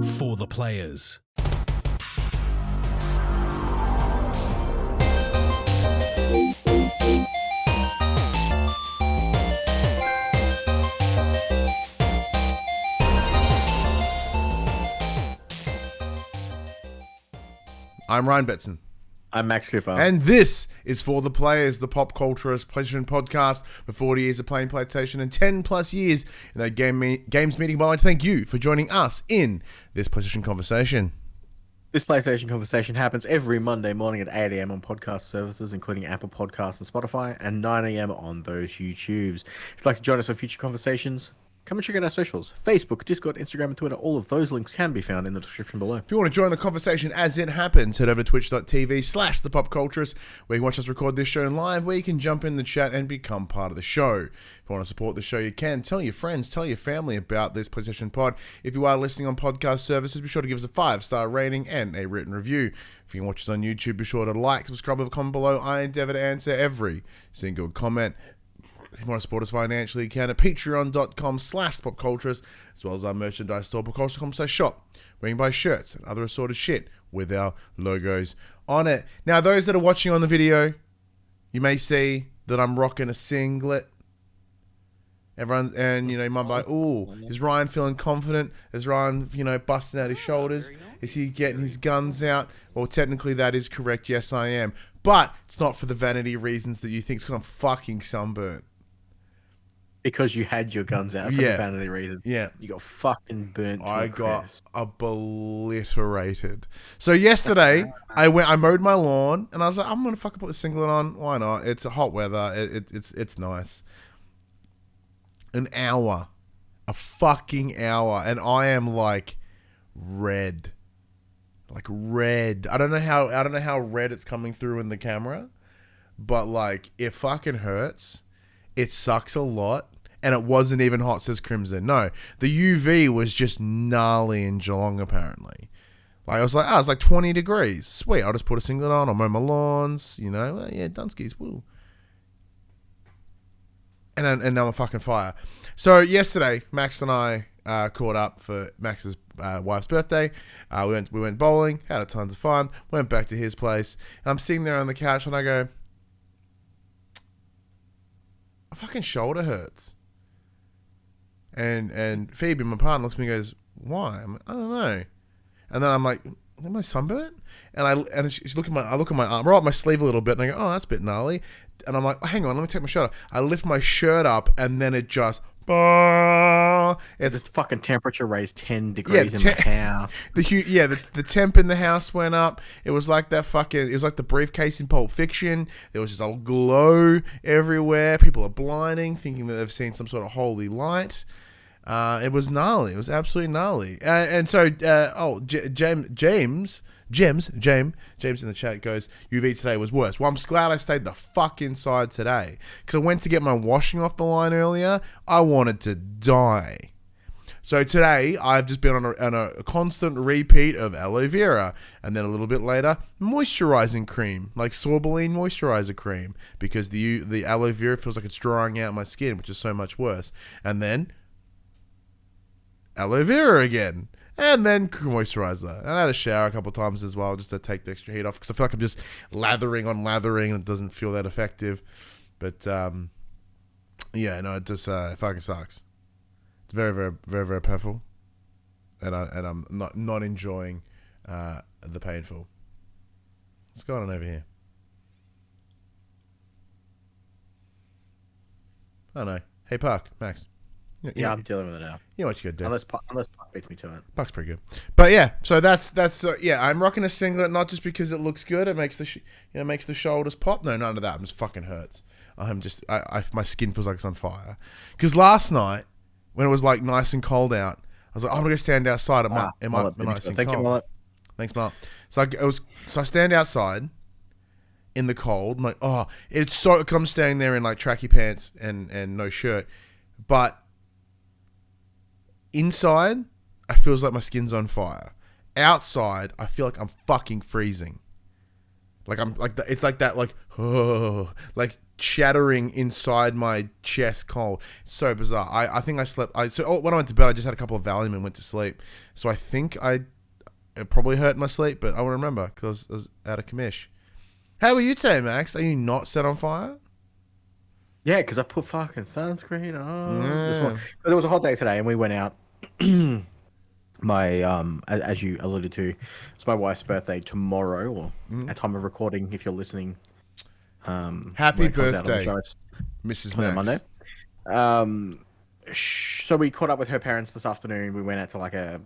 For the players. I'm Ryan Betson. I'm Max Cooper. And this is For the Players, the PopCulturists PlayStation Podcast. For 40 years of playing PlayStation and 10 plus years in that games meeting. I'd like to thank you for joining us in this PlayStation conversation. This PlayStation conversation happens every Monday morning at 8 a.m. on podcast services, including Apple Podcasts and Spotify, and 9 a.m. on those YouTubes. If you'd like to join us on future conversations, come and check out our socials. Facebook, Discord, Instagram, and Twitter. All of those links can be found in the description below. If you want to join the conversation as it happens, head over to twitch.tv/thepopculturists, where you can watch us record this show live, where you can jump in the chat and become part of the show. If you want to support the show, you can. Tell your friends, tell your family about this PlayStation Pod. If you are listening on podcast services, be sure to give us a 5-star rating and a written review. If you can watch us on YouTube, be sure to like, subscribe, leave a comment below. I endeavor to answer every single comment. If you want to support us financially, you can at patreon.com/popculturists, as well as our merchandise store, popculturists.com/shop, where you can buy shirts and other assorted shit with our logos on it. Now, those that are watching on the video, you may see that I'm rocking a singlet. Everyone, and you might be like, "Ooh, is Ryan feeling confident? Is Ryan, busting out his shoulders? Is he getting his guns out?" Well, technically that is correct. Yes, I am. But it's not for the vanity reasons that you think, it's because I'm fucking sunburnt. Because you had your guns out for the vanity reasons. Yeah. You got fucking burnt to I a got crisp. obliterated. So yesterday, I mowed my lawn, and I was like, I'm going to fucking put the singlet on. Why not? It's a hot weather. It's nice. A fucking hour, and I am like red. Like red. I don't know how red it's coming through in the camera, but like it fucking hurts. It sucks a lot. And it wasn't even hot, says Crimson. No, the UV was just gnarly in Geelong, apparently. Like, I was like, it's like 20 degrees. Sweet, I'll just put a singlet on. I'll mow my lawns, Well, yeah, Dunskies, woo. And now I'm fucking fire. So, yesterday, Max and I caught up for Max's wife's birthday. We went bowling, had a tons of fun, went back to his place. And I'm sitting there on the couch, and I go, my fucking shoulder hurts. And Phoebe, my partner, looks at me and goes, "Why?" I'm like, "I don't know." And then I'm like, "Am I sunburnt?" And she's looking I look at my arm, roll up my sleeve a little bit, and I go, "Oh, that's a bit gnarly." And I'm like, "Hang on, let me take my shirt off." I lift my shirt up, and then it just, it's the fucking temperature raised 10 degrees in the house. The temp in the house went up. It was like it was like the briefcase in Pulp Fiction. There was just a glow everywhere. People are blinding, thinking that they've seen some sort of holy light. It was gnarly. It was absolutely gnarly. And so, James in the chat goes, UV today was worse. Well, I'm just glad I stayed the fuck inside today, because I went to get my washing off the line earlier. I wanted to die. So today, I've just been on a constant repeat of aloe vera, and then a little bit later, moisturizing cream, like Sorbeline moisturizer cream, because the aloe vera feels like it's drying out my skin, which is so much worse. And then aloe vera again, and then moisturizer. And I had a shower a couple of times as well, just to take the extra heat off, because I feel like I'm just lathering, and it doesn't feel that effective. But it just it fucking sucks. It's very, very, very, very painful, and I'm not enjoying the painful. What's going on over here? I don't know. Hey, Park, Max. I'm dealing with it now. You know what you gotta do. Unless Puck beats me to it. Puck's pretty good. But yeah, so that's I'm rocking a singlet, not just because it looks good, it makes makes the shoulders pop. No, none of that. I'm just fucking hurts. My skin feels like it's on fire. Because last night, when it was like nice and cold out, I was like, I'm gonna stand outside. It might nice and Thank cold. you, Mullet. Thanks, Mark. So I stand outside in the cold. I'm like, it's so, because I'm standing there in like tracky pants and no shirt, but inside, I feels like my skin's on fire. Outside, I feel like I'm fucking freezing. Like I'm like it's like that, like shattering inside my chest cold. It's so bizarre. I think I slept. When I went to bed, I just had a couple of Valium and went to sleep. So I think it probably hurt my sleep, but I won't remember because I was out of commish. How are you today, Max? Are you not set on fire? Yeah, because I put fucking sunscreen on. Yeah. But it was a hot day today, and we went out. As you alluded to, it's my wife's birthday tomorrow, or at time of recording, if you're listening. Happy birthday, Mrs. Max. Monday. So we caught up with her parents this afternoon. We went out to like a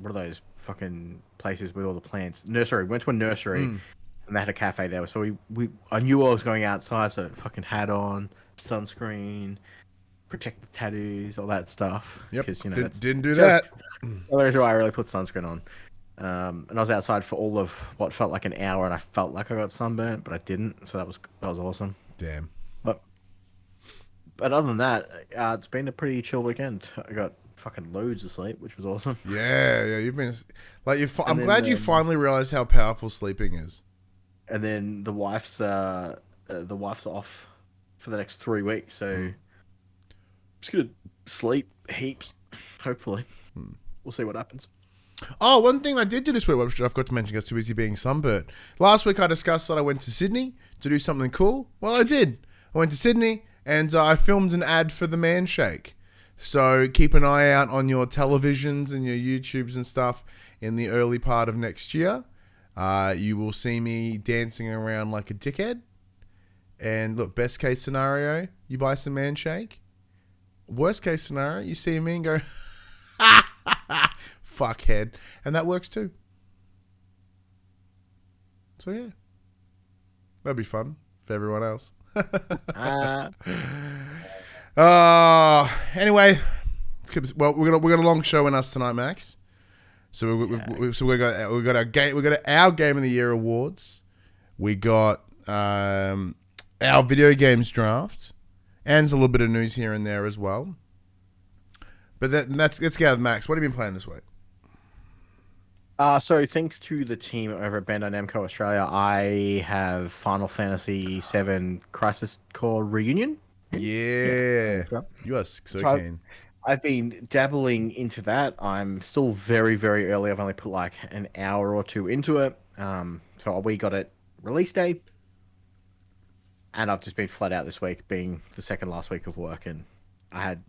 what are those fucking places with all the plants? Nursery. We went to a nursery, and they had a cafe there. So I knew I was going outside, so fucking hat on, sunscreen, protect the tattoos, all that stuff. Yep. Because Didn't do that. The reason why I really put sunscreen on. And I was outside for all of what felt like an hour, and I felt like I got sunburnt, but I didn't. So that was awesome. Damn. But other than that, it's been a pretty chill weekend. I got fucking loads of sleep, which was awesome. Yeah. You've been like I'm glad you finally realized how powerful sleeping is. And then the wife's off for the next 3 weeks, so I'm just gonna sleep heaps. Hopefully, we'll see what happens. Oh, one thing I did do this week, which I forgot to mention, I was too busy being sunburnt. Last week I discussed that I went to Sydney to do something cool. Well, I did. I went to Sydney and I filmed an ad for the Man Shake. So keep an eye out on your televisions and your YouTubes and stuff in the early part of next year. You will see me dancing around like a dickhead. And look, best case scenario, you buy some Man Shake. Worst case scenario, you see me and go, fuckhead. And that works too. So yeah. That'd be fun for everyone else. Anyway, well, we got a long show in us tonight, Max. So we got our game of the year awards. We got our video games draft, and there's a little bit of news here and there as well. But let's get out of Max. What have you been playing this week? So thanks to the team over at Bandai Namco Australia, I have Final Fantasy VII Crisis Core Reunion. Yeah. You are so keen. I've been dabbling into that. I'm still very, very early. I've only put like an hour or two into it. So we got it release day. And I've just been flat out this week, being the second last week of work. And I had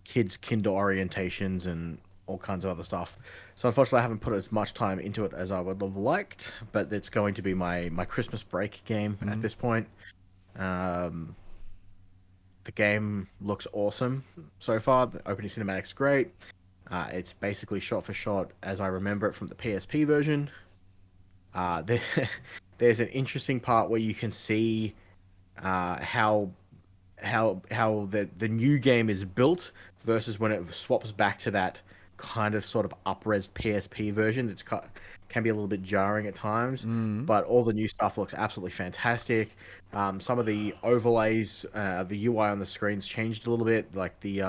kids' kinder orientations and all kinds of other stuff. So unfortunately, I haven't put as much time into it as I would have liked. But it's going to be my Christmas break game at this point. The game looks awesome so far. The opening cinematic's great. It's basically shot for shot as I remember it from the PSP version. There's an interesting part where you can see how the new game is built versus when it swaps back to that kind of sort of up-res PSP version. Can be a little bit jarring at times, but all the new stuff looks absolutely fantastic. Some of the overlays, the UI on the screens changed a little bit. Like there's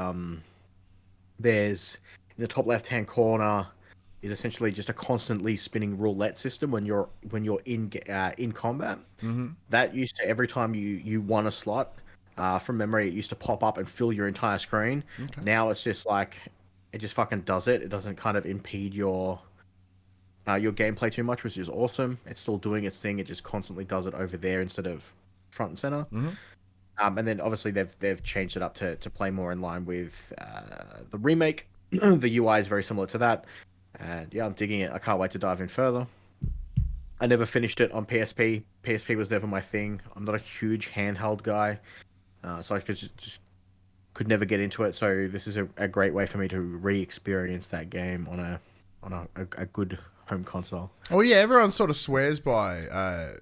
in the top left-hand corner is essentially just a constantly spinning roulette system when you're in combat. That used to, every time you won a slot from memory, it used to pop up and fill your entire screen. Okay. Now it's just like it just fucking does it. It doesn't kind of impede your gameplay too much, which is awesome. It's still doing its thing. It just constantly does it over there instead of front and center. And then obviously they've changed it up to play more in line with the remake. The UI is very similar to that. And yeah, I'm digging it. I can't wait to dive in further. I never finished it on PSP. PSP was never my thing. I'm not a huge handheld guy. So I just could never get into it. So this is a great way for me to re-experience that game on a good home console. Oh yeah, everyone sort of swears by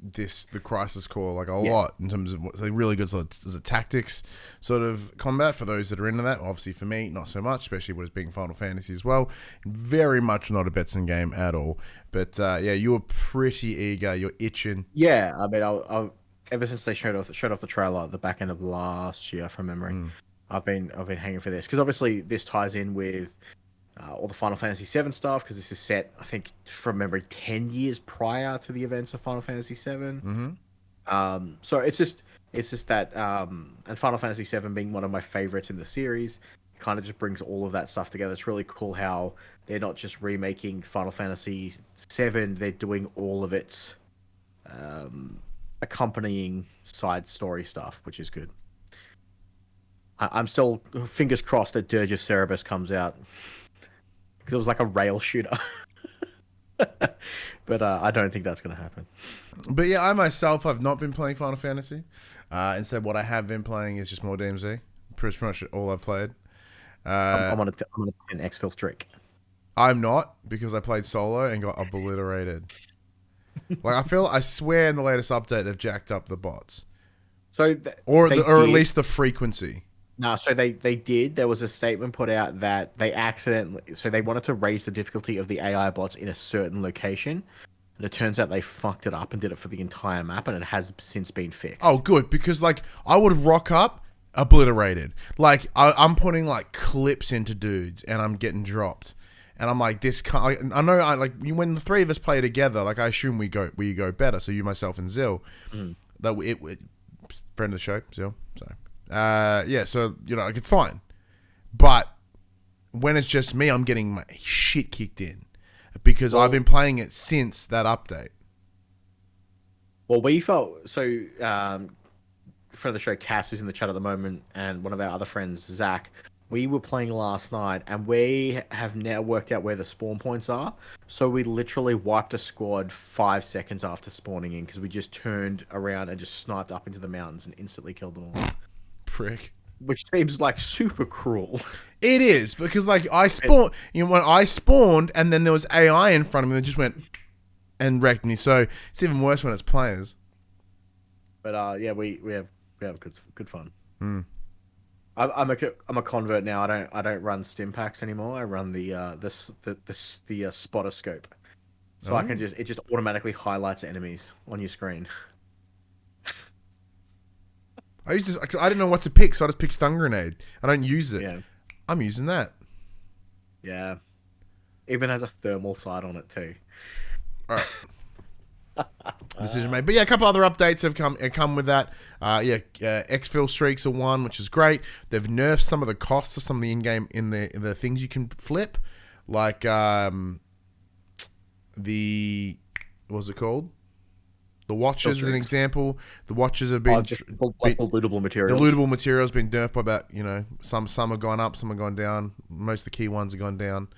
the Crisis Core like a lot in terms of what's a really good sort of, as a tactics sort of combat for those that are into that. Obviously for me, not so much, especially with it being Final Fantasy as well. Very much not a Betson game at all. But yeah, you were pretty eager. You're itching. Yeah, I mean, I ever since they showed off the trailer at the back end of last year from memory, I've been hanging for this because obviously this ties in with all the Final Fantasy VII stuff because this is set, I think, from memory, 10 years prior to the events of Final Fantasy VII. So it's just that and Final Fantasy VII being one of my favorites in the series, kind of just brings all of that stuff together. It's really cool how they're not just remaking Final Fantasy VII; they're doing all of its accompanying side story stuff, which is good. I'm still fingers crossed that Dirge of Cerberus comes out because it was like a rail shooter. But I don't think that's going to happen. But yeah, I myself have not been playing Final Fantasy. Instead, what I have been playing is just more DMZ. Pretty much all I've played. I'm on an exfil streak. I'm not, because I played solo and got obliterated. I swear in the latest update they've jacked up the bots. So or at least the frequency. No, so they did. There was a statement put out that they they wanted to raise the difficulty of the AI bots in a certain location. And it turns out they fucked it up and did it for the entire map, and it has since been fixed. Oh, good, because I would rock up, obliterated. I'm putting clips into dudes, and I'm getting dropped. And I'm like, this can't. I know, when the three of us play together, I assume we go better. So you, myself, and Zill. That friend of the show, Zill. So yeah, so it's fine. But when it's just me, I'm getting my shit kicked in because I've been playing it since that update. Well, we felt so. Friend of the show, Cass, who's in the chat at the moment, and one of our other friends, Zach. We were playing last night, and we have now worked out where the spawn points are. So we literally wiped a squad 5 seconds after spawning in because we just turned around and just sniped up into the mountains and instantly killed them all. Prick. Which seems super cruel. It is, because I spawned, when I spawned and then there was AI in front of me that just went and wrecked me. So it's even worse when it's players. But yeah, we have good fun. Mm. I'm a convert now. I don't run stim packs anymore. I run the spotter scope, so I can it just automatically highlights enemies on your screen. I didn't know what to pick, so I just picked stun grenade. I don't use it. Yeah. I'm using that. Yeah, even has a thermal sight on it too. All right. Decision made. But yeah, a couple other updates have come with that. Exfil streaks are one, which is great. They've nerfed some of the costs of some of the in-game in the things you can flip, like what's it called? The watches, as an example. The watches have been just lootable materials. The lootable materials have been nerfed by about some have gone up, some have gone down. Most of the key ones have gone down,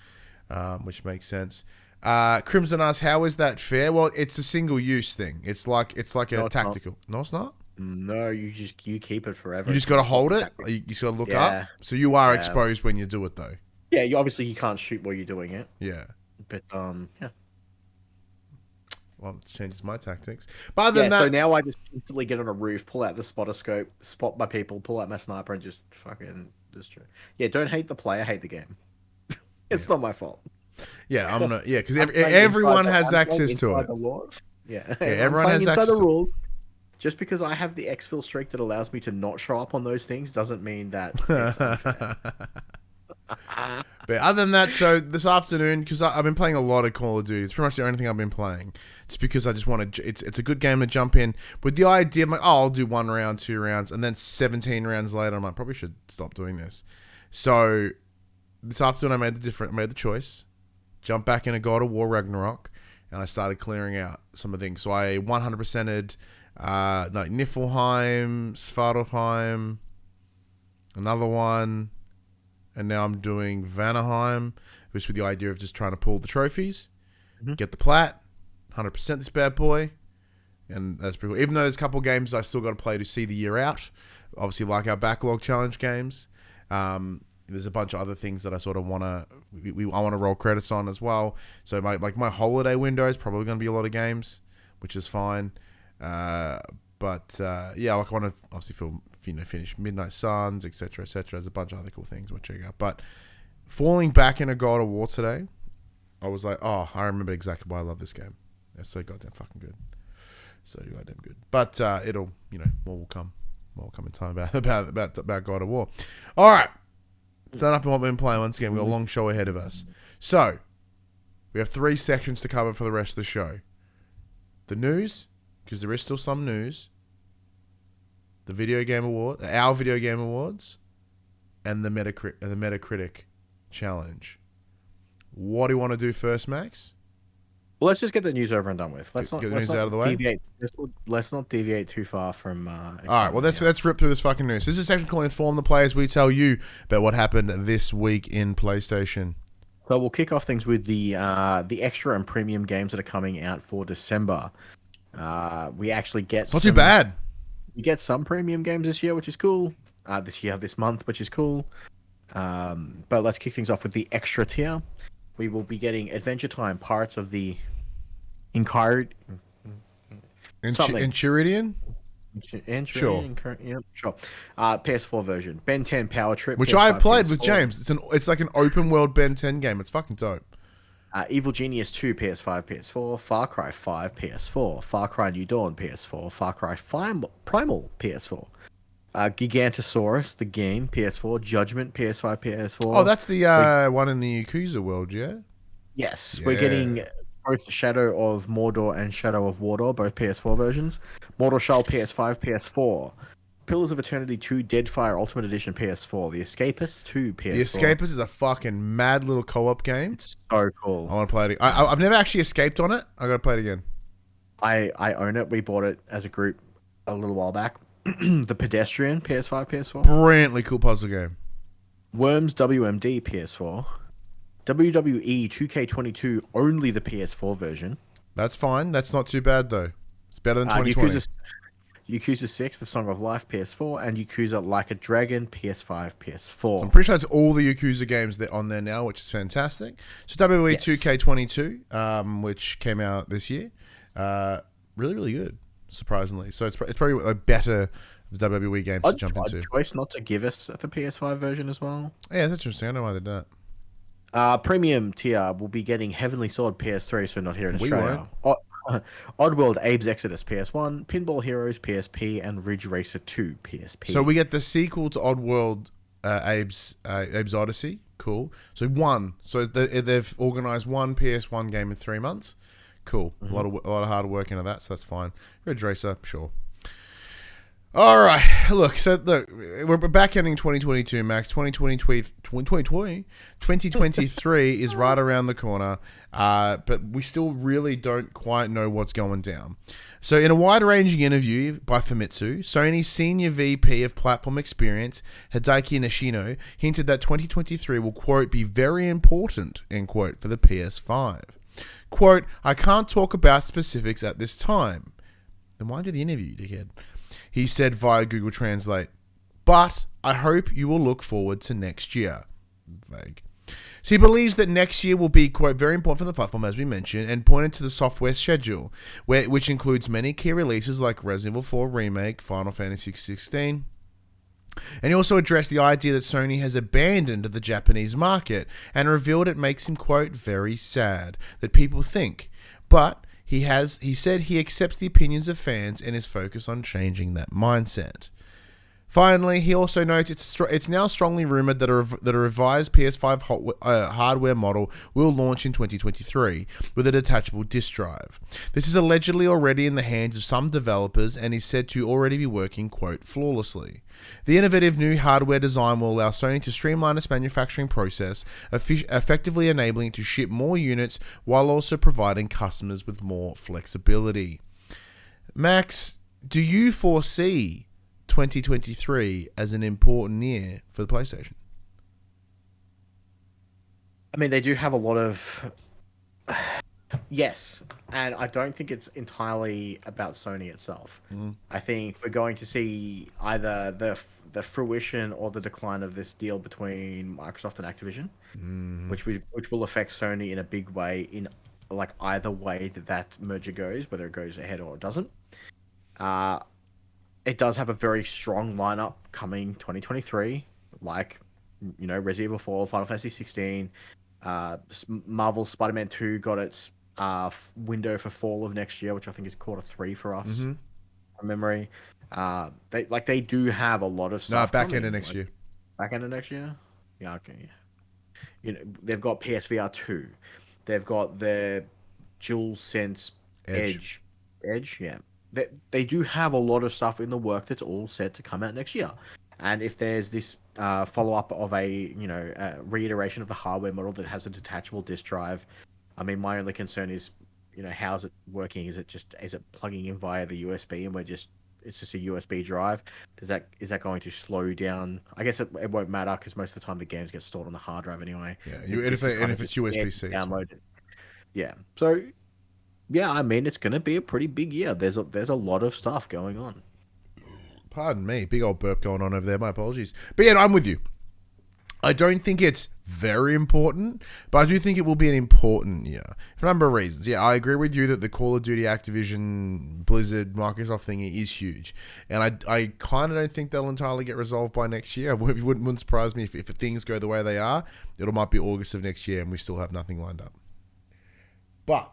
which makes sense. Crimson asks, how is that fair? Well, it's a single use thing. It's like a tactical. No, it's not. No, you keep it forever. You just got to hold it. You just got to look up. So you are exposed when you do it, though. Yeah, you can't shoot while you're doing it. Yeah. But yeah. Well, it changes my tactics. But other than that, so now I just instantly get on a roof, pull out the spotter scope, spot my people, pull out my sniper, and just fucking destroy. Yeah, don't hate the player, hate the game. It's not my fault. Yeah, I'm not. Yeah, because everyone has access to it. The laws. Yeah, everyone has access to the rules. Just because I have the exfil streak that allows me to not show up on those things doesn't mean that it's unfair. But other than that, so this afternoon, because I've been playing a lot of Call of Duty, it's pretty much the only thing I've been playing. Just because I just want to, it's a good game to jump in with the idea. I'm like, I'll do 1 round, 2 rounds, and then 17 rounds later, I'm like, probably should stop doing this. So this afternoon, I made the choice, jump back into God of War Ragnarok, and I started clearing out some of the things. So I 100%ed Niflheim, Svartalfheim, another one. And now I'm doing Vanaheim, which with the idea of just trying to pull the trophies, get the plat, 100% this bad boy, and that's pretty cool. Even though there's a couple of games I still got to play to see the year out, obviously like our backlog challenge games. There's a bunch of other things that I sort of want to, I want to roll credits on as well. So my holiday window is probably going to be a lot of games, which is fine. Yeah, I want to obviously finish Midnight Suns, etc., etc. There's a bunch of other cool things we'll check out. But falling back into God of War today, I was like, oh, I remember exactly why I love this game. It's so goddamn fucking good. So goddamn good. But it'll, more will come. More will come in time about God of War. All right. So up in what we've been playing once again. We've got a long show ahead of us. So we have 3 sections to cover for the rest of the show. The news, because there is still some news. the Video Game Award, our Video Game Awards, and the Metacritic Challenge. What do you want to do first, Max? Well, let's just get the news over and done with. Let's not get the news out of the way. Let's not deviate too far from. All right. Well, let's rip through this fucking news. This is a section called Inform the Players. We tell you about what happened this week in PlayStation. So we'll kick off things with the extra and premium games that are coming out for December. We actually get. It's not too bad. We get some premium games this year, which is cool. This month, which is cool. But let's kick things off with the extra tier. We will be getting Adventure Time, Pirates of the Enchiridion. Sure. Yeah, sure. PS4 version. Ben 10 Power Trip. Which PS5, I played PS4. with James. It's like an open world Ben 10 game. It's fucking dope. Evil Genius 2 PS5, PS4. Far Cry 5 PS4. Far Cry New Dawn PS4. Far Cry Primal PS4. Gigantosaurus, the game, PS4. Judgment, PS5, PS4. Oh, that's the one in the Yakuza world, yeah? Yes, Yeah. we're getting both Shadow of Mordor and Shadow of War, both PS4 versions. Mortal Shell, PS5, PS4. Pillars of Eternity 2, Deadfire Ultimate Edition, PS4. The Escapist 2, PS4. The Escapist is a fucking mad little co-op game. It's so cool. I want to play it. I've never actually escaped on it. I got to play it again. I own it. We bought it as a group a little while back. The Pedestrian, PS5, PS4. Brilliantly cool puzzle game. Worms WMD, PS4. WWE 2K22, only the PS4 version. That's fine. That's not too bad, though. It's better than 2020. Yakuza 6, The Song of Life, PS4. And Yakuza Like a Dragon, PS5, PS4. So I'm pretty sure that's all the Yakuza games that are on there now, which is fantastic. So WWE 2K22, which came out this year. Really, really good. Surprisingly, so it's probably a better WWE games to jump into. Choice not to give us the PS5 version as well. Yeah, that's interesting. I don't know why they did that. Premium tier will be getting Heavenly Sword PS3, so not here in Australia. won't. Oddworld Abe's Exodus PS1, Pinball Heroes PSP, and Ridge Racer 2 PSP. So we get the sequel to Oddworld, Abe's Odyssey. Cool. So they've organised one PS1 game in 3 months. Cool. Mm-hmm. A lot of hard work into that, so that's fine. Ridge Racer, sure. All right. Look, we're back ending 2022, Max. 2023 is right around the corner, but we still really don't quite know what's going down. So in a wide-ranging interview by Famitsu, Sony's senior VP of Platform Experience, Hideki Nishino, hinted that 2023 will, quote, be very important, end quote, for the PS5. Quote, I can't talk about specifics at this time. Then why do the interview, dickhead? He said via Google Translate, but I hope you will look forward to next year. Vague. So he believes that next year will be, quote, very important for the platform, as we mentioned, and pointed to the software schedule, which includes many key releases like Resident Evil 4 Remake, Final Fantasy 16. And he also addressed the idea that Sony has abandoned the Japanese market and revealed it makes him, quote, very sad that people think. But he said he accepts the opinions of fans and is focused on changing that mindset. Finally, he also notes it's now strongly rumored that a revised PS5 hardware model will launch in 2023 with a detachable disk drive. This is allegedly already in the hands of some developers and is said to already be working, quote, flawlessly. The innovative new hardware design will allow Sony to streamline its manufacturing process, effectively enabling it to ship more units while also providing customers with more flexibility. Max, do you foresee 2023 as an important year for the PlayStation? I mean, they do have a lot of... Yes, and I don't think it's entirely about Sony itself. I think we're going to see either the fruition or the decline of this deal between Microsoft and Activision, which will affect Sony in a big way in like either way that merger goes, whether it goes ahead or it doesn't. It does have a very strong lineup coming 2023, like, you know, Resident Evil 4, Final Fantasy 16, Marvel's Spider-Man 2 got its window for fall of next year, which I think is Q3 for us, from memory. They do have a lot of stuff. No, back end of next year. Back end of next year? Yeah, okay. Yeah. You know, they've got PSVR 2. They've got their DualSense Edge. Yeah. they do have a lot of stuff in the work that's all set to come out next year. And if there's this follow-up of a reiteration of the hardware model that has a detachable disk drive, I mean, my only concern is, how's it working? Is it plugging in via the USB and it's just a USB drive? Is that going to slow down? I guess it won't matter because most of the time the games get stored on the hard drive anyway. Yeah, and if it's USB-C, downloaded. Yeah. So, yeah, I mean, it's going to be a pretty big year. There's a lot of stuff going on. Pardon me, big old burp going on over there. My apologies. But yeah, I'm with you. I don't think it's very important, but I do think it will be an important year for a number of reasons. Yeah, I agree with you that the Call of Duty, Activision, Blizzard, Microsoft thing is huge, and I kind of don't think they'll entirely get resolved by next year. It wouldn't surprise me if things go the way they are. It might be August of next year, and we still have nothing lined up. But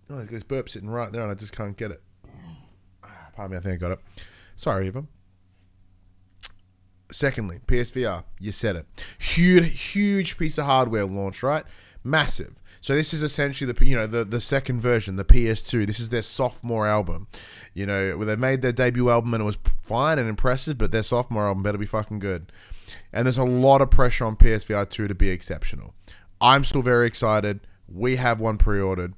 there's burp sitting right there, and I just can't get it. Pardon me, I think I got it. Sorry, Eva. Secondly, PSVR, you said it. Huge piece of hardware launch, right? Massive. So this is essentially the second version, the PS2. This is their sophomore album. Where they made their debut album and it was fine and impressive, but their sophomore album better be fucking good. And there's a lot of pressure on PSVR 2 to be exceptional. I'm still very excited. We have one pre-ordered.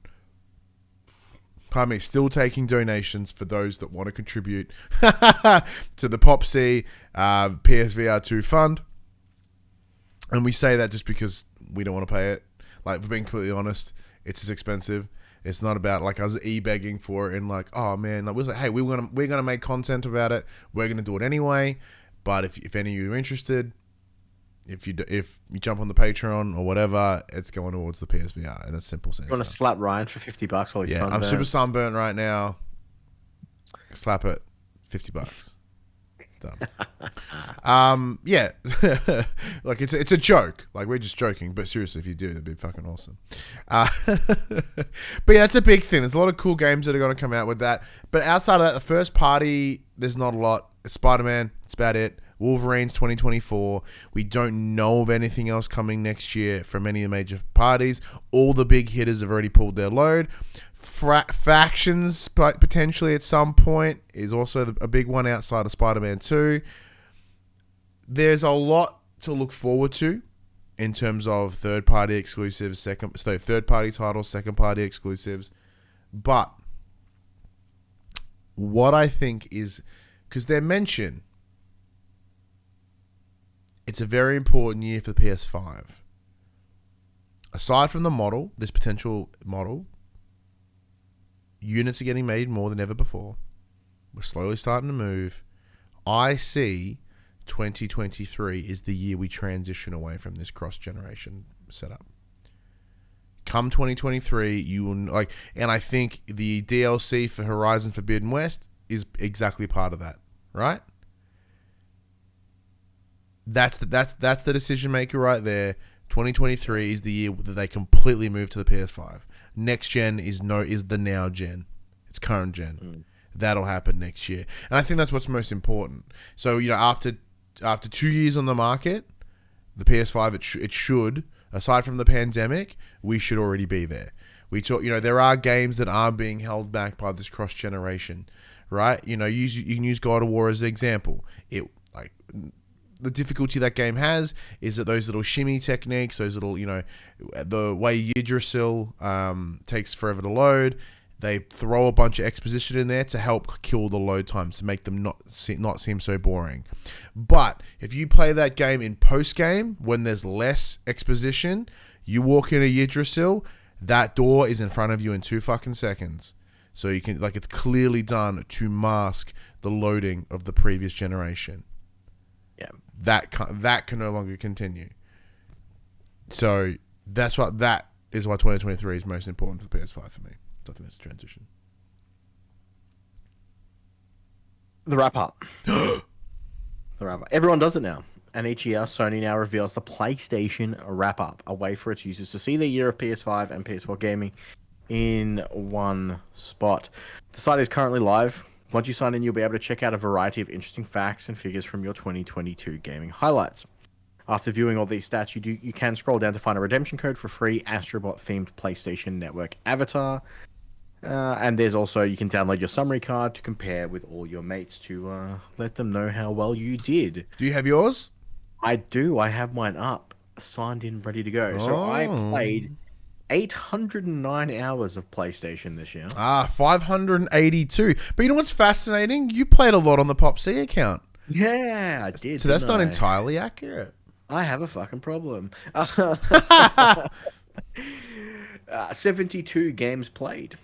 Pardon me, still taking donations for those that want to contribute to the PopC PSVR 2 fund. And we say that just because we don't want to pay it. Like, for being completely honest, it's just expensive. It's not about like us e-begging for it and like, oh man, like, we're like, hey, we're gonna make content about it. We're gonna do it anyway. But if any of you are interested, if you jump on the Patreon or whatever, it's going towards the PSVR, and that's simple. You want to slap Ryan for $50 while he's sunburnt? I'm super sunburnt right now. Slap it, $50. Done. Yeah, like it's a joke. Like, we're just joking, but seriously, if you do, that'd be fucking awesome. But yeah, it's a big thing. There's a lot of cool games that are going to come out with that. But outside of that, the first party, there's not a lot. It's Spider-Man. That's about it. Wolverine's 2024. We don't know of anything else coming next year from any of the major parties. All the big hitters have already pulled their load. Factions, but potentially at some point, is also a big one outside of Spider-Man 2. There's a lot to look forward to in terms of third-party exclusives, third-party titles, second-party exclusives. But what I think is, because they're mentioned, it's a very important year for the PS5. Aside from the model, this potential model, units are getting made more than ever before. We're slowly starting to move. I see 2023 is the year we transition away from this cross-generation setup. Come 2023, you will and I think the DLC for Horizon Forbidden West is exactly part of that, right? That's the decision maker right there. 2023 is the year that they completely move to the PS5. Next gen is the now gen. It's current gen. That'll happen next year, and I think that's what's most important. So after 2 years on the market, the PS5 it should, aside from the pandemic, we should already be there. We talk, there are games that are being held back by this cross generation, right? You can use God of War as an example. The difficulty that game has is that those little shimmy techniques, those little, the way Yggdrasil takes forever to load, they throw a bunch of exposition in there to help kill the load times, to make them not seem so boring. But if you play that game in post-game, when there's less exposition, you walk into Yggdrasil, that door is in front of you in 2 fucking seconds. So you can, it's clearly done to mask the loading of the previous generation. Yeah. That can no longer continue. So that is why 2023 is most important for the PS5 for me. So I think it's a transition. The wrap up. The wrap up. Everyone does it now. And each year, Sony now reveals the PlayStation wrap up, a way for its users to see the year of PS5 and PS4 gaming in one spot. The site is currently live. Once you sign in, you'll be able to check out a variety of interesting facts and figures from your 2022 gaming highlights. After viewing all these stats, you can scroll down to find a redemption code for free Astrobot-themed PlayStation Network avatar. And there's also, you can download your summary card to compare with all your mates to let them know how well you did. Do you have yours? I do. I have mine up, signed in, ready to go. So I Oh. played 809 hours of PlayStation this year. 582. But you know what's fascinating? You played a lot on the PopC account. Yeah, I did. So that's didn't not I? entirely accurate. I have a fucking problem. 72 games played,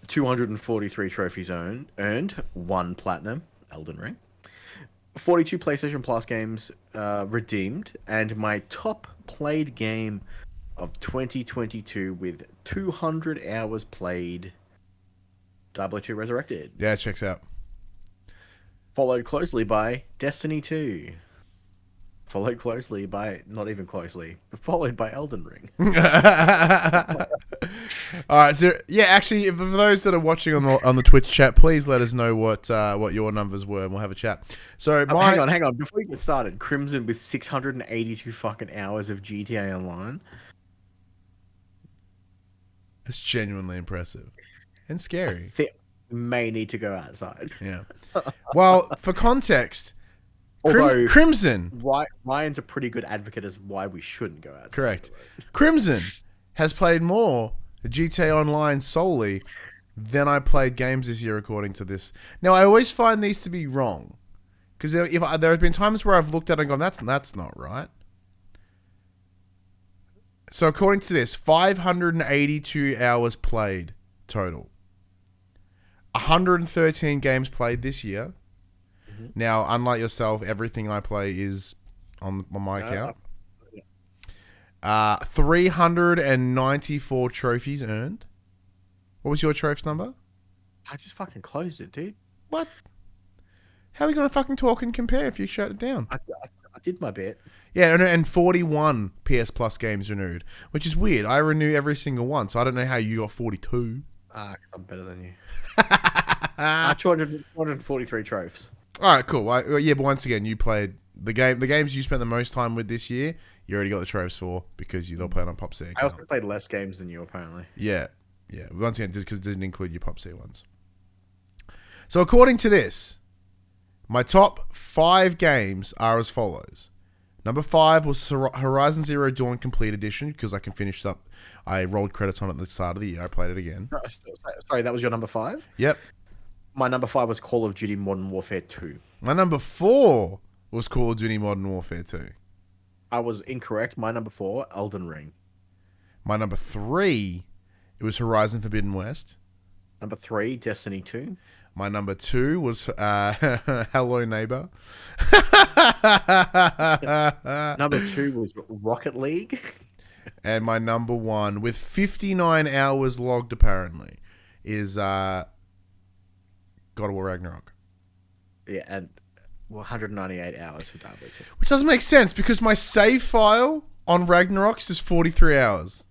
243 trophies earned, 1 platinum, Elden Ring, 42 PlayStation Plus games redeemed, and my top played game of 2022 with 200 hours played, Diablo 2 Resurrected. Yeah, it checks out. Followed closely by Destiny 2. Followed closely by, not even closely, but followed by Elden Ring. All right, so yeah, actually, for those that are watching on the Twitch chat, please let us know what your numbers were, and we'll have a chat. So Hang on. Before we get started, Crimson with 682 fucking hours of GTA Online. it's genuinely impressive and scary. May need to go outside. Yeah. Well, for context, Although Crimson. Ryan's a pretty good advocate as why we shouldn't go outside. Correct. Crimson has played more GTA Online solely than I played games this year, according to this. Now, I always find these to be wrong, because there have been times where I've looked at it and gone, that's not right. So, according to this, 582 hours played total. 113 games played this year. Mm-hmm. Now, unlike yourself, everything I play is on my account. 394 trophies earned. What was your trophies number? I just fucking closed it, dude. What? How are we going to fucking talk and compare if you shut it down? I did my bit. Yeah, and 41 PS Plus games renewed, which is weird. I renew every single one, so I don't know how you got 42. I'm better than you. 243 trophies. All right, cool. Yeah, but once again, you played the games you spent the most time with this year. You already got the trophies for because you're playing on PopC. I also played less games than you, apparently. Yeah. Once again, just because it doesn't include your PopC ones. So according to this, my top 5 games are as follows. Number 5 was Horizon Zero Dawn Complete Edition, because I can finish up. I rolled credits on it at the start of the year. I played it again. Sorry, that was your number 5? Yep. My number 5 was Call of Duty Modern Warfare 2. My number 4 was Call of Duty Modern Warfare 2. I was incorrect. My number 4, Elden Ring. My number 3, it was Horizon Forbidden West. Number 3, Destiny 2. My number 2 was Hello Neighbor. Number 2 was Rocket League. And my number 1, with 59 hours logged apparently, is God of War Ragnarok. Yeah, and 198 hours for Diablo 2. Which doesn't make sense, because my save file on Ragnarok says 43 hours.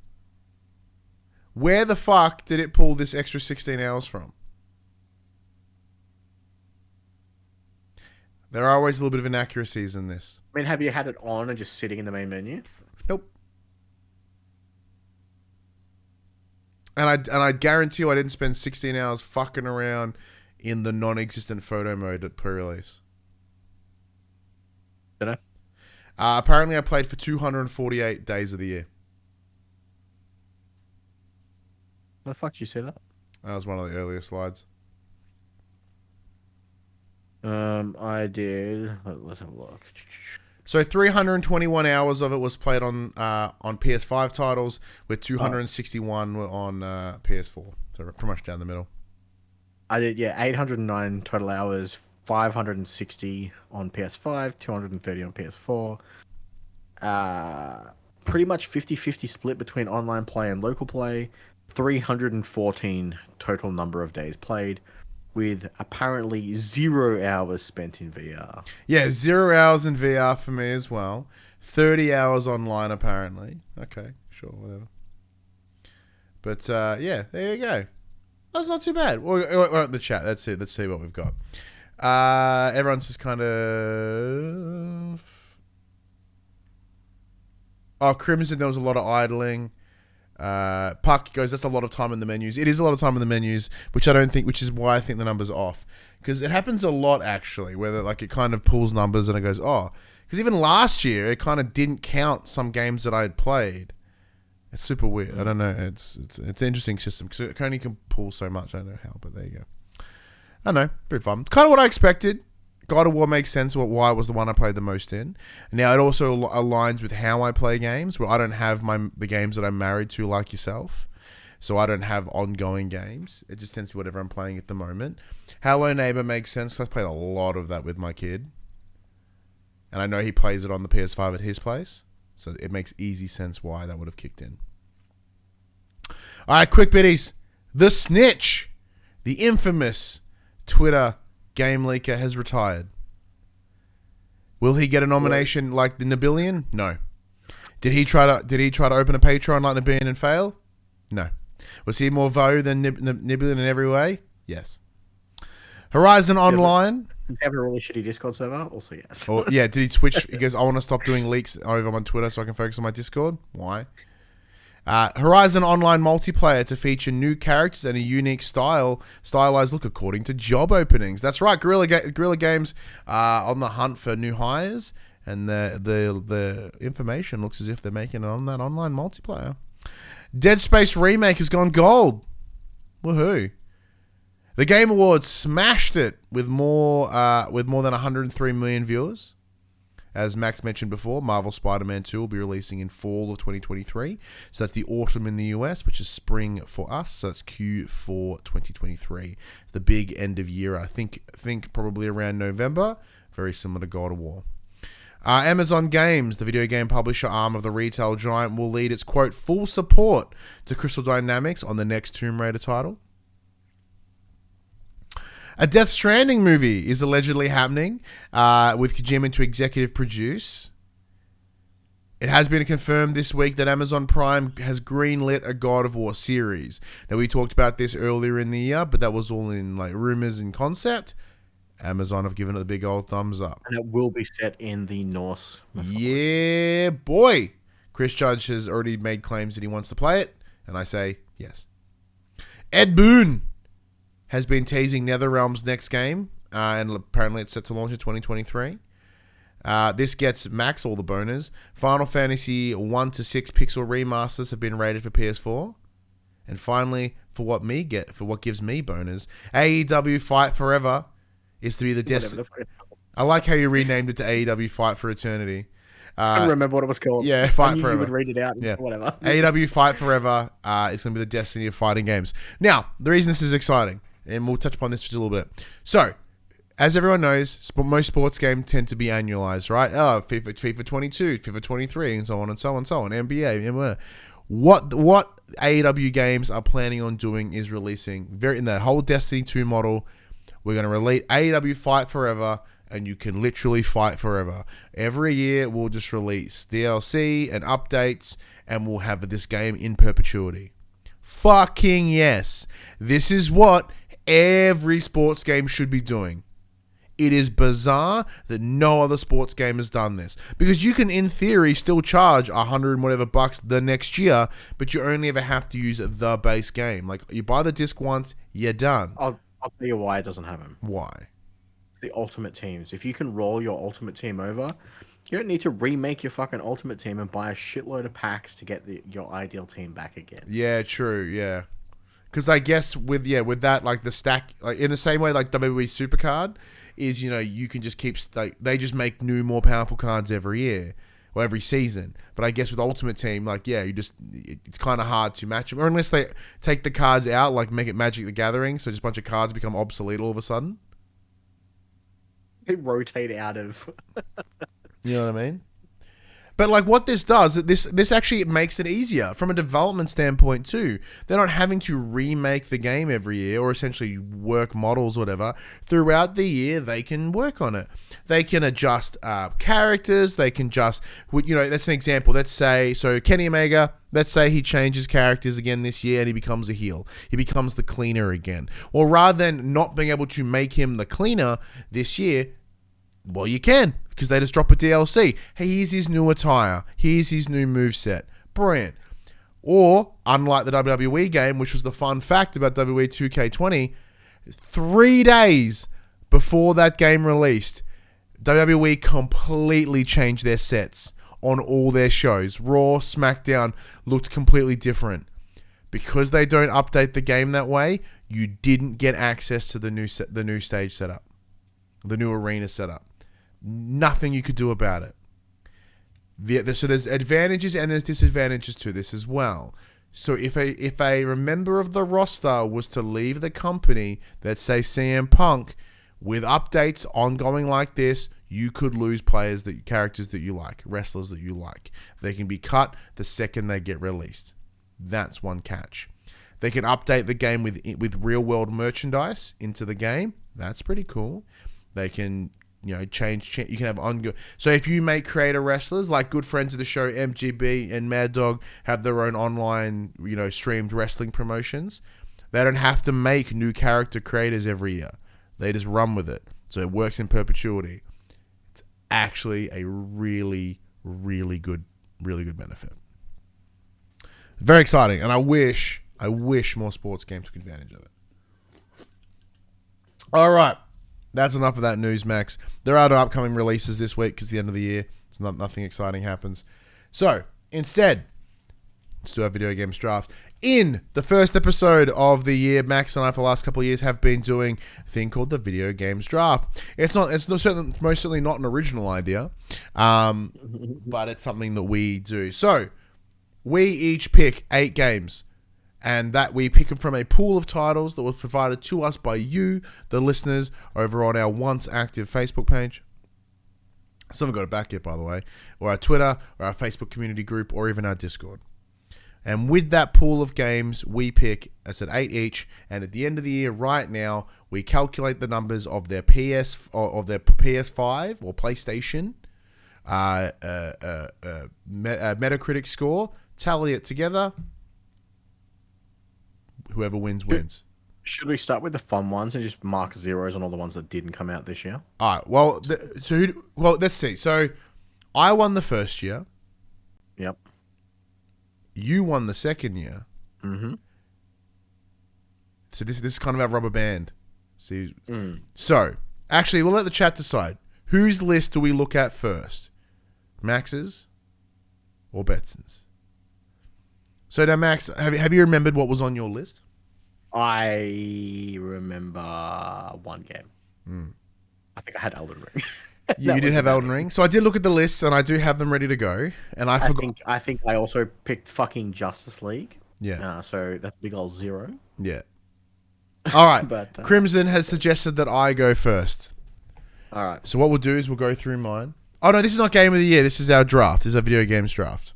Where the fuck did it pull this extra 16 hours from? There are always a little bit of inaccuracies in this. I mean, have you had it on and just sitting in the main menu? Nope. And I guarantee you I didn't spend 16 hours fucking around in the non-existent photo mode at pre-release. Did I? Apparently I played for 248 days of the year. How the fuck did you say that? That was one of the earlier slides. I did. Let's have a look. So 321 hours of it was played on PS5 titles, with 261 were on PS4. So pretty much down the middle. I did, 809 total hours, 560 on PS5, 230 on PS4. Pretty much 50-50 split between online play and local play. 314 total number of days played, with apparently 0 hours spent in VR. Yeah, 0 hours in VR for me as well. 30 hours online apparently. Okay, sure, whatever. But yeah, there you go. That's not too bad. We're at the chat. That's it. Let's see what we've got. Everyone's just kind of... Oh, Crimson, there was a lot of idling. Puck goes, that's a lot of time in the menus. It is a lot of time in the menus, which is why I think the number's off. Because it happens a lot, actually, where like it kind of pulls numbers and it goes, oh. Because even last year, it kind of didn't count some games that I had played. It's super weird. I don't know. It's an interesting system because it only can pull so much. I don't know how, but there you go. I don't know. Pretty fun. Kind of what I expected. God of War makes sense why it was the one I played the most in. Now, it also aligns with how I play games, where I don't have the games that I'm married to like yourself. So I don't have ongoing games. It just tends to be whatever I'm playing at the moment. Hello Neighbor makes sense. I've played a lot of that with my kid. And I know he plays it on the PS5 at his place. So it makes easy sense why that would have kicked in. All right, quick biddies. The Snitch, the infamous Twitter game leaker, has retired. Will he get a nomination like the Nabillion? No. Did he try to open a Patreon like Nabillion and fail? No. Was he more Vo than Nabillion in every way? Yes. Horizon Online. Did he have a really shitty Discord server? Also, yes. Did he switch? He goes, I want to stop doing leaks over on Twitter so I can focus on my Discord. Why? Horizon Online multiplayer to feature new characters and a unique stylized look according to job openings. That's right. Guerrilla Games on the hunt for new hires, and the information looks as if they're making it on that online multiplayer. Dead Space Remake has gone gold. Woohoo! The Game Awards smashed it with more than 103 million viewers. As Max mentioned before, Marvel Spider-Man 2 will be releasing in fall of 2023. So that's the autumn in the US, which is spring for us. So that's Q4 2023. It's the big end of year. I think probably around November. Very similar to God of War. Amazon Games, the video game publisher arm of the retail giant, will lead its, quote, full support to Crystal Dynamics on the next Tomb Raider title. A Death Stranding movie is allegedly happening with Kojima to executive produce. It has been confirmed this week that Amazon Prime has greenlit a God of War series. Now, we talked about this earlier in the year, but that was all in like rumors and concept. Amazon have given it the big old thumbs up. And it will be set in the Norse mythology. Yeah, boy. Chris Judge has already made claims that he wants to play it, and I say yes. Ed Boon has been teasing NetherRealm's next game, and apparently it's set to launch in 2023. This gets Max all the boners. Final Fantasy 1-6 pixel remasters have been rated for PS4. And finally, for what gives me boners, AEW Fight Forever is to be the destiny. I like how you renamed it to AEW Fight for Eternity. I don't remember what it was called. Yeah, Fight Forever. You would read it out and whatever. AEW Fight Forever is going to be the destiny of fighting games. Now, the reason this is exciting, and we'll touch upon this just a little bit. So, as everyone knows, most sports games tend to be annualized, right? FIFA 22, FIFA 23, and so on and so on and so on. NBA. What AEW games are planning on doing is releasing, in the whole Destiny 2 model, we're going to release AEW Fight Forever, and you can literally fight forever. Every year, we'll just release DLC and updates, and we'll have this game in perpetuity. Fucking yes. This is what every sports game should be doing. It is bizarre that no other sports game has done this. Because you can, in theory, still charge $100 and whatever bucks the next year, but you only ever have to use the base game. Like, you buy the disc once, you're done. I'll tell you why it doesn't have them. Why? The Ultimate Teams. If you can roll your Ultimate Team over, you don't need to remake your fucking Ultimate Team and buy a shitload of packs to get your ideal team back again. Yeah, true, yeah. Because I guess with that, like the stack, like in the same way like WWE Supercard is, you can just keep, like, they just make new, more powerful cards every year or every season. But I guess with Ultimate Team, like, yeah, it's kind of hard to match them. Or unless they take the cards out, like make it Magic the Gathering, so just a bunch of cards become obsolete all of a sudden. They rotate out of... You know what I mean? But like what this does, this actually makes it easier from a development standpoint too. They're not having to remake the game every year or essentially work models or whatever. Throughout the year, they can work on it. They can adjust characters. They can just, that's an example. Let's say, so Kenny Omega, let's say he changes characters again this year and he becomes a heel. He becomes the cleaner again. Well, rather than not being able to make him the cleaner this year, well, you can, because they just drop a DLC. Hey, here's his new attire. Here's his new moveset. Brilliant. Or, unlike the WWE game, which was the fun fact about WWE 2K20, 3 days before that game released, WWE completely changed their sets on all their shows. Raw, SmackDown looked completely different. Because they don't update the game that way, you didn't get access to the new stage setup, the new arena setup. Nothing you could do about it. So there's advantages and there's disadvantages to this as well. So if a member of the roster was to leave the company, let's say CM Punk, with updates ongoing like this, you could lose characters that you like, wrestlers that you like. They can be cut the second they get released. That's one catch. They can update the game with real world merchandise into the game. That's pretty cool. They can, change. You can have ongoing. So if you make creator wrestlers, like good friends of the show, MGB and Mad Dog, have their own online, streamed wrestling promotions, they don't have to make new character creators every year. They just run with it. So it works in perpetuity. It's actually a really, really good benefit. Very exciting, and I wish more sports games took advantage of it. All right, that's enough of that news, Max. There are no upcoming releases this week because the end of the year, so nothing exciting happens. So instead, let's do our video games draft. In the first episode of the year, Max and I for the last couple of years have been doing a thing called the video games draft. It's most certainly not an original idea, but it's something that we do. So we each pick 8 games, and that we pick them from a pool of titles that was provided to us by you, the listeners, over on our once active Facebook page. Some have got it back yet, by the way, or our Twitter, or our Facebook community group, or even our Discord. And with that pool of games, we pick, I said 8 each, and at the end of the year, right now, we calculate the numbers of their PS5 or PlayStation Metacritic score, tally it together. Whoever wins. Should we start with the fun ones and just mark zeros on all the ones that didn't come out this year? All right. Well, let's see. So, I won the first year. Yep. You won the second year. Mm-hmm. So this is kind of our rubber band. See. So, actually, we'll let the chat decide. Whose list do we look at first? Max's or Betson's? So now, Max, have you remembered what was on your list? I remember one game. I think I had Elden Ring. You did have Elden Ring. So I did look at the lists, and I do have them ready to go. And I forgot. I think I also picked fucking Justice League. Yeah. So that's a big old 0. Yeah. All right. But, Crimson has suggested that I go first. All right. So what we'll do is we'll go through mine. Oh, no, this is not Game of the Year. This is our draft. This is our video games draft.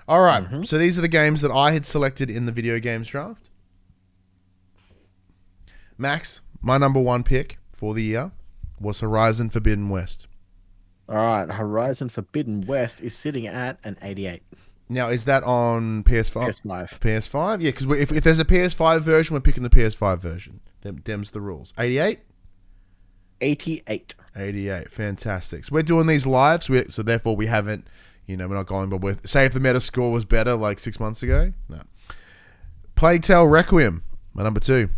All right. Mm-hmm. So these are the games that I had selected in the video games draft. Max, my number 1 pick for the year was Horizon Forbidden West. All right. Horizon Forbidden West is sitting at an 88. Now, is that on PS5? PS5. PS5? Yeah, because if there's a PS5 version, we're picking the PS5 version. Them's the rules. 88? 88. 88. Fantastic. So we're doing these live, so therefore we haven't, we're not going, but we're, say if the meta score was better like 6 months ago. No. Plague Tale Requiem, my number 2.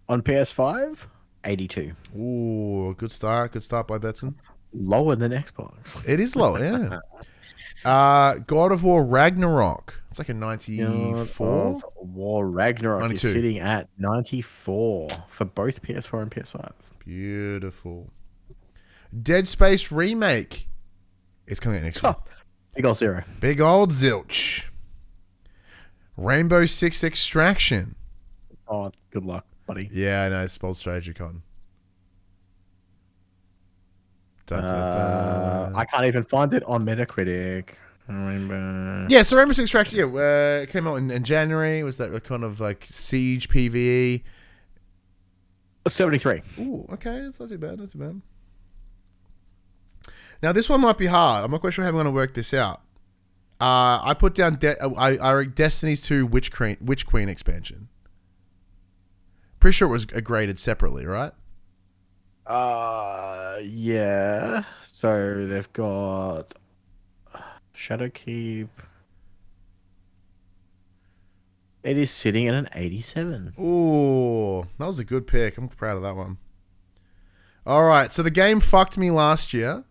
On PS5, 82. Ooh, good start. Good start by Betson. Lower than Xbox. It is low, yeah. God of War Ragnarok. It's like a 94. God of War Ragnarok 92. is sitting at 94 for both PS4 and PS5. Beautiful. Dead Space Remake. It's coming out next year. Big old 0. Big old zilch. Rainbow Six Extraction. Oh, good luck, buddy. Yeah, I know. It's Bold Strategy Con. I can't even find it on Metacritic. Rainbow. Yeah, so Rainbow Six Extraction, it came out in January. Was that kind of like Siege PvE? 73. Ooh, okay. That's not too bad. Not too bad. Now, this one might be hard. I'm not quite sure how I'm going to work this out. I put down Destiny's 2 Witch Queen expansion. Pretty sure it was graded separately, right? Yeah. So they've got Shadowkeep. It is sitting at an 87. Ooh, that was a good pick. I'm proud of that one. All right, so the game fucked me last year.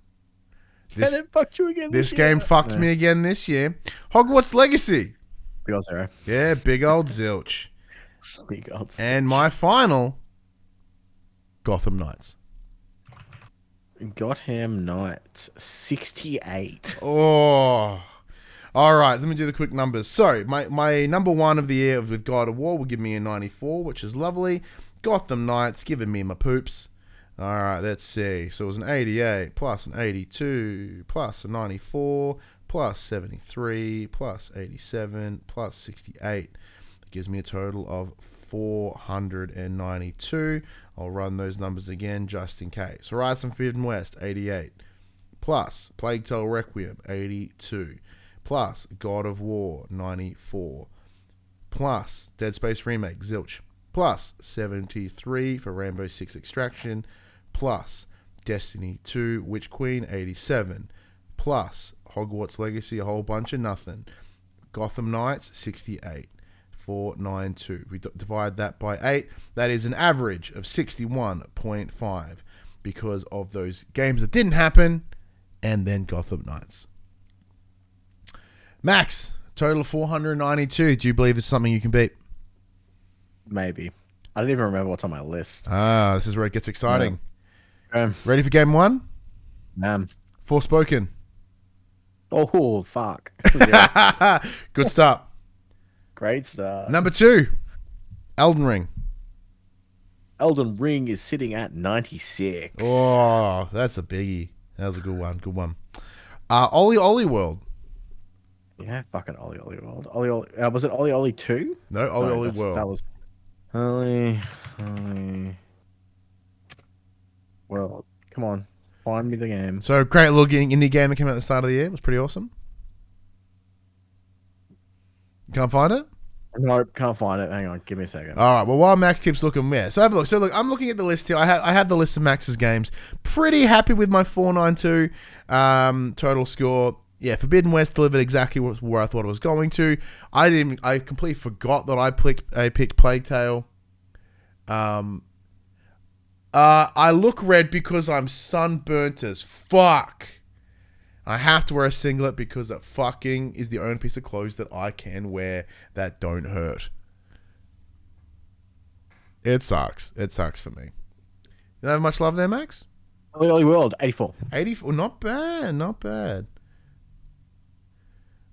And it fucked you again This game fucked me again this year. Hogwarts Legacy. Big old zero. Yeah, big old zilch. Big old zero. And my final, Gotham Knights. Gotham Knights, 68. Oh. All right, let me do the quick numbers. So, my number one of the year with God of War will give me a 94, which is lovely. Gotham Knights giving me my poops. All right, let's see. So it was an 88 plus an 82 plus a 94 plus 73 plus 87 plus 68. That gives me a total of 492. I'll run those numbers again just in case. Horizon Forbidden West, 88. Plus Plague Tale Requiem, 82. Plus God of War, 94. Plus Dead Space Remake, zilch. Plus 73 for Rainbow Six Extraction. Plus Destiny 2 Witch Queen, 87. Plus Hogwarts Legacy, a whole bunch of nothing. Gotham Knights, 68. 492. We divide that by 8. That is an average of 61.5 because of those games that didn't happen and then Gotham Knights. Max, total of 492. Do you believe it's something you can beat? Maybe. I don't even remember what's on my list. This is where it gets exciting. Yeah. Ready for game one? Forspoken. Oh, fuck. Good start. Great start. Number 2, Elden Ring. Elden Ring is sitting at 96. Oh, that's a biggie. That was a good one. Good one. Ollie World. Yeah, fucking Ollie World. Was it Ollie 2? No, Ollie World. That was Ollie World. Come on. Find me the game. So, great looking indie game that came out at the start of the year. It was pretty awesome. Can't find it? Nope, can't find it. Hang on, give me a second. All right. Well, while Max keeps looking, yeah. So have a look. So look, I'm looking at the list here. I have the list of Max's games. Pretty happy with my 492 total score. Yeah, Forbidden West delivered exactly where I thought it was going to. I completely forgot that I picked Plague Tale. I look red because I'm sunburnt as fuck. I have to wear a singlet because that fucking is the only piece of clothes that I can wear that don't hurt. It sucks. It sucks for me. You don't have much love there, Max? Ollie World, 84. 84. Not bad. Not bad.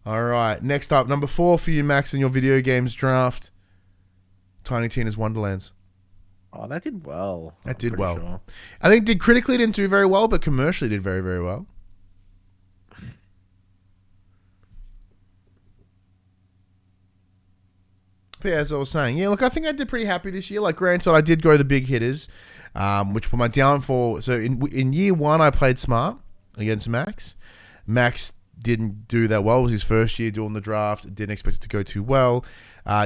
All right. Next up, number 4 for you, Max, in your video games draft. Tiny Tina's Wonderlands. Oh, that did well. That did well. Sure. I think critically didn't do very well, but commercially did very, very well. But yeah, as I was saying, yeah, look, I think I did pretty happy this year. Like, granted, I did go the big hitters, which were my downfall. So in year 1, I played smart against Max. Max didn't do that well. It was his first year doing the draft. Didn't expect it to go too well.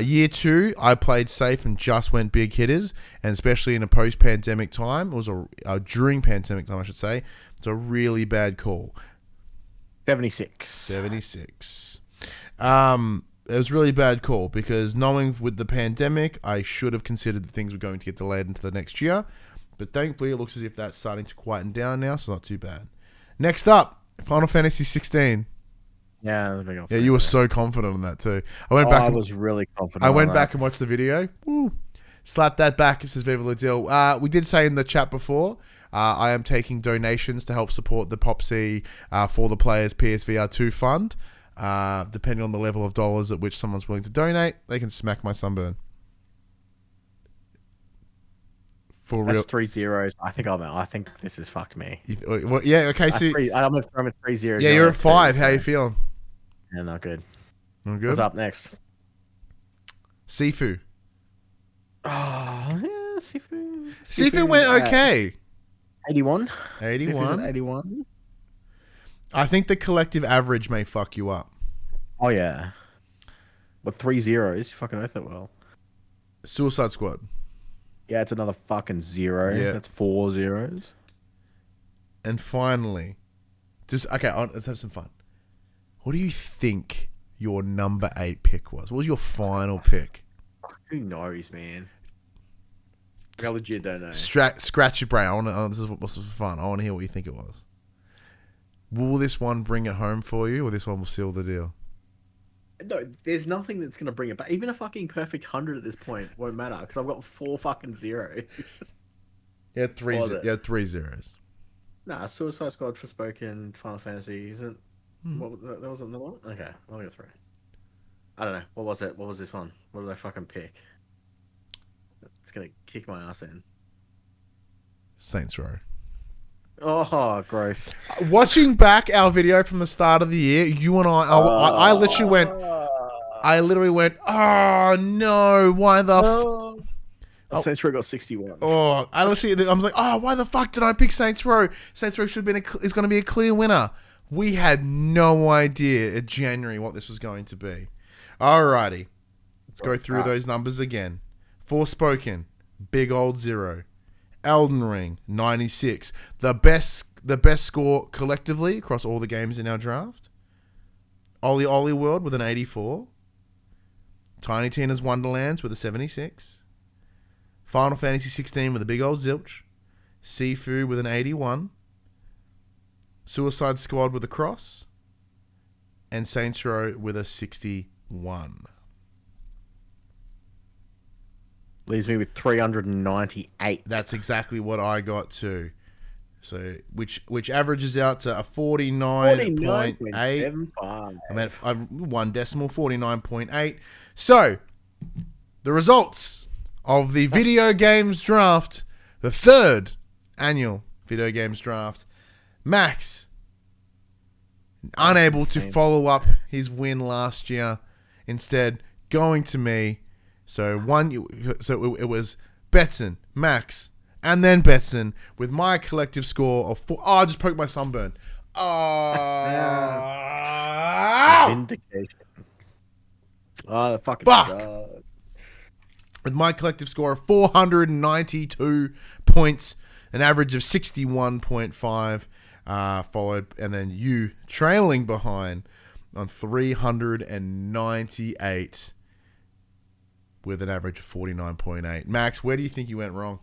Year 2, I played safe and just went big hitters, and especially in a post-pandemic time. It was during pandemic time, I should say. It's a really bad call. 76. It was a really bad call because knowing with the pandemic, I should have considered that things were going to get delayed into the next year. But thankfully, it looks as if that's starting to quieten down now, so not too bad. Next up, Final Fantasy 16. Yeah, you were so confident on that too. I was really confident. I went back and watched the video. Woo. Slap that back. This is Viva La Deal. We did say in the chat before, I am taking donations to help support the PopC for the Players PSVR 2 fund. Depending on the level of dollars at which someone's willing to donate, they can smack my sunburn. For real. That's 3 zeros. I think this has fucked me. Yeah, okay, so I'm going to throw him at 3 zeros. Yeah, you're at 5. How are you feeling? Yeah, not good. Not good? What's up next? Sifu. Oh, yeah, Sifu. Sifu went okay. 81. 81. 81. I think the collective average may fuck you up. Oh, yeah. But 3 zeros, you fucking oath it well. Suicide Squad. Yeah, it's another fucking 0. Yeah. That's 4 zeros. And finally, let's have some fun. What do you think your number 8 pick was? What was your final pick? Who knows, man? I legit don't know. Scratch your brain. This is fun. I want to hear what you think it was. Will this one bring it home for you, or this one will seal the deal? No, there's nothing that's going to bring it back. Even a fucking perfect 100 at this point won't matter, because I've got 4 fucking zeros. You had 3 zeros. Nah, Suicide Squad, Forspoken, Final Fantasy, isn't... That was another one? Okay, I'll go 3. I don't know. What was it? What was this one? What did I fucking pick? It's going to kick my ass in. Saints Row. Oh, gross. Watching back our video from the start of the year, you and I literally went, oh no, why the Saints Row got 61. Oh, I was like, oh, why the fuck did I pick Saints Row? Saints Row should have been is going to be a clear winner. We had no idea in January what this was going to be. Alrighty, let's go through those numbers again. Forspoken, big old 0. Elden Ring, 96. The best score collectively across all the games in our draft. Ollie World with an 84. Tiny Tina's Wonderlands with a 76. Final Fantasy 16 with a big old zilch. Sifu with an 81. Suicide Squad with a cross. And Saints Row with a 61. Leaves me with 398. That's exactly what I got too. So, which averages out to a 49.8. I mean, I've 1 decimal, 49.8. So, the results of the video games draft, the 3rd annual video games draft. Max, unable to follow up his win last year, instead going to me. So it was Betson, Max, and then Betson with my collective score of 4. Oh, I just poked my sunburn. Vindication. Oh, the fucking fuck. With my collective score of 492 points, an average of 61.5, followed, and then you trailing behind on 398 with an average of 49.8. Max, where do you think you went wrong?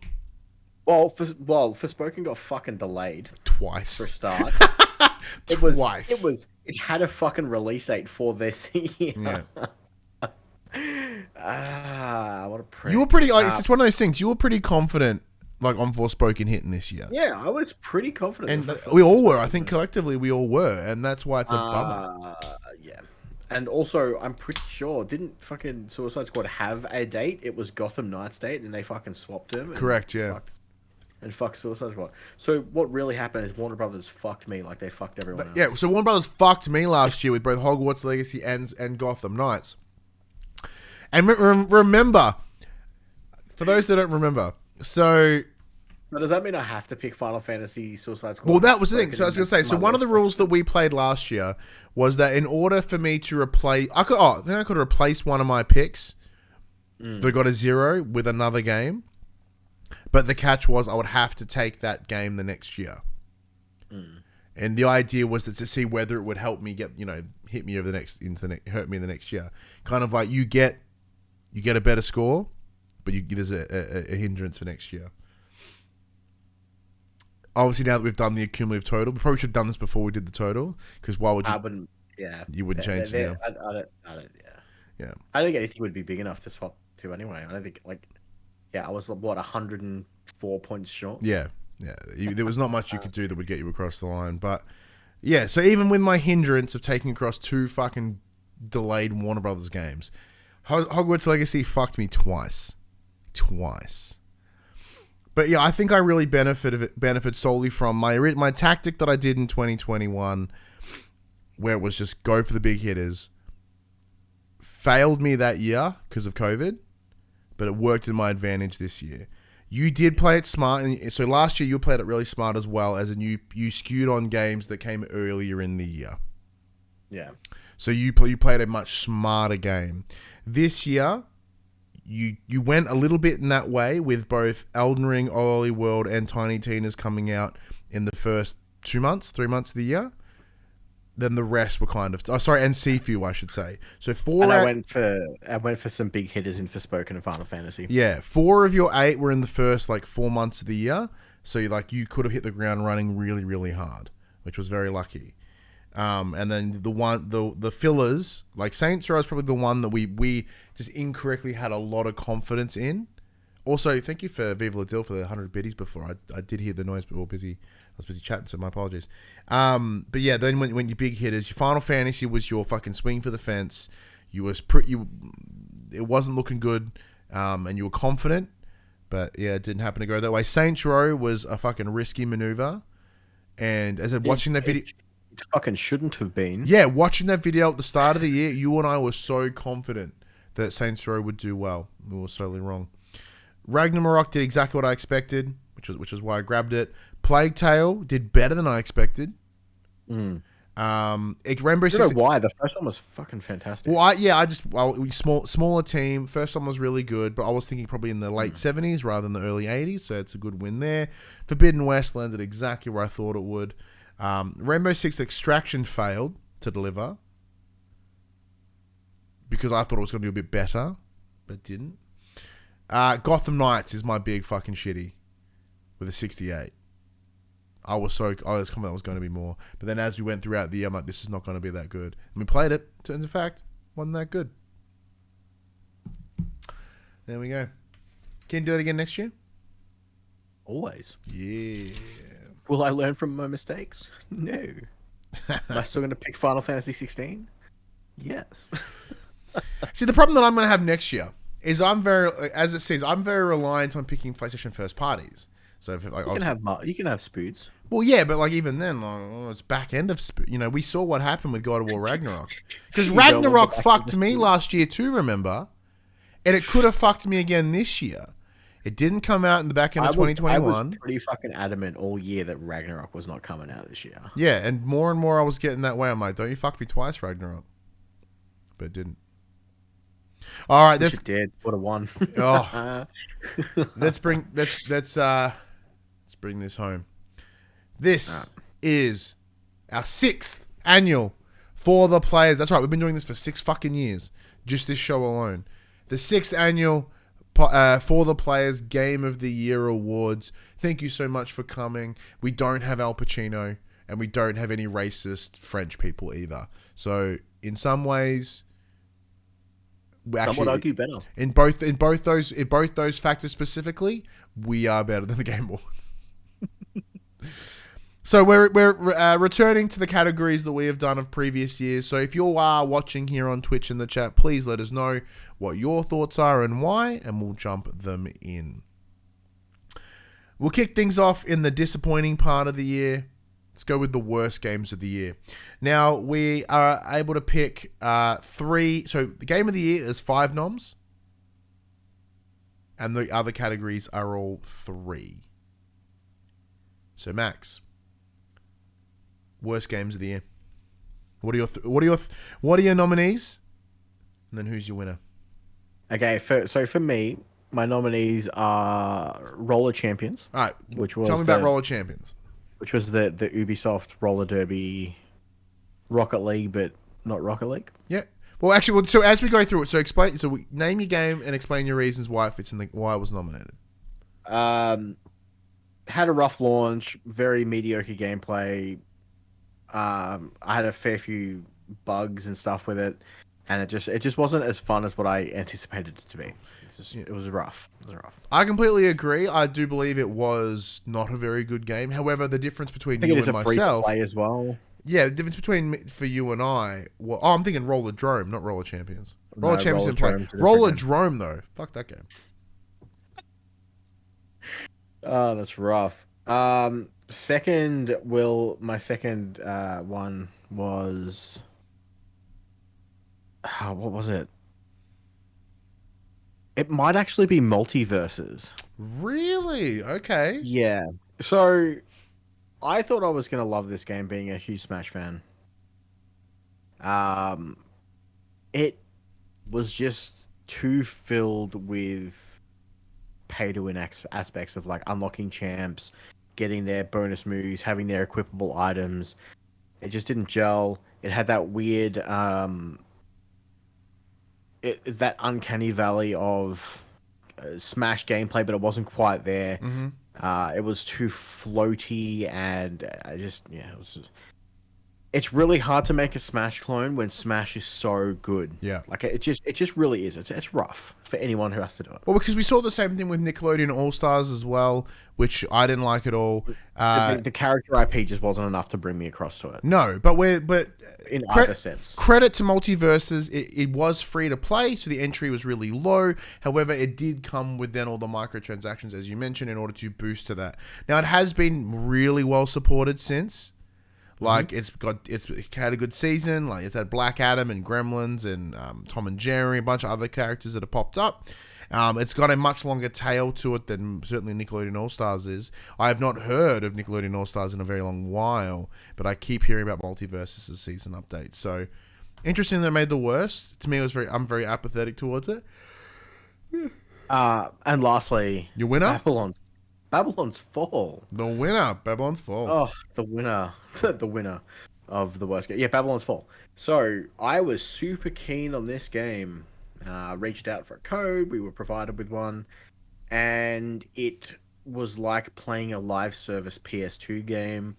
Forspoken got fucking delayed twice for a start. Twice. It had a fucking release date for this year. Yeah. What a prick. You were pretty. It's one of those things. You were pretty confident, like on Forspoken hitting this year. Yeah, I was pretty confident. And we all were. I think collectively we all were, and that's why it's a bummer. Yeah. And also, I'm pretty sure, didn't fucking Suicide Squad have a date? It was Gotham Knights date, and they fucking swapped him. Correct, yeah. Fucked Suicide Squad. So what really happened is Warner Brothers fucked me like they fucked everyone else. Yeah, so Warner Brothers fucked me last year with both Hogwarts Legacy and Gotham Knights. And remember, for those that don't remember, so... Now, does that mean I have to pick Final Fantasy Suicide Squad? Well, that was the thing. So I was going to say, so one of the rules that we played last year was that in order for me to replace... I could replace one of my picks that got a 0 with another game. But the catch was I would have to take that game the next year. And the idea was to see whether it would help me get, hit me over the hurt me in the next year. Kind of like you get a better score, but there's a hindrance for next year. Obviously, now that we've done the cumulative total, we probably should have done this before we did the total. Because why would you? I wouldn't. Yeah. You wouldn't change it. I don't. Yeah. I don't think anything would be big enough to swap to anyway. I don't think I was 104 points short. Yeah. There was not much you could do that would get you across the line, but yeah. So even with my hindrance of taking across 2 fucking delayed Warner Brothers games, Hogwarts Legacy fucked me twice. But yeah, I think I really benefited solely from my tactic that I did in 2021, where it was just go for the big hitters. Failed me that year because of COVID, but it worked in my advantage this year. You did play it smart, and so last year you played it really smart as well, as in you skewed on games that came earlier in the year. Yeah. So you played a much smarter game. This year, you went a little bit in that way with both Elden Ring, Ollie World, and Tiny Tina's coming out in the first 3 months of the year. then the rest were kind of and Sifu, I should say. So And I went for some big hitters in Forspoken and Final Fantasy. Yeah, 4 of your 8 were in the first 4 months of the year. So you could have hit the ground running really, really hard, which was very lucky. And then the fillers, like Saints Row is probably the one that we just incorrectly had a lot of confidence in. Also, thank you for Viva La Dill for the 100 biddies before. I did hear the noise, but I was busy chatting, so my apologies. But yeah, then when your big hitters, your Final Fantasy was your fucking swing for the fence. It wasn't looking good, and you were confident, but yeah, it didn't happen to go that way. Saints Row was a fucking risky maneuver, and as I said, watching that video, it fucking shouldn't have been. Yeah, watching that video at the start of the year, you and I were so confident that Saints Row would do well. We were totally wrong. Ragnarok did exactly what I expected, which is why I grabbed it. Plague Tale did better than I expected. Mm. Rainbow I don't know why. The first one was fucking fantastic. Smaller team. First one was really good, but I was thinking probably in the late 70s rather than the early 80s, so it's a good win there. Forbidden West landed exactly where I thought it would. Rainbow Six Extraction failed to deliver because I thought it was going to be a bit better, but it didn't. Gotham Knights is my big fucking shitty with a 68. I was confident it was going to be more. But then as we went throughout the year, I'm like, this is not going to be that good. And we played it. Turns in fact, wasn't that good. There we go. Can you do it again next year? Always. Yeah. Will I learn from my mistakes? No. Am I still going to pick Final Fantasy 16? Yes. See, the problem that I'm going to have next year is I'm very reliant on picking PlayStation first parties. So if, you can have spoods. Well, yeah, but even then, it's back end of we saw what happened with God of War Ragnarok because Ragnarok fucked me last year too. Remember, and it could have fucked me again this year. It didn't come out in the back end of 2021. I was pretty fucking adamant all year that Ragnarok was not coming out this year. Yeah, and more I was getting that way. I'm like, don't you fuck me twice, Ragnarok. But it didn't. All right, this did. Would have won. Let's bring this home. This is our 6th annual For the Players. That's right. We've been doing this for 6 fucking years. Just this show alone. The 6th annual For the Players Game of the Year Awards. Thank you so much for coming. We don't have Al Pacino, and we don't have any racist French people either. So in some ways, some would argue better. In both those factors specifically, we are better than the Game Awards. So we're returning to the categories that we have done of previous years. So if you are watching here on Twitch in the chat, please let us know what your thoughts are and why, and we'll jump them in. We'll kick things off in the disappointing part of the year. Let's go with the worst games of the year. Now, we are able to pick 3. So the Game of the Year is 5 noms. And the other categories are all 3. So, Max, worst games of the year. What are your nominees? And then who's your winner? Okay, so for me, my nominees are Roller Champions. All right, tell me about Roller Champions. Which was the Ubisoft Roller Derby Rocket League, but not Rocket League. Yeah. Well, actually, so as we go through it, name your game and explain your reasons why it fits in why it was nominated. Had a rough launch, very mediocre gameplay. I had a fair few bugs and stuff with it, and it just wasn't as fun as what I anticipated it to be. It was rough. I completely agree. I do believe it was not a very good game. However, the difference between you and myself, free play as well. Yeah, the difference between for you and I. Well, I'm thinking Roller Drome, not Roller Champions. Roller Champions didn't play. Roller Drome though. Fuck that game. Oh, that's rough. My second one was what was it? It might actually be Multiverses. Really? Okay. Yeah. So, I thought I was going to love this game, being a huge Smash fan. It was just too filled with pay-to-win aspects of unlocking champs, getting their bonus moves, having their equipable items. It just didn't gel. It had that weird, it's that uncanny valley of Smash gameplay, but it wasn't quite there. It was too floaty, and it was just, it's really hard to make a Smash clone when Smash is so good. Yeah. Like it just really is. It's rough for anyone who has to do it. Well, because we saw the same thing with Nickelodeon All Stars as well, which I didn't like at all. The character IP just wasn't enough to bring me across to it. No, but in either sense. Credit to Multiverses, it was free to play, so the entry was really low. However, it did come with then all the microtransactions, as you mentioned, in order to boost to that. Now, it has been really well supported since. Like it's had a good season. Like it's had Black Adam and Gremlins and Tom and Jerry, a bunch of other characters that have popped up. It's got a much longer tail to it than certainly Nickelodeon All Stars is. I have not heard of Nickelodeon All Stars in a very long while, but I keep hearing about Multiverses' season updates. So interesting that it made the worst. To me, I'm very apathetic towards it. And lastly, Your winner? Babylon's Fall. The winner, Babylon's Fall. Oh, the winner. The winner of the worst game. Yeah, Babylon's Fall. So, I was super keen on this game. Reached out for a code. We were provided with one. And it was like playing a live service PS2 game.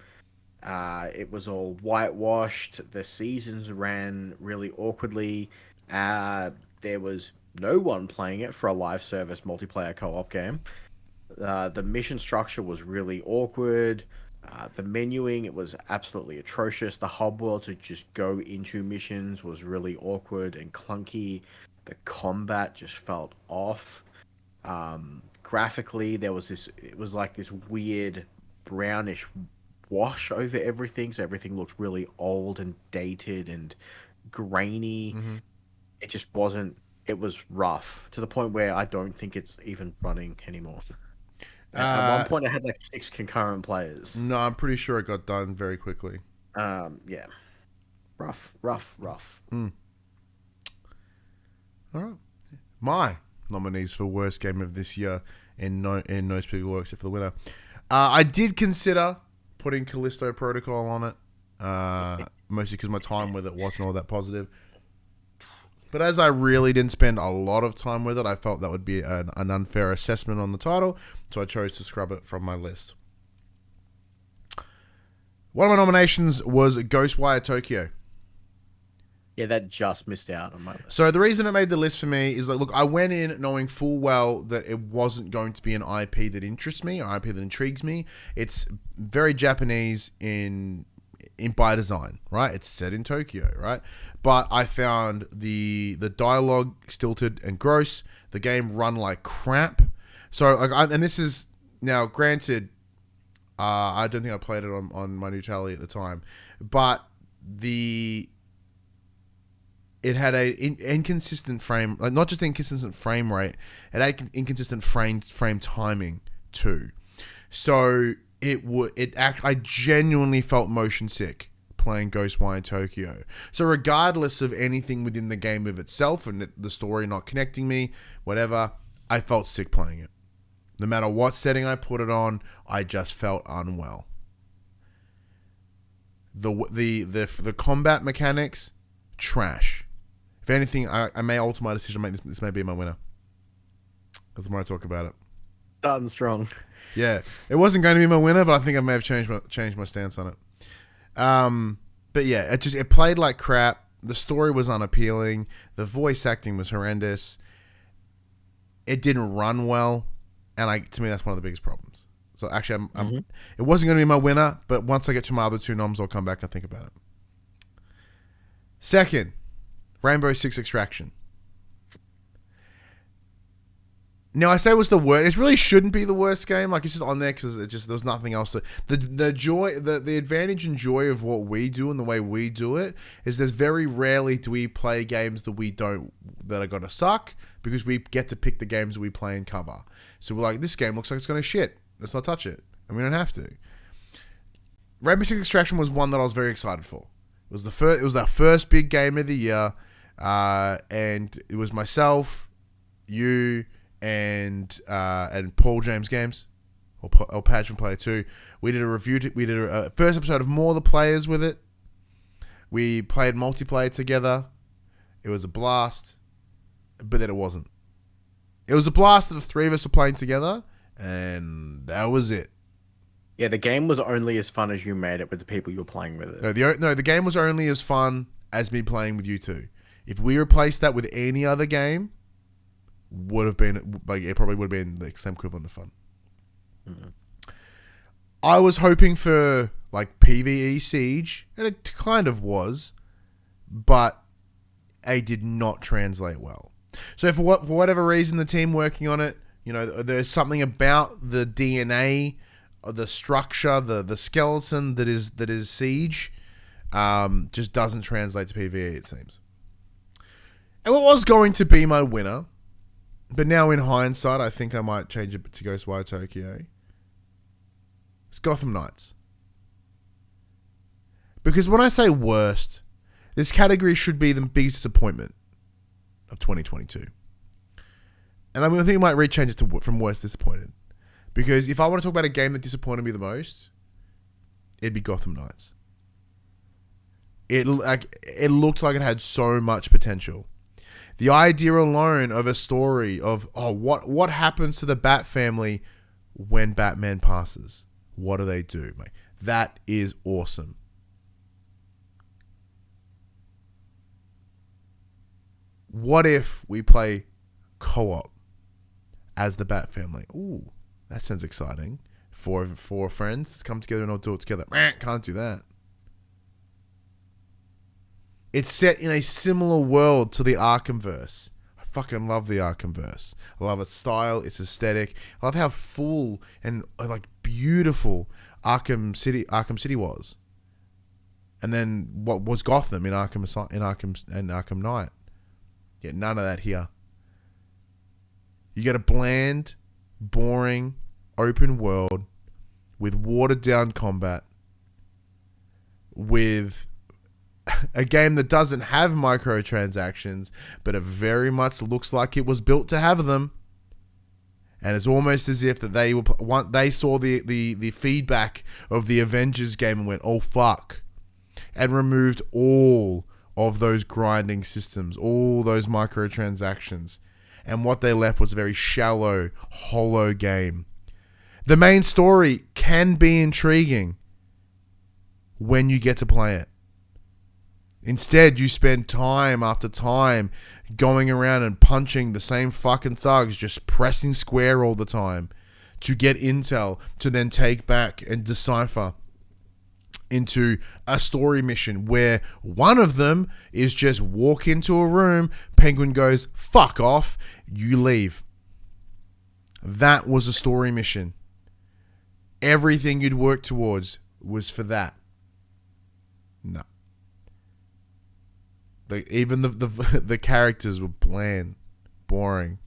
It was all whitewashed. The seasons ran really awkwardly. There was no one playing it for a live service multiplayer co-op game. The mission structure was really awkward. The menuing, it was absolutely atrocious. The hub world to just go into missions was really awkward and clunky. The combat just felt off. Graphically, it was like this weird brownish wash over everything. So everything looked really old and dated and grainy. It just wasn't, it was rough to the point where I don't think it's even running anymore. At one point, I had like 6 concurrent players. No, I'm pretty sure it got done very quickly. Yeah. Rough. All right. My nominees for worst game of this year in no specific order except for the winner. I did consider putting Callisto Protocol on it, mostly because my time with it wasn't all that positive. But as I really didn't spend a lot of time with it, I felt that would be an unfair assessment on the title, so I chose to scrub it from my list. One of my nominations was Ghostwire Tokyo. Yeah, that just missed out on my list. So the reason it made the list for me is like, look, I went in knowing full well that it wasn't going to be an IP that interests me or IP that intrigues me. It's very Japanese in by design, right? It's set in Tokyo, right? But I found the dialogue stilted and gross. The game run like crap. So like, and this is now granted, I don't think I played it on my neutrality at the time, but it had a inconsistent frame, like not just inconsistent frame rate, it had inconsistent frame timing too. So I genuinely felt motion sick playing Ghostwire Tokyo. So regardless of anything within the game of itself and the story not connecting me, whatever, I felt sick playing it. No matter what setting I put it on, I just felt unwell. The combat mechanics, trash. If anything, I may alter my decision. This may be my winner. That's the more I talk about it. Starting strong. Yeah, it wasn't going to be my winner, but I think I may have changed my stance on it. But yeah, it played like crap. The story was unappealing. The voice acting was horrendous. It didn't run well, and to me that's one of the biggest problems. So actually, it wasn't going to be my winner, but once I get to my other 2 noms, I'll come back and think about it. Second, Rainbow Six Extraction. Now, I say it was the worst. It really shouldn't be the worst game. Like, it's just on there because there's nothing else. The joy, the advantage and joy of what we do and the way we do it is there's very rarely do we play games that are going to suck because we get to pick the games that we play and cover. So we're like, this game looks like it's going to shit. Let's not touch it. And we don't have to. Rainbow Six Extraction was one that I was very excited for. It was our first big game of the year. And it was myself, you, and Paul James Games, or Patch from Player 2. We did a review. We did a first episode of More the Players with it. We played multiplayer together. It was a blast, but then it wasn't. It was a blast that the three of us were playing together, and that was it. Yeah, the game was only as fun as you made it with the people you were playing with it. The game was only as fun as me playing with you two. If we replaced that with any other game, would have been like it probably would have been the same equivalent of fun. Mm-hmm. I was hoping for like PvE Siege, and it kind of was, but it did not translate well. So for whatever reason, the team working on it, there's something about the DNA, the structure, the skeleton that is Siege, just doesn't translate to PvE, it seems. And what was going to be my winner, but now in hindsight, I think I might change it to Ghostwire Tokyo. It's Gotham Knights. Because when I say worst, this category should be the biggest disappointment of 2022. And I think I might rechange it from worst disappointed. Because if I want to talk about a game that disappointed me the most, it'd be Gotham Knights. It looked like it had so much potential. The idea alone of a story of what happens to the Bat family when Batman passes? What do they do? Like, that is awesome. What if we play co-op as the Bat family? Ooh, that sounds exciting. Four friends come together and all do it together. Can't do that. It's set in a similar world to the Arkhamverse. I fucking love the Arkhamverse. I love its style, its aesthetic. I love how full and like beautiful Arkham City was. And then what was Gotham in Arkham Knight. Yeah, none of that here. You get a bland, boring, open world with watered down combat, with a game that doesn't have microtransactions, but it very much looks like it was built to have them. And it's almost as if that they saw the feedback of the Avengers game and went, oh fuck, and removed all of those grinding systems, all those microtransactions. And what they left was a very shallow, hollow game. The main story can be intriguing when you get to play it. Instead, you spend time after time going around and punching the same fucking thugs, just pressing square all the time to get intel to then take back and decipher into a story mission where one of them is just walk into a room, Penguin goes, fuck off, you leave. That was a story mission. Everything you'd work towards was for that. No. Even the characters were bland, boring.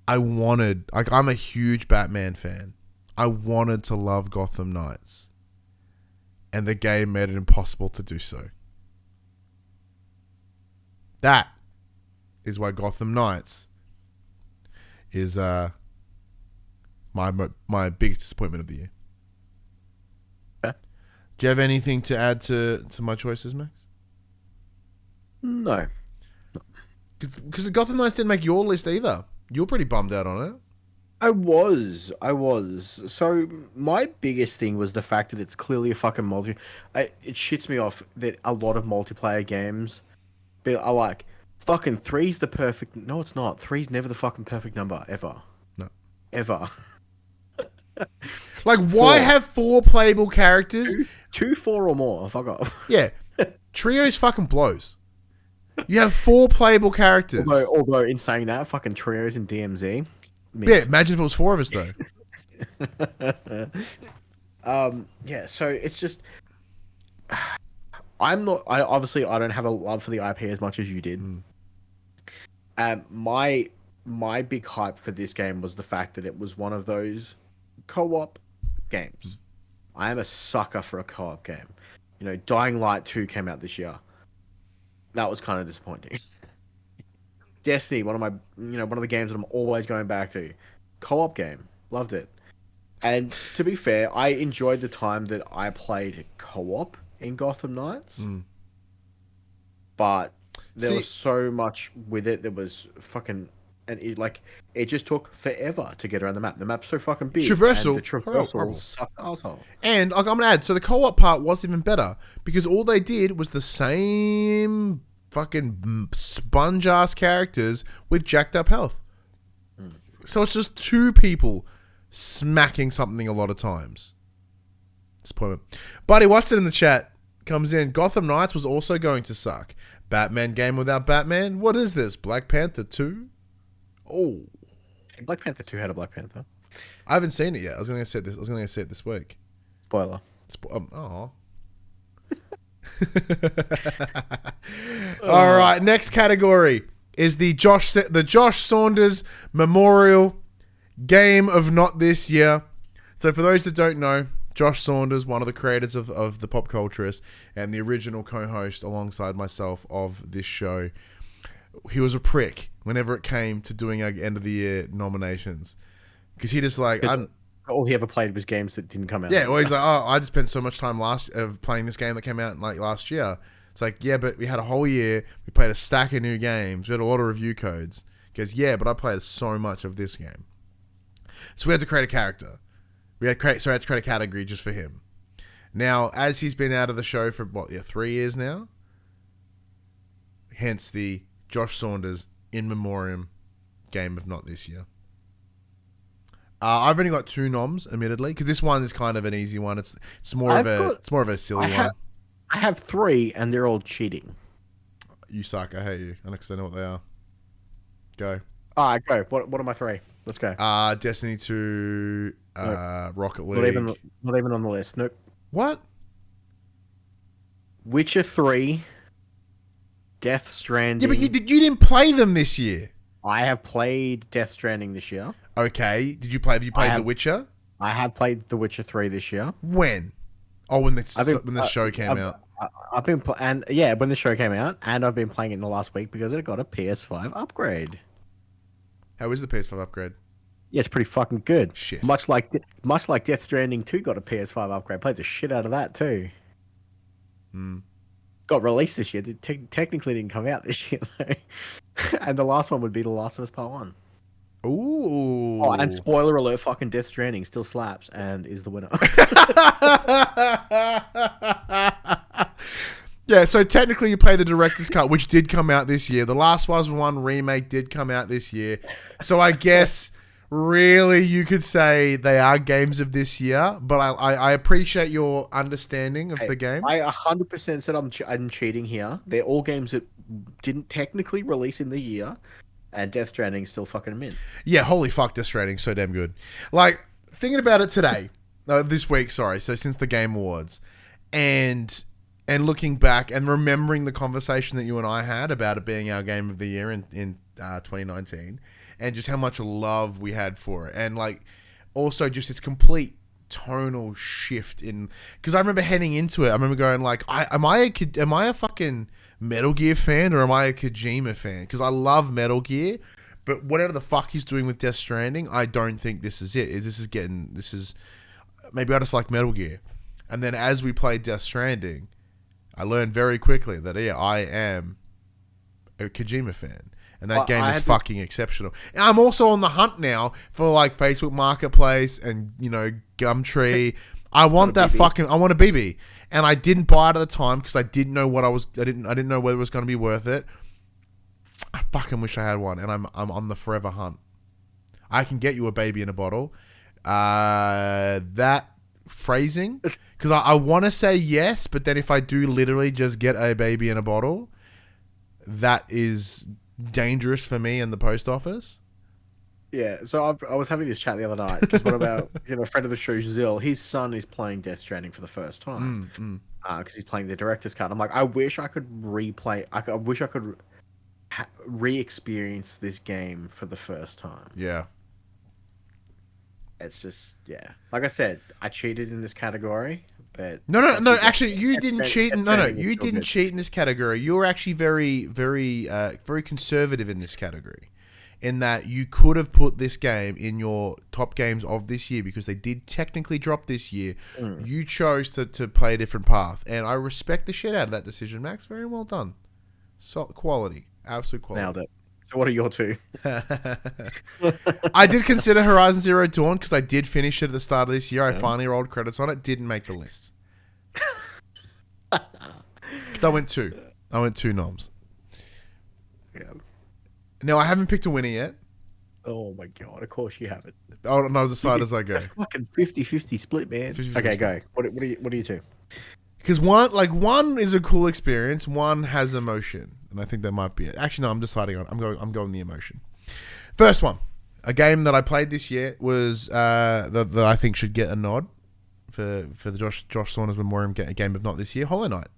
I'm a huge Batman fan. I wanted to love Gotham Knights. And the game made it impossible to do so. That is why Gotham Knights is my biggest disappointment of the year. Okay. Do you have anything to add to my choices, Max? No. Because the Gotham Knights didn't make your list either. You were pretty bummed out on it. I was. So my biggest thing was the fact that it's clearly a fucking it shits me off that a lot of multiplayer games are like, fucking 3's the perfect... No, it's not. 3's never the fucking perfect number, ever. No. Ever. Like, why have 4 playable characters? 2, 4 or more. Fuck off. Yeah. Trios fucking blows. You have 4 playable characters. Although in saying that, fucking Trios and DMZ... Yeah, imagine if it was 4 of us though. Yeah, so it's just I don't have a love for the IP as much as you did. My big hype for this game was the fact that it was one of those co-op games. I am a sucker for a co-op game. Dying Light 2 came out this year. That was kind of disappointing. Destiny, one of the games that I'm always going back to. Co-op game. Loved it. And to be fair, I enjoyed the time that I played co-op. in Gotham Knights, but there was so much with it that was fucking, and it just took forever to get around the map. The map's so fucking big. Traversal. And the traversal sucked asshole. And I'm gonna add, so the co-op part was even better because all they did was the same fucking sponge ass characters with jacked up health. So it's just two people smacking something a lot of times. Disappointment. Buddy Watson in the chat comes in. Gotham Knights was also going to suck. Batman game without Batman? What is this? Black Panther 2? Oh. Black Panther 2 had a Black Panther. I haven't seen it yet. I was going to say it this week. Spoiler. All right, next category is the Josh Saunders Memorial Game of Not This Year. So for those that don't know, Josh Saunders, one of the creators of the PopCulturists and the original co-host alongside myself of this show, he was a prick whenever it came to doing our end of the year nominations, because he just all he ever played was games that didn't come out. Yeah, well, he's like, I just spent so much time playing this game that came out last year. It's like, yeah, but we had a whole year. We played a stack of new games. We had a lot of review codes. He goes, yeah, but I played so much of this game. So we had to create a character. I had to create a category just for him. Now, as he's been out of the show for 3 years now, hence the Josh Saunders In Memoriam Game of Not This Year. I've only got 2 noms, admittedly, because this one is kind of an easy one. It's more of a silly one. I have 3, and they're all cheating. You suck. I hate you. I know what they are. Go. All right, go. What are my 3? Let's go. Destiny 2, nope. Rocket League. Not even on the list. Nope. What? Witcher 3, Death Stranding. Yeah, but you didn't play them this year. I have played Death Stranding this year. Okay. Have you played The Witcher? I have played The Witcher 3 this year. When? Oh, when the show came out. I've been when the show came out, and I've been playing it in the last week because it got a PS5 upgrade. How is the PS5 upgrade? Yeah, it's pretty fucking good. Shit. Much like Death Stranding 2 got a PS5 upgrade. Played the shit out of that too. Got released this year. Technically didn't come out this year though. And the last one would be The Last of Us Part 1. Ooh. Oh, and spoiler alert, fucking Death Stranding still slaps and is the winner. Yeah, so technically you play the director's cut, which did come out this year. The Last of Us 1 remake did come out this year. So I guess really you could say they are games of this year, but I appreciate your understanding of the game. I 100% said I'm cheating here. They're all games that didn't technically release in the year, and Death Stranding is still fucking mint. Yeah, holy fuck, Death Stranding, so damn good. Like, thinking about it today, this week, sorry, so since the Game Awards, and looking back and remembering the conversation that you and I had about it being our game of the year in 2019, and just how much love we had for it, and like also just its complete tonal shift in, because I remember heading into it, I remember going like, am I a fucking Metal Gear fan or am I a Kojima fan? Because I love Metal Gear, but whatever the fuck he's doing with Death Stranding, I don't think this is it. Maybe I just like Metal Gear. And then as we played Death Stranding, I learned very quickly that I am a Kojima fan. And that game is fucking exceptional. And I'm also on the hunt now for like Facebook Marketplace and, Gumtree. I want a BB. And I didn't buy it at the time because I didn't know I didn't know whether it was going to be worth it. I fucking wish I had one, and I'm on the forever hunt. I can get you a baby in a bottle. That phrasing, because I want to say yes, but then if I do literally just get a baby in a bottle, that is dangerous for me and the post office. Yeah, so I was having this chat the other night because one of our a friend of the show, Zill, his son is playing Death Stranding for the first time because he's playing the director's cut. I'm like, I wish I could replay. I wish I could re-experience this game for the first time. Yeah. It's just, yeah. Like I said, I cheated in this category, but no. Actually, you didn't cheat. You didn't cheat in this category. You were actually very, very, very conservative in this category. in that you could have put this game in your top games of this year because they did technically drop this year. You chose to play a different path, and I respect the shit out of that decision, Max. Very well done. So quality, absolute quality. Nailed it. So what are your two? I did consider Horizon Zero Dawn because I did finish it at the start of this year. I finally rolled credits on it. Didn't make the list. Because I went two. I went two noms. Yeah. Now, I haven't picked a winner yet. Oh my god, of course you haven't. I'll decide as I go. Fucking 50-50 split, man. 50-50 okay, split. go. What are you two? Because one is a cool experience, one has emotion, and I think that might be it. Actually, no, I'm deciding on. I'm going the emotion. First one, a game that I played this year was that I think should get a nod for the Josh Saunders Memoriam Game of Not this year, Hollow Knight.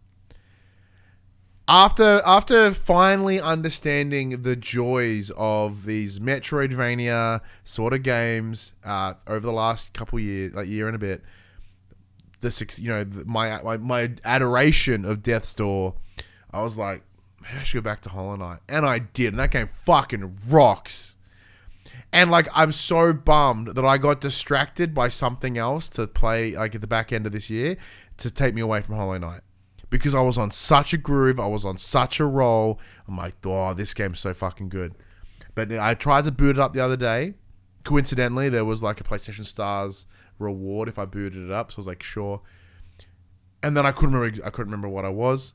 After finally understanding the joys of these Metroidvania sort of games over the last couple years, like year and a bit, my adoration of Death's Door, I was like, I should go back to Hollow Knight, and I did, and that game fucking rocks. And like, I'm so bummed that I got distracted by something else to play like at the back end of this year to take me away from Hollow Knight. Because I was on such a groove, I was on such a roll. I'm like, oh, this game's so fucking good. But I tried to boot it up the other day. Coincidentally, there was like a PlayStation Stars reward if I booted it up. So I was like, sure. And then I couldn't remember what I was.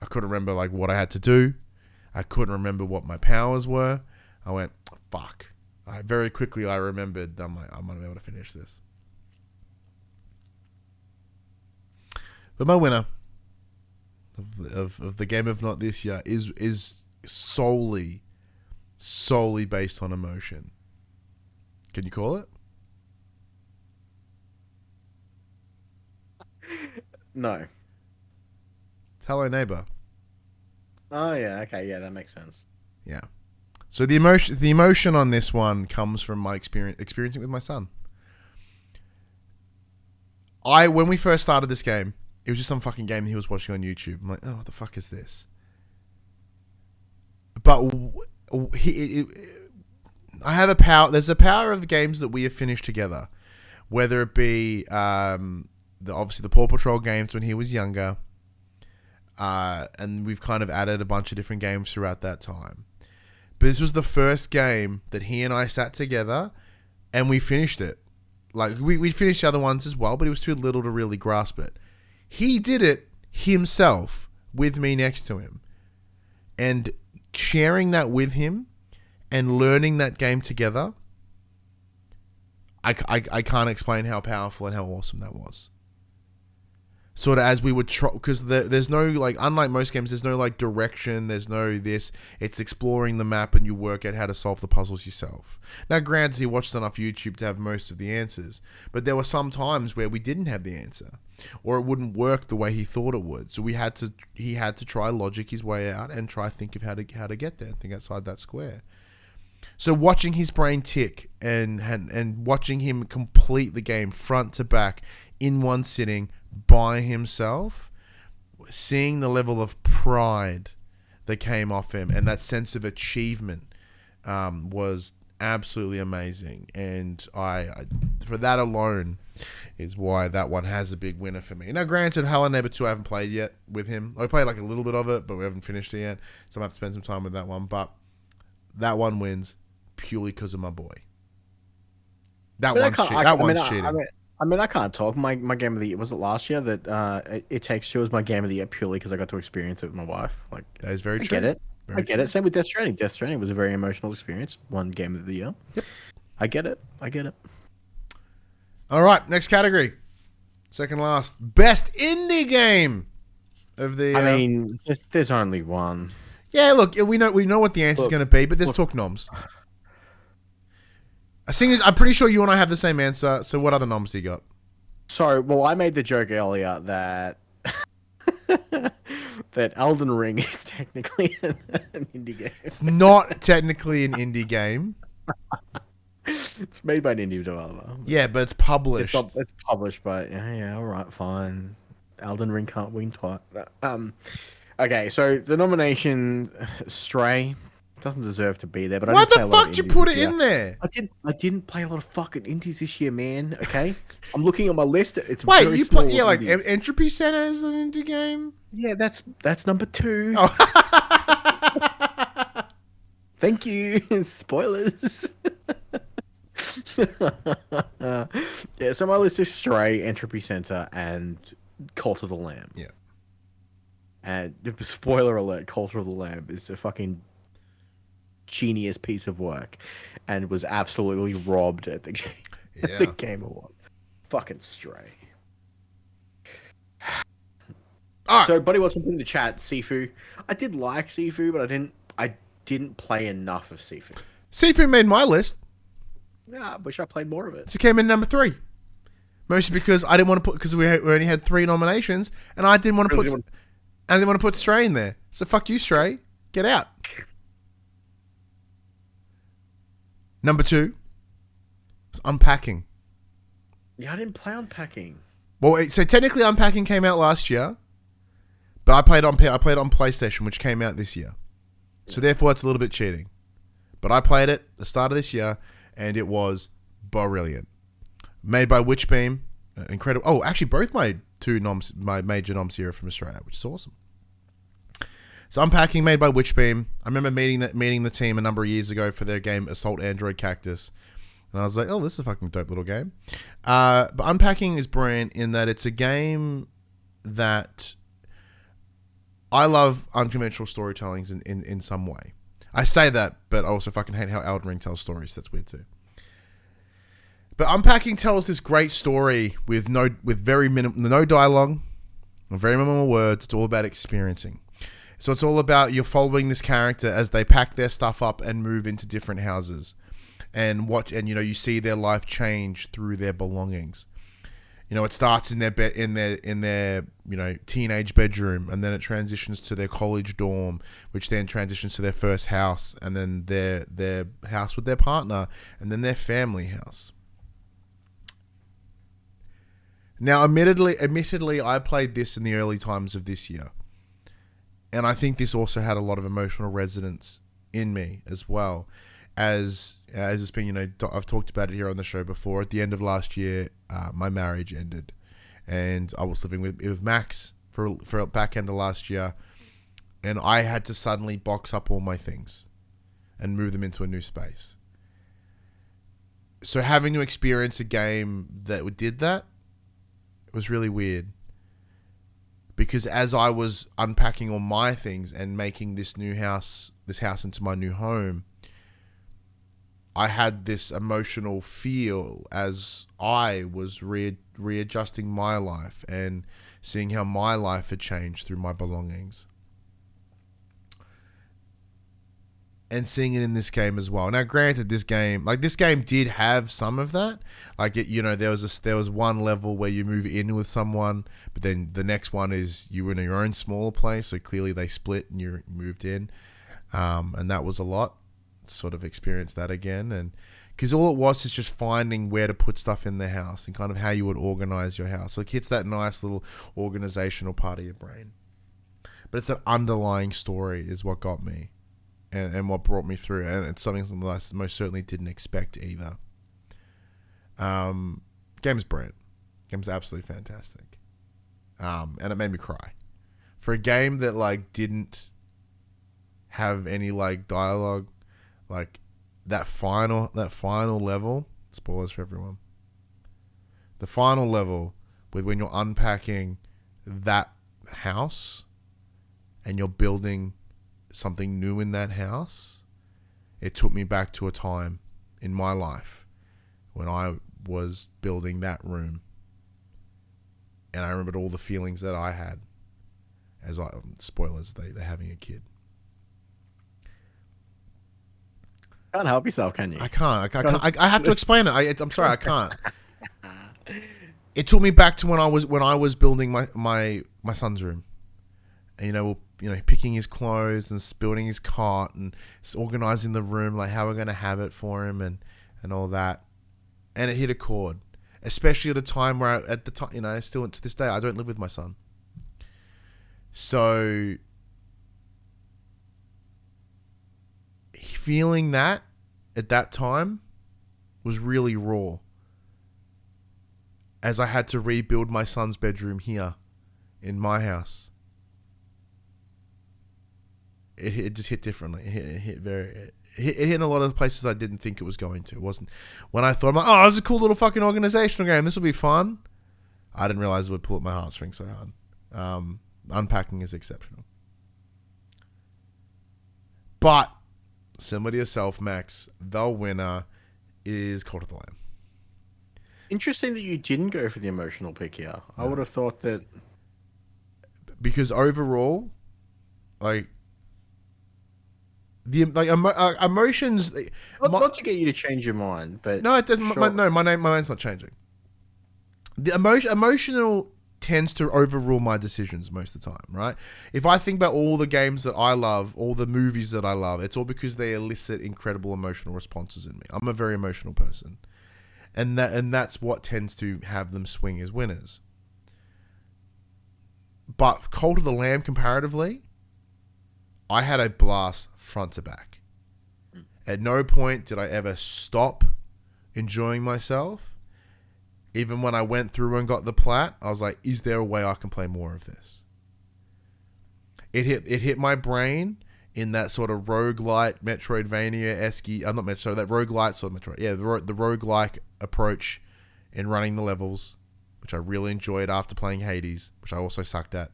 I couldn't remember like what I had to do. I couldn't remember what my powers were. I went, fuck. Very quickly I remembered. I'm like, I'm gonna be able to finish this. But my winner of the Game of Not this year is solely based on emotion. Can you call it? No. Hello Neighbor. Oh yeah, okay, yeah, that makes sense. Yeah. So the emotion on this one comes from my experiencing it with my son. When we first started this game, it was just some fucking game that he was watching on YouTube. I'm like, oh, what the fuck is this? But I have a power. There's a power of games that we have finished together, whether it be obviously the Paw Patrol games when he was younger, and we've kind of added a bunch of different games throughout that time. But this was the first game that he and I sat together, and we finished it. Like we finished the other ones as well, but he was too little to really grasp it. He did it himself with me next to him. And sharing that with him and learning that game together, I can't explain how powerful and how awesome that was. Sort of as we would try, because there's no, like, unlike most games, there's no, like, direction, there's no this. It's exploring the map and you work out how to solve the puzzles yourself. Now, granted, he watched enough YouTube to have most of the answers, but there were some times where we didn't have the answer, or it wouldn't work the way he thought it would. So he had to try logic his way out and try think of how to get there, think outside that square. So watching his brain tick and watching him complete the game front to back in one sitting by himself, seeing the level of pride that came off him and that sense of achievement was absolutely amazing. And I for that alone is why that one has a big winner for me. Now, granted, Hello Neighbor 2 I haven't played yet with him. I played like a little bit of it, but we haven't finished it yet. So I'm going to have to spend some time with that one. But that one wins purely because of my boy. That one's cheating. I mean, I can't talk. My game of the year, was it last year that It Takes Two was my game of the year purely because I got to experience it with my wife. Like, that is very true. I get it. I get it. Same with Death Stranding. Death Stranding was a very emotional experience. One game of the year. Yep. I get it. All right, next category. Second last. Best indie game of the... I mean, there's only one. Yeah, look, we know what the answer's going to be, but let's talk noms. I'm pretty sure you and I have the same answer, so what other noms do you got? So, well, I made the joke earlier that that Elden Ring is technically an indie game. It's not technically an indie game. It's made by an indie developer. Yeah, but it's published. It's published by... Yeah, all right, fine. Elden Ring can't win twice. Okay, so the nomination, Stray, Doesn't deserve to be there. But Why I didn't play the a lot of fuck you indies put this it year. in there? I didn't play a lot of fucking indies this year, man. Okay, I'm looking at my list. It's Wait, very you small play like indies. Entropy Center is an indie game? Yeah, that's number 2. Oh. Thank you. Spoilers. Yeah, so my list is Stray, Entropy Center, and Cult of the Lamb. Yeah. And spoiler alert, Cult of the Lamb is a fucking genius piece of work and was absolutely robbed at the game, Yeah. the Game Award. Fucking Stray. Alright. So Buddy Watson put in the chat Sifu. I did like Sifu, but I didn't play enough of Sifu. Sifu made my list. Yeah, I wish I played more of it. So it came in number 3. Mostly because I didn't want to put, because we only had 3 nominations, and I didn't want to put Stray in there. So fuck you, Stray. Get out. Number 2 was Unpacking. Yeah, I didn't play Unpacking. Well, so technically Unpacking came out last year, but I played it on PlayStation, which came out this year. So therefore, it's a little bit cheating. But I played it at the start of this year, and it was brilliant. Made by Witchbeam, incredible. Oh, actually, both my major noms here are from Australia, which is awesome. So Unpacking, made by Witchbeam. I remember meeting the team a number of years ago for their game Assault Android Cactus, and I was like, oh, this is a fucking dope little game. But Unpacking is brilliant in that it's a game that I love unconventional storytellings in some way. I say that, but I also fucking hate how Elden Ring tells stories. That's weird too. But Unpacking tells this great story with no dialogue, very minimal words. It's all about experiencing. So it's all about you're following this character as they pack their stuff up and move into different houses, and you see their life change through their belongings. You know, it starts in their teenage bedroom, and then it transitions to their college dorm, which then transitions to their first house, and then their house with their partner, and then their family house. Now, admittedly, I played this in the early times of this year, and I think this also had a lot of emotional resonance in me as well, as it's been, I've talked about it here on the show before. At the end of last year, my marriage ended, and I was living with Max for back end of last year, and I had to suddenly box up all my things and move them into a new space. So having to experience a game that did that, it was really weird. Because as I was unpacking all my things and making this house into my new home, I had this emotional feel as I was readjusting my life and seeing how my life had changed through my belongings. And seeing it in this game as well. Now, granted, this game did have some of that. Like, there was one level where you move in with someone, but then the next one is you were in your own smaller place. So clearly they split and you moved in, and that was a lot. Sort of experience that again, and because all it was is just finding where to put stuff in the house and kind of how you would organize your house. So it hits that nice little organizational part of your brain. But it's that underlying story is what got me. And what brought me through, and it's something that I most certainly didn't expect either. Game's brilliant. Game's absolutely fantastic, and it made me cry. For a game that didn't have any dialogue, that final level. Spoilers for everyone. The final level with when you're unpacking that house, and you're building something new in that house, it took me back to a time in my life when I was building that room, and I remembered all the feelings that I had spoilers, they're having a kid. Can't help yourself, can you? I can't. I have to explain it. I'm sorry, I can't. It took me back to when I was building my son's room, and picking his clothes and building his cot and organizing the room, how we're gonna have it for him and all that, and it hit a chord, especially at a time where still to this day I don't live with my son, so feeling that at that time was really raw. As I had to rebuild my son's bedroom here in my house. It just hit differently. It hit in a lot of places I didn't think it was going to. It wasn't when I thought, I'm like, oh, this is a cool little fucking organizational game. This will be fun. I didn't realize it would pull at my heartstrings so hard. Unpacking is exceptional. But similar to yourself, Max, the winner is Cult of the Lamb. Interesting that you didn't go for the emotional pick here. I would have thought that because overall, like. Emotions. Not to get you to change your mind, but no, it doesn't. Sure. My mind's not changing. The emotional tends to overrule my decisions most of the time, right? If I think about all the games that I love, all the movies that I love, it's all because they elicit incredible emotional responses in me. I'm a very emotional person, and that's what tends to have them swing as winners. But Cult of the Lamb, comparatively, I had a blast front to back. At no point did I ever stop enjoying myself. Even when I went through and got the plat, I was like, is there a way I can play more of this? It hit my brain in that sort of roguelite Metroidvania-esque, not Metro, that roguelite sort of Metroid. Yeah, the roguelike approach in running the levels, which I really enjoyed after playing Hades, which I also sucked at.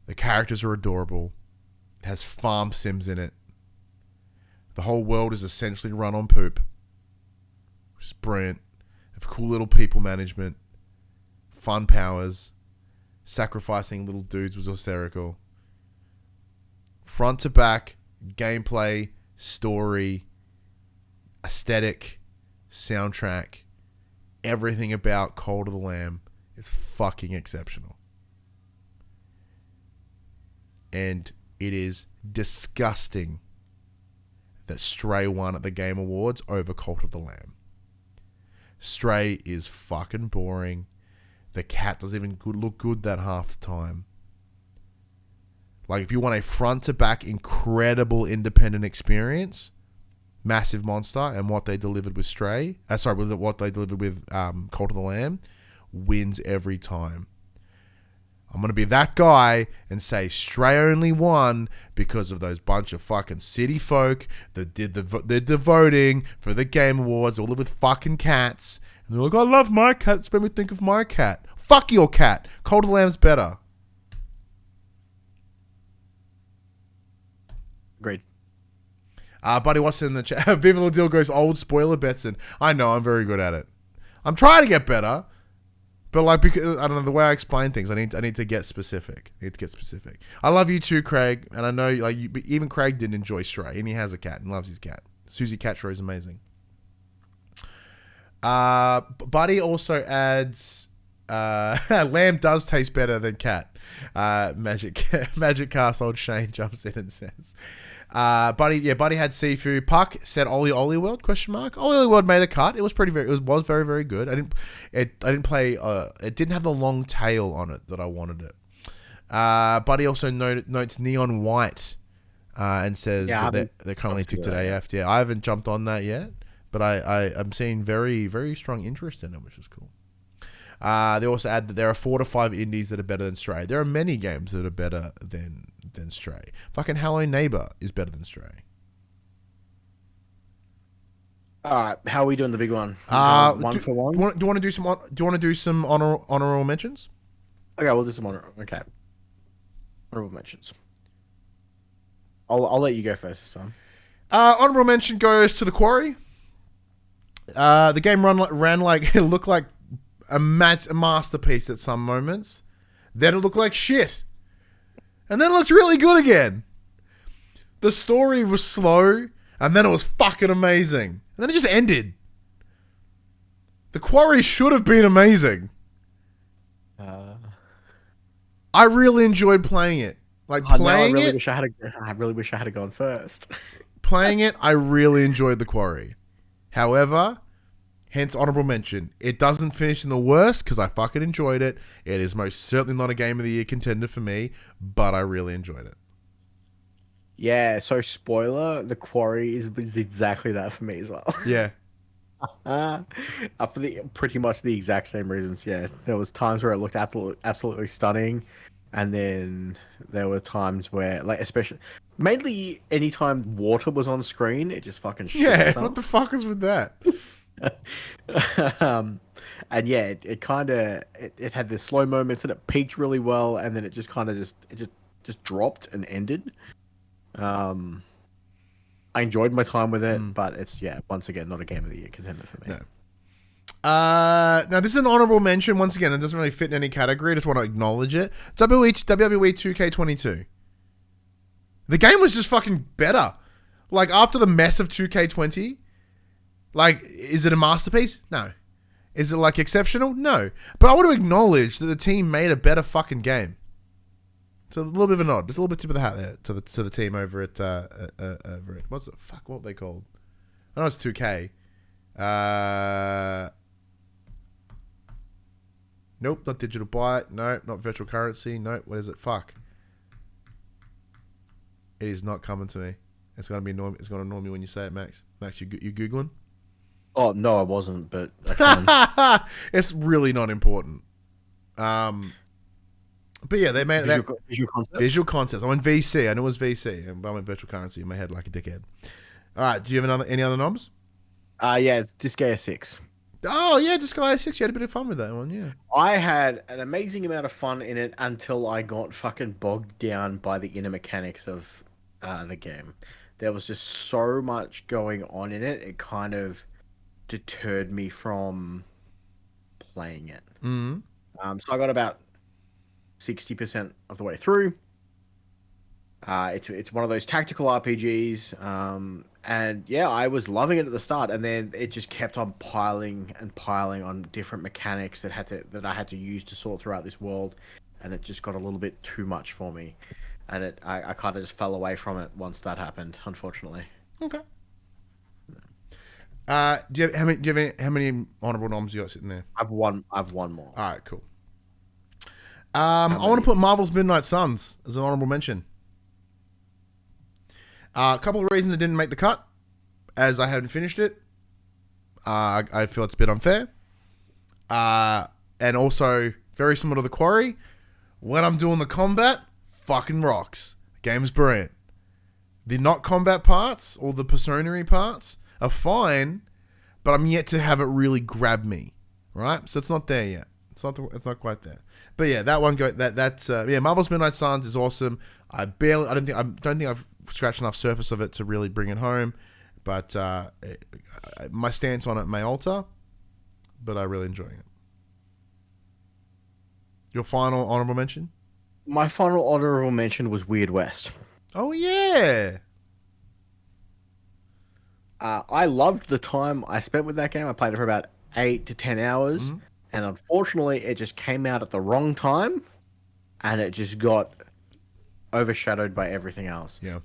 The characters are adorable. It has farm sims in it. The whole world is essentially run on poop, which is brilliant. Have cool little people management, fun powers, sacrificing little dudes was hysterical. Front to back, gameplay, story, aesthetic, soundtrack, everything about Cult of the Lamb is fucking exceptional. And it is disgusting that Stray won at the Game Awards over Cult of the Lamb. Stray is fucking boring. The cat doesn't even look good that half the time. Like, if you want a front-to-back incredible independent experience, Massive Monster and what they delivered with Stray, what they delivered with Cult of the Lamb, wins every time. I'm going to be that guy and say Stray only won because of those bunch of fucking city folk that did the voting for the Game Awards, all live with fucking cats. And they're like, I love my cat. It's made me think of my cat. Fuck your cat. Cult of the Lamb's better. Agreed. Buddy, what's in the chat? Viva La Deal goes old spoiler bets in. I know, I'm very good at it. I'm trying to get better. But like, because I don't know the way I explain things, I need to get specific. I love you too, Craig, and I know like even Craig didn't enjoy Stray, and he has a cat and loves his cat. Susie Catchrow is amazing. Buddy also adds, lamb does taste better than cat. Magic Cast old Shane jumps in and says, Buddy had Sifu. Puck said Oli World ? Oli World made a cut. It was was very, very good. I didn't play. It didn't have the long tail on it that I wanted it. Buddy also notes Neon White, and says that they're currently ticked at AF. Yeah, I haven't jumped on that yet, but I'm seeing very, very strong interest in it, which is cool. They also add that there are 4 to 5 indies that are better than Stray. There are many games that are better than Stray. Fucking Hello Neighbor is better than Stray. Alright, how are we doing the big one? One for one? Do you want to do some honorable mentions? Okay, we'll do some honorable mentions. I'll let you go first this time. Honorable mention goes to The Quarry. The game ran like it looked like a masterpiece at some moments. Then it looked like shit. And then it looked really good again. The story was slow, and then it was fucking amazing. And then it just ended. The Quarry should have been amazing. I really enjoyed playing it. I really wish I had gone first. Playing it, I really enjoyed The Quarry. However, hence honorable mention. It doesn't finish in the worst because I fucking enjoyed it. It is most certainly not a Game of the Year contender for me, but I really enjoyed it. Yeah, so spoiler, the quarry is exactly that for me as well. Yeah. For the pretty much the exact same reasons. Yeah, there was times where it looked absolutely stunning, and then there were times where, like, especially mainly anytime water was on screen, it just fucking shit Yeah, itself. what the fuck is with that? um, and yeah, it kind of it had the slow moments and it peaked really well, and then it just kind of just dropped and ended. Um, I enjoyed my time with it, but it's once again not a game of the year contender for me. No. Now this is an honorable mention. Once again, it doesn't really fit in any category. I just want to acknowledge it. WWE 2K22. The game was just fucking better. Like, after the mess of 2K20, like, is it a masterpiece? No. Is it, like, exceptional? No. But I want to acknowledge that the team made a better fucking game. So a little bit of a nod. Just a little bit tip of the hat there to the team over at what's it? Fuck, what are they called? I know it's 2K. Nope, not Digital Byte. Nope, not virtual currency. Nope, what is it? Fuck. It is not coming to me. It's gonna be it's gonna annoy me when you say it, Max. Max, you googling? Oh no, I wasn't, but I can. It's really not important. But yeah, they made visual concept. Visual concepts. I went VC. I know it was VC, but I went virtual currency in my head like a dickhead. All right, do you have any other noms? Yeah, Disgaea 6. Oh yeah, Disgaea 6. You had a bit of fun with that one, yeah. I had an amazing amount of fun in it until I got fucking bogged down by the inner mechanics of the game. There was just so much going on in it. It kind of deterred me from playing it. Mm-hmm. So I got about 60% of the way through. It's one of those tactical RPGs, and yeah, I was loving it at the start, and then it just kept on piling and piling on different mechanics that I had to use to sort throughout this world, and it just got a little bit too much for me, and I kind of just fell away from it once that happened, unfortunately. Okay. Do you have how many honorable noms you got sitting there? I've one more. All right, cool. I want to put Marvel's Midnight Suns as an honorable mention. A couple of reasons it didn't make the cut, as I hadn't finished it. I feel it's a bit unfair. And also, very similar to The Quarry, when I'm doing the combat, fucking rocks. The game is brilliant. The not combat parts, or the personary parts, are fine, but I'm yet to have it really grab me, right? So it's not there yet. It's not quite there. But yeah, that one Marvel's Midnight Suns is awesome. I don't think I've scratched enough surface of it to really bring it home, but my stance on it may alter, but I really enjoying it. Your final honorable mention? My final honorable mention was Weird West. Oh yeah. I loved the time I spent with that game. I played it for about 8 to 10 hours. Mm-hmm. And unfortunately, it just came out at the wrong time, and it just got overshadowed by everything else. Yeah.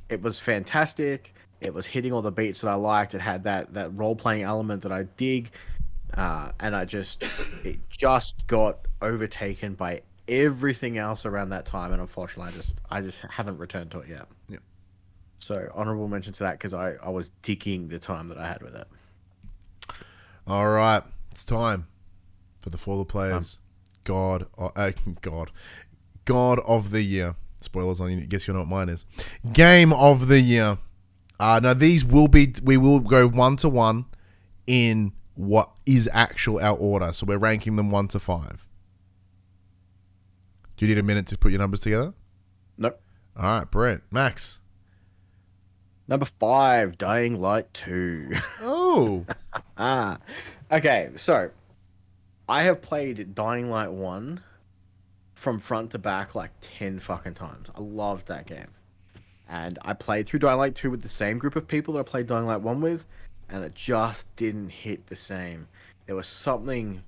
It was fantastic. It was hitting all the beats that I liked. It had that role-playing element that I dig. And it just got overtaken by everything else around that time. And unfortunately, I just haven't returned to it yet. Yeah. So honorable mention to that, because I was digging the time that I had with it. All right. It's time for the For the Players God of the Year. Spoilers on you. Guess you know what mine is. Game of the Year. Now we will go 1 to 1 in what is our order. So we're ranking them 1 to 5. Do you need a minute to put your numbers together? Nope. All right, Brent. Max. Number 5, Dying Light 2. Oh. Okay, so I have played Dying Light 1 from front to back like 10 fucking times. I loved that game. And I played through Dying Light 2 with the same group of people that I played Dying Light 1 with, and it just didn't hit the same. There was something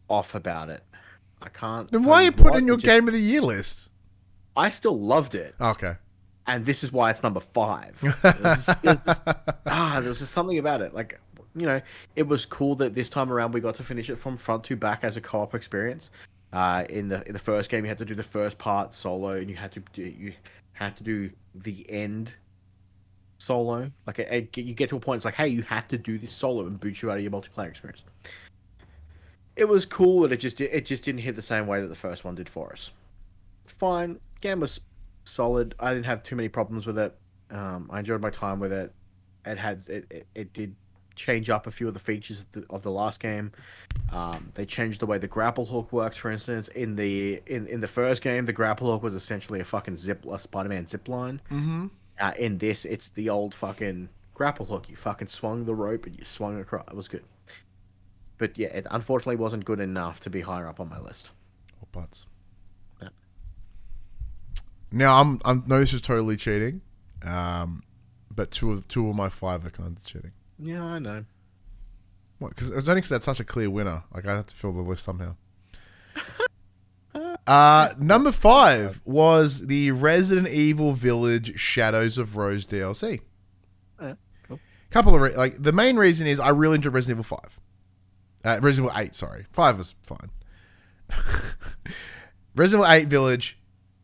off about it. I can't... Then why are you putting in your Game of the Year list? I still loved it. Okay. And this is why it's number 5. There was just something about it. Like, you know, it was cool that this time around we got to finish it from front to back as a co-op experience. In the first game, you had to do the first part solo, and you had to do the end solo. Like you get to a point, it's like, hey, you have to do this solo and boot you out of your multiplayer experience. It was cool, but it just didn't hit the same way that the first one did for us. Fine, game was solid. I didn't have too many problems with it. I enjoyed my time with it. It did change up a few of the features of the last game. They changed the way the grapple hook works. For instance, in the first game, the grapple hook was essentially a fucking Spider-Man zip line. Mm-hmm. In this, it's the old fucking grapple hook. You fucking swung the rope and you swung across. It was good. But yeah, it unfortunately wasn't good enough to be higher up on my list. Or butts. Yeah. Now I know this is totally cheating, but two of my 5 are kind of cheating. Yeah, I know. What? Because it's only because that's such a clear winner. Like I have to fill the list somehow. Number 5 was the Resident Evil Village Shadows of Rose DLC. Cool. Couple of the main reason is I really enjoyed Resident Evil 5. Resident Evil 8, sorry. 5 was fine. Resident Evil 8 Village,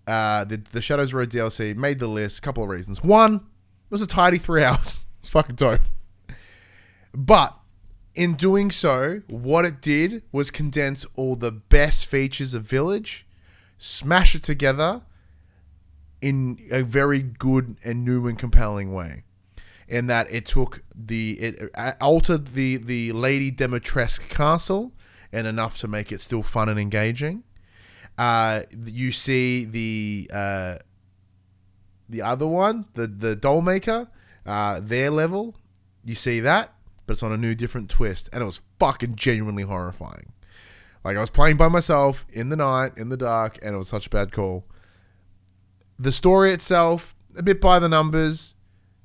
the Shadows Road DLC made the list. A couple of reasons. One, it was a tidy 3 hours. It's fucking dope. But in doing so, what it did was condense all the best features of Village, smash it together in a very good and new and compelling way. In that it altered the Lady Dimitrescu castle and enough to make it still fun and engaging. You see the other one, the doll maker, their level. You see that, but it's on a new different twist, and it was fucking genuinely horrifying. Like I was playing by myself in the night, in the dark, and it was such a bad call. The story itself, a bit by the numbers.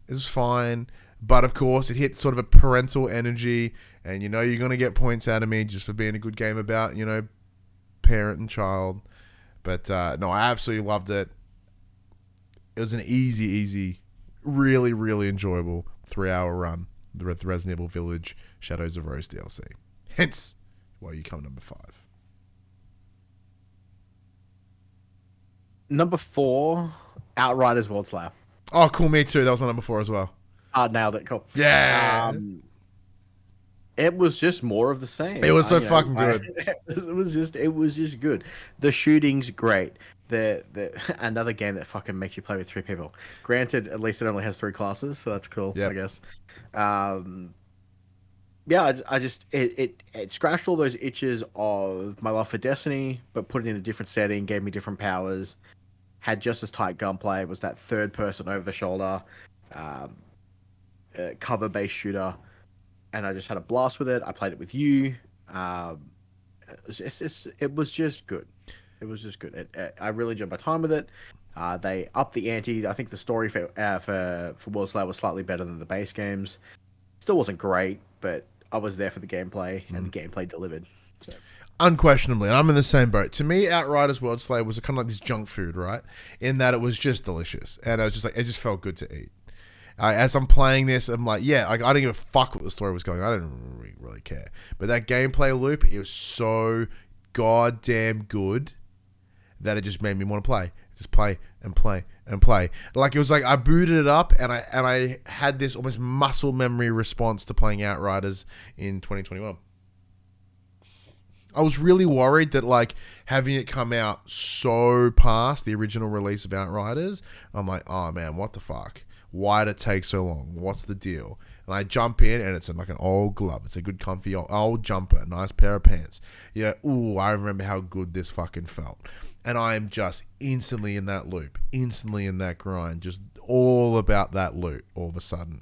It was fine, but of course it hit sort of a parental energy, and you're going to get points out of me just for being a good game about, parent and child. But no, I absolutely loved it. It was an easy, really, really enjoyable 3-hour run, the Resident Evil Village Shadows of Rose DLC. Hence why you come number 5. Number 4, Outriders World Slayer. Oh, cool. Me too. That was my number 4 as well. Nailed it. Cool. Yeah. It was just more of the same. It was so fucking good. It was just good. The shooting's great. The another game that fucking makes you play with 3 people. Granted, at least it only has 3 classes, so that's cool. Yep. I guess. Yeah, it scratched all those itches of my love for Destiny, but put it in a different setting, gave me different powers. Had just as tight gunplay. It was that third person over the shoulder, cover based shooter, and I just had a blast with it. I played it with you. It was just good. It was just good. I really enjoyed my time with it. They upped the ante. I think the story for World Slayer was slightly better than the base games. Still wasn't great, but I was there for the gameplay, and the gameplay delivered. So. Unquestionably, and I'm in the same boat. To me, Outriders World Slayer was kind of like this junk food, right? In that it was just delicious, and I was just like, it just felt good to eat. As I'm playing this, I'm like, yeah, like I didn't give a fuck what the story was going on. I didn't really care. But that gameplay loop, it was so goddamn good that it just made me want to play. Just play and play and play. Like it was like I booted it up, and I had this almost muscle memory response to playing Outriders in 2021. I was really worried that like having it come out so past the original release of Outriders, I'm like, oh man, what the fuck? Why did it take so long? What's the deal? And I jump in, and it's like an old glove. It's a good comfy old jumper, nice pair of pants. Yeah, ooh, I remember how good this fucking felt. And I am just instantly in that loop, instantly in that grind, just all about that loot all of a sudden.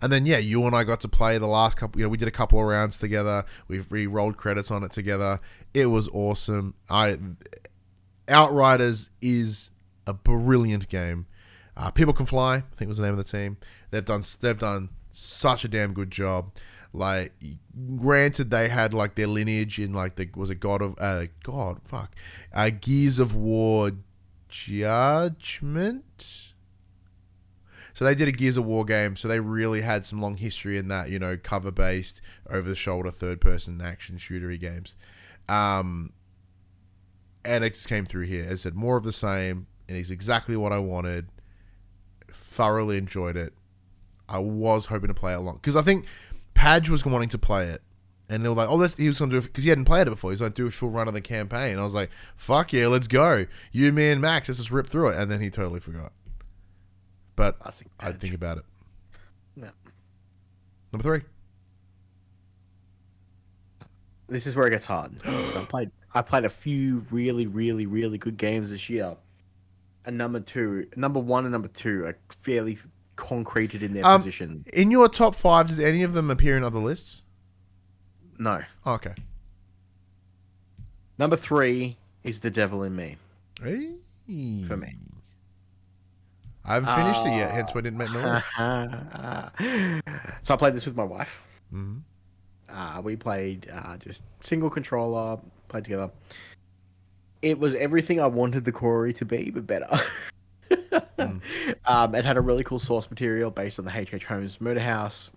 And then, yeah, you and I got to play the last couple, we did a couple of rounds together. We rolled credits on it together. It was awesome. Outriders is a brilliant game. People Can Fly, I think was the name of the team. They've done such a damn good job. Like, granted, they had like their lineage in like Gears of War Judgment. So they did a Gears of War game, so they really had some long history in that, cover-based, over-the-shoulder, third-person action shootery games. And it just came through here. As I said, more of the same. and it's exactly what I wanted. Thoroughly enjoyed it. I was hoping to play it along because I think Padge was wanting to play it, and they were like, "Oh, he was going to do it because he hadn't played it before. He's like, do a full run of the campaign." I was like, "Fuck yeah, let's go! You, me, and Max, let's just rip through it." And then he totally forgot. But I'd think about it. Yeah. Number 3. This is where it gets hard. I played a few really, really, really good games this year. And number 1 and number 2 are fairly concreted in their position. In your top 5, does any of them appear in other lists? No. Oh, okay. Number 3 is The Devil in Me. Hey. For me. I haven't finished it yet, hence why I didn't make my list. So I played this with my wife. Mm-hmm. We played just single controller, played together. It was everything I wanted the Quarry to be, but better. It had a really cool source material based on the H.H. Holmes murder house.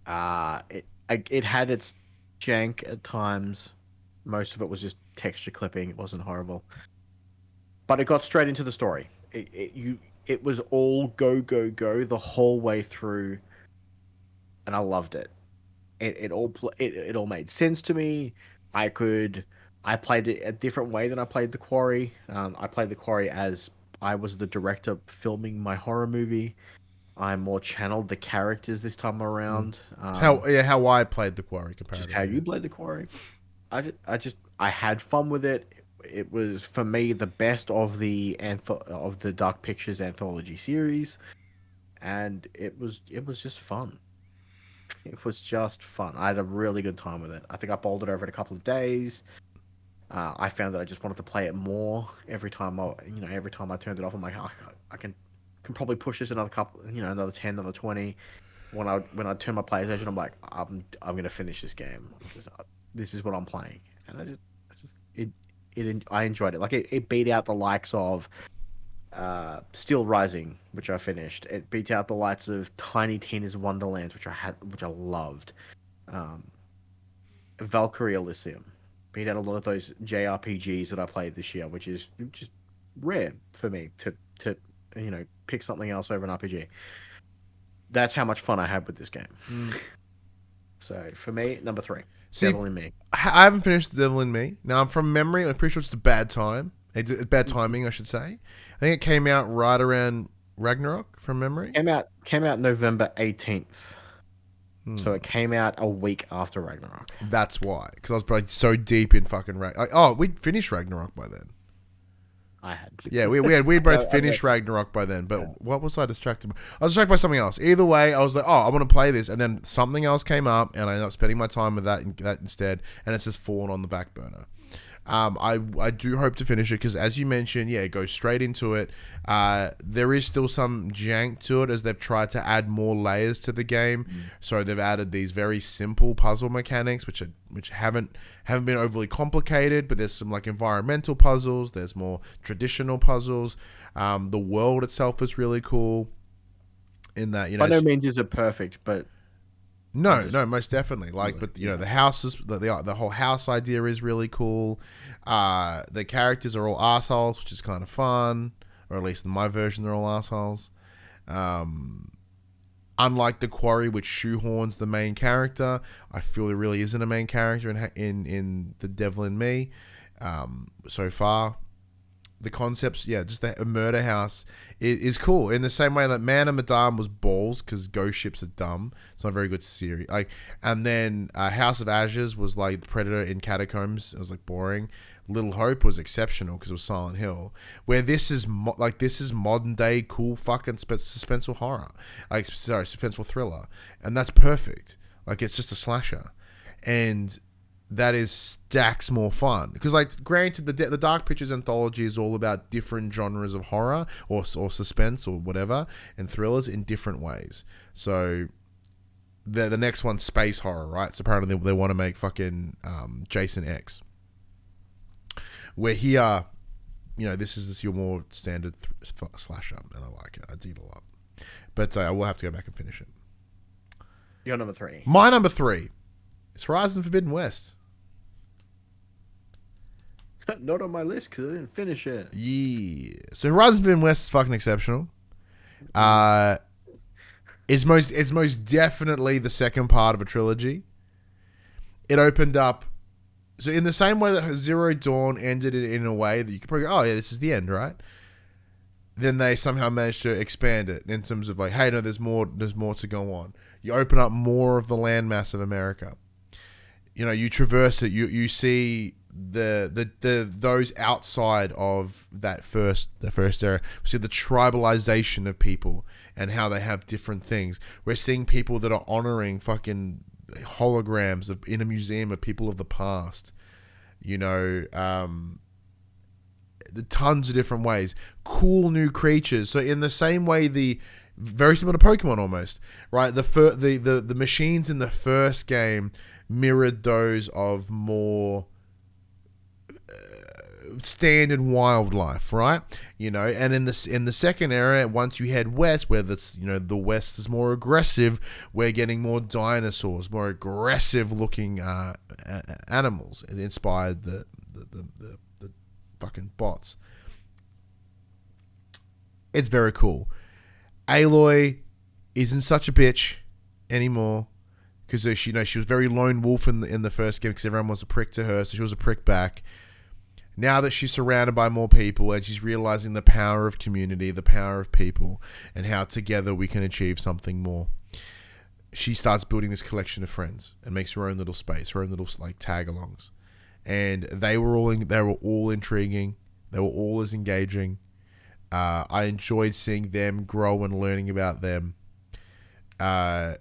It had its jank at times. Most of it was just texture clipping. It wasn't horrible. But it got straight into the story. It was all go the whole way through, and I loved it. It all made sense to me. I played it a different way than I played The Quarry. I played The Quarry as I was the director filming my horror movie. I more channeled the characters this time around. How I played The Quarry comparatively. Just how you played The Quarry. I had fun with it. It was for me the best of the Dark Pictures anthology series, and it was just fun. It was just fun. I had a really good time with it. I think I bowled it over in a couple of days. I found that I just wanted to play it more every time I turned it off. I'm like, I can probably push this another couple, another 10, another 20. When I turn my PlayStation, I'm like, I'm gonna finish this game. This is what I'm playing, and I enjoyed it. Like it beat out the likes of Steel Rising, which I finished. It beat out the likes of Tiny Tina's Wonderlands, which I loved. Valkyrie Elysium beat out a lot of those JRPGs that I played this year, which is just rare for me to pick something else over an RPG. That's how much fun I had with this game. So for me, number 3, Devil in Me. I haven't finished The Devil in Me. Now, I'm from memory. I'm pretty sure it's a bad time. Bad timing, I should say. I think it came out right around Ragnarok, from memory. Came out November 18th. So it came out a week after Ragnarok. That's why, because I was probably so deep in fucking Ragnarok. We'd finished Ragnarok by then. I had. Yeah, we both finished Ragnarok by then. But what was I distracted by? I was distracted by something else. Either way, I was like, I want to play this, and then something else came up, and I ended up spending my time with that instead, and it's just fallen on the back burner. I do hope to finish it because, as you mentioned, it goes straight into it. There is still some jank to it as they've tried to add more layers to the game. So they've added these very simple puzzle mechanics, which haven't been overly complicated. But there's some like environmental puzzles. There's more traditional puzzles. The world itself is really cool. In that, by no means is it perfect, but. No, most definitely. But the houses, the whole house idea is really cool. The characters are all assholes, which is kind of fun, or at least in my version, they're all assholes. Unlike The Quarry, which shoehorns the main character, I feel there really isn't a main character in The Devil in Me so far. The concepts, just a murder house is cool. In the same way that Man and Madame was balls because ghost ships are dumb. It's not a very good series. And then House of Ashes was like the Predator in Catacombs. It was like boring. Little Hope was exceptional because it was Silent Hill. Where this is modern day cool fucking suspenseful horror, suspenseful thriller, and that's perfect. It's just a slasher, and that is stacks more fun because, granted, the Dark Pictures anthology is all about different genres of horror or suspense or whatever and thrillers in different ways. So the next one's space horror, right? So apparently they want to make fucking Jason X, where here, this is your more standard slasher, and I like it. I dig it a lot, but I will have to go back and finish it. Your number 3. My number 3. It's Horizon Forbidden West. Not on my list because I didn't finish it. Yeah. So Horizon Forbidden West is fucking exceptional. It's most definitely the second part of a trilogy. It opened up. So in the same way that Zero Dawn ended it in a way that you could probably go, oh yeah, this is the end, right? Then they somehow managed to expand it in terms of like, hey, no, there's more to go on. You open up more of the landmass of America. You know, you traverse it. You see the those outside of the first era. We see the tribalization of people and how they have different things. We're seeing people that are honoring fucking holograms in a museum of people of the past. You know, the tons of different ways. Cool new creatures. So in the same way, very similar to Pokemon almost, right? The machines in the first game mirrored those of more standard wildlife, right? You know, and in the second era, once you head west, where the west is more aggressive, we're getting more dinosaurs, more aggressive looking animals. It inspired the fucking bots. It's very cool. Aloy isn't such a bitch anymore because she was very lone wolf in the first game because everyone was a prick to her, so she was a prick back. Now that she's surrounded by more people and she's realizing the power of community, the power of people, and how together we can achieve something more, she starts building this collection of friends and makes her own little space, her own little like tag-alongs. And they were all intriguing. They were all as engaging. I enjoyed seeing them grow and learning about them. Knowing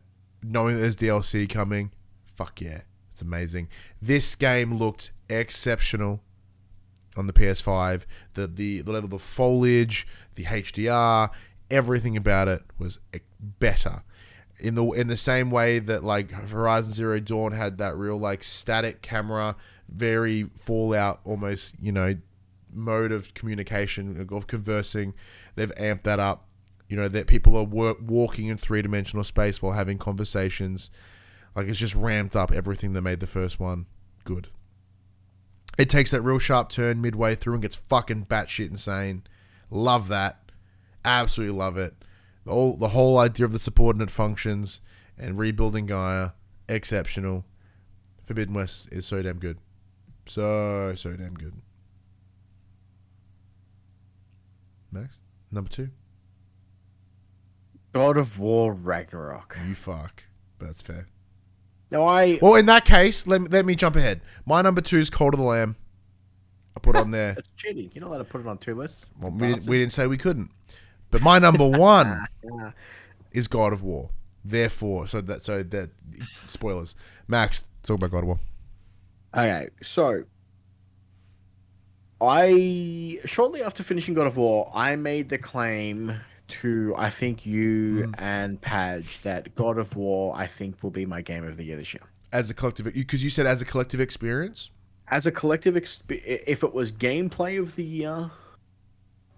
that there's DLC coming, fuck yeah, it's amazing. This game looked exceptional on the PS5. The level of foliage, the HDR, everything about it was better. In the same way that like Horizon Zero Dawn had that real like static camera, very Fallout almost, mode of communication, of conversing. They've amped that up. That people are walking in three-dimensional space while having conversations. Like, it's just ramped up everything that made the first one good. It takes that real sharp turn midway through and gets fucking batshit insane. Love that. Absolutely love it. The whole idea of the subordinate functions and rebuilding Gaia, exceptional. Forbidden West is so damn good. So damn good. Max? Number 2? God of War Ragnarok. You fuck. But that's fair. No, Well, in that case, let me jump ahead. My number 2 is Cult of the Lamb. I put it on there. That's cheating. You're not allowed to put it on 2 lists. Well, we didn't say we couldn't. But my number 1 is God of War. Therefore, so that spoilers. Max, talk about God of War. Okay, so shortly after finishing God of War, I made the claim to, I think, you and Padge that God of War, I think, will be my game of the year this year. As a collective, because you said as a collective experience? As a collective, if it was gameplay of the year,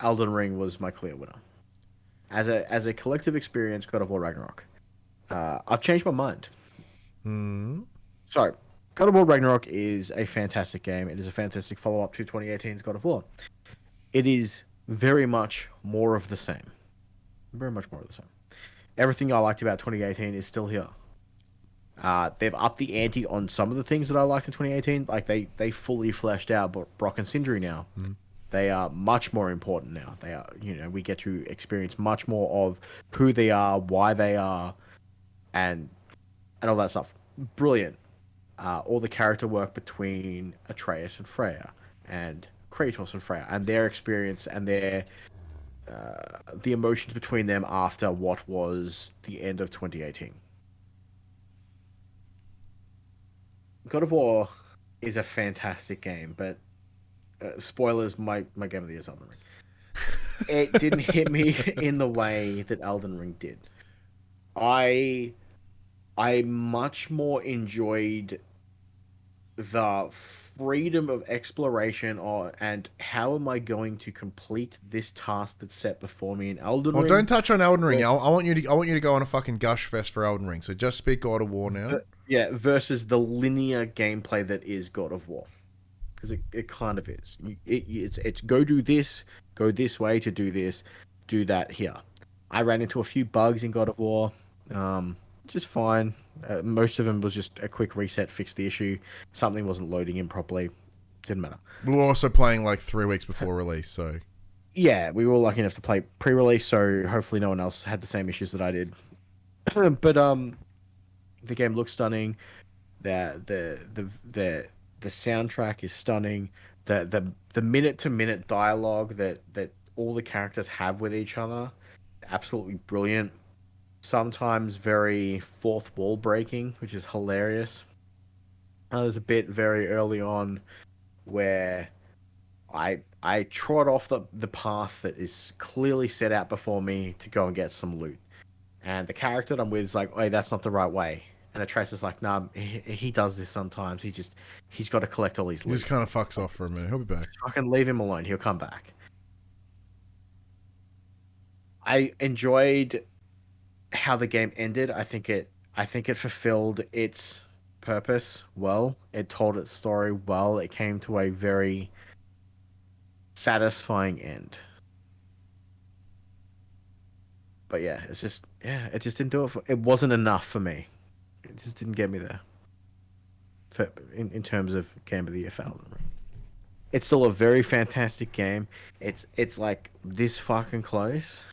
Elden Ring was my clear winner. As a collective experience, God of War Ragnarok. I've changed my mind. So, God of War Ragnarok is a fantastic game. It is a fantastic follow-up to 2018's God of War. It is very much more of the same. Very much more of the same. Everything I liked about 2018 is still here. They've upped the ante on some of the things that I liked in 2018. Like, they fully fleshed out Brock and Sindri now. They are much more important now. They are, we get to experience much more of who they are, why they are, and all that stuff. Brilliant. All the character work between Atreus and Freya, and Kratos and Freya, and their experience and their the emotions between them after what was the end of 2018. God of War is a fantastic game, but spoilers, my game of the year is Elden Ring. It didn't hit me in the way that Elden Ring did. I much more enjoyed the freedom of exploration and how am I going to complete this task that's set before me in Elden Ring. Well, don't touch on Elden Ring. I want you to go on a fucking gush fest for Elden Ring. So just speak God of War now. Yeah, versus the linear gameplay that is God of War. because it kind of is. It's go do this, go this way to do this, do that here. I ran into a few bugs in God of War, just fine. Most of them was just a quick reset, fix the issue. Something wasn't loading in properly. Didn't matter. We were also playing like 3 weeks before release, so Yeah, we were lucky enough to play pre-release, so hopefully no one else had the same issues that I did. But the game looks stunning. The soundtrack is stunning. The minute to minute dialogue that all the characters have with each other, absolutely brilliant. Sometimes very fourth wall breaking, which is hilarious. There's a bit very early on where I trod off the path that is clearly set out before me to go and get some loot. And the character that I'm with is like, hey, that's not the right way. And Atreus is like, nah, he does this sometimes. He's got to collect all these loot. he just kind of fucks off for a minute. He'll be back. Fucking leave him alone. He'll come back. I enjoyed how the game ended. I think it fulfilled its purpose well. It told its story well. It came to a very satisfying end. But yeah, it just didn't do it. It wasn't enough for me. It just didn't get me there. In terms of Game of the Year for Elden Ring. It's still a very fantastic game. It's like this fucking close.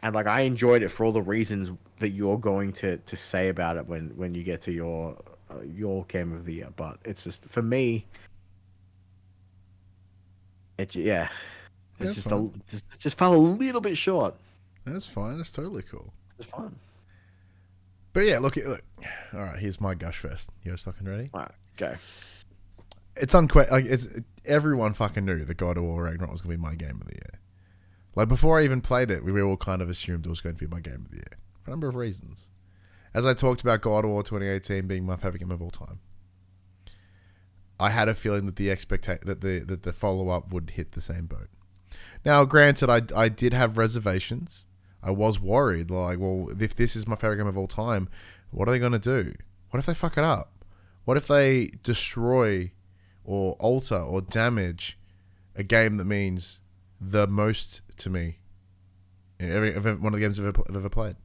And like I enjoyed it for all the reasons that you're going to say about it when you get to your Game of the Year. But it's just for me, it just fell a little bit short. That's fine. That's totally cool. It's fun. But yeah, look. All right, here's my gush fest. You guys fucking ready? All right, go. It's everyone fucking knew that God of War Ragnarok was going to be my game of the year. Like before I even played it, we all kind of assumed it was going to be my game of the year for a number of reasons. As I talked about God of War 2018 being my favorite game of all time, I had a feeling that the follow up would hit the same boat. Now, granted, I did have reservations. I was worried, like, well, if this is my favorite game of all time, what are they going to do? What if they fuck it up? What if they destroy or alter or damage a game that means the most to me in one of the games I've ever played?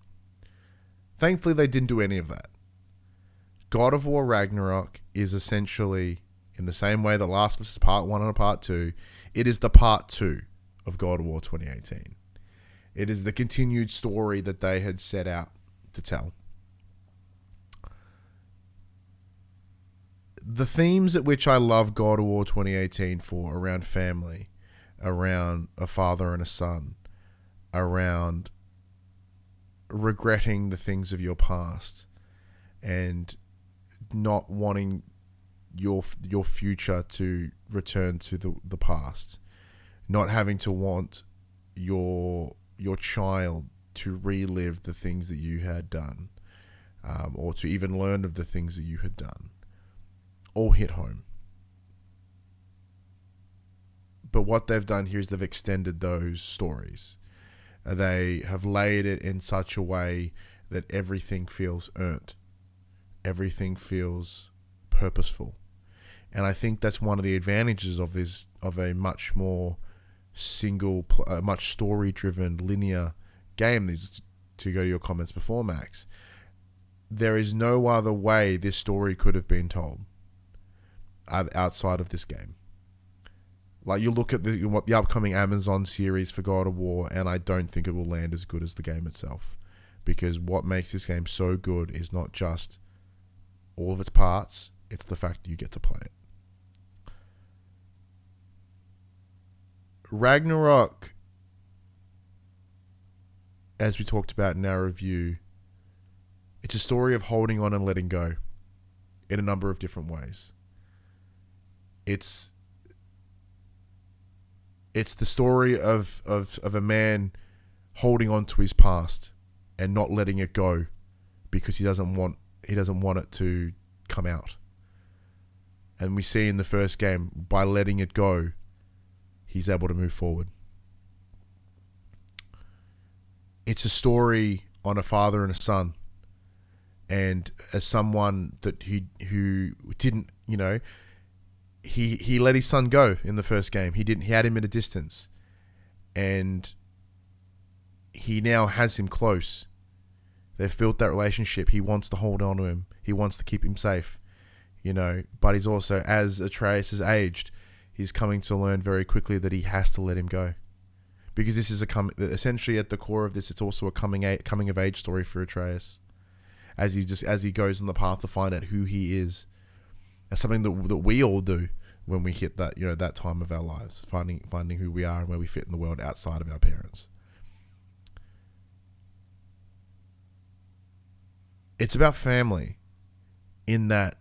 Thankfully, they didn't do any of that. God of War Ragnarok is essentially, in the same way that Last of Us is Part 1 and a Part 2, it is the Part 2 of God of War 2018. It is the continued story that they had set out to tell. The themes at which I love God of War 2018 for, around family, around a father and a son, around regretting the things of your past, and not wanting your future to return to the past, not having to want your child to relive the things that you had done, or to even learn of the things that you had done, all hit home. But what they've done here is they've extended those stories. They have laid it in such a way that everything feels earned. Everything feels purposeful. And I think that's one of the advantages of a much more much story-driven, linear game. To go to your comments before, Max, there is no other way this story could have been told outside of this game. Like, you look at the upcoming Amazon series for God of War, and I don't think it will land as good as the game itself. Because what makes this game so good is not just all of its parts, it's the fact that you get to play it. Ragnarok, as we talked about in our review, it's a story of holding on and letting go in a number of different ways. It's the story of a man holding on to his past and not letting it go because he doesn't want it to come out. And we see in the first game, by letting it go, he's able to move forward. It's a story on a father and a son, and as someone that who didn't, he let his son go in the first game. He had him at a distance, and he now has him close. They've built that relationship. He wants to hold on to him. He wants to keep him safe, but he's also, as Atreus has aged, he's coming to learn very quickly that he has to let him go, because this is essentially at the core of this. It's also a coming of age story for Atreus, as he goes on the path to find out who he is. That's something that we all do when we hit that that time of our lives, finding who we are and where we fit in the world outside of our parents. It's about family, in that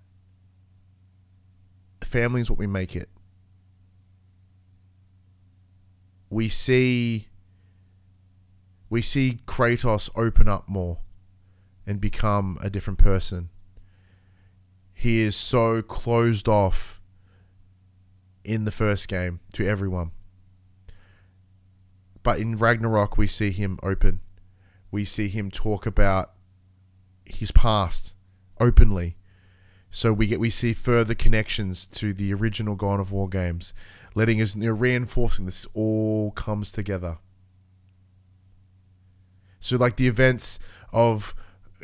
family is what we make it. We see Kratos open up more and become a different person. He is so closed off in the first game to everyone. But in Ragnarok, we see him open. We see him talk about his past openly. So we see further connections to the original God of War games, letting us, reinforcing this all comes together. So like the events of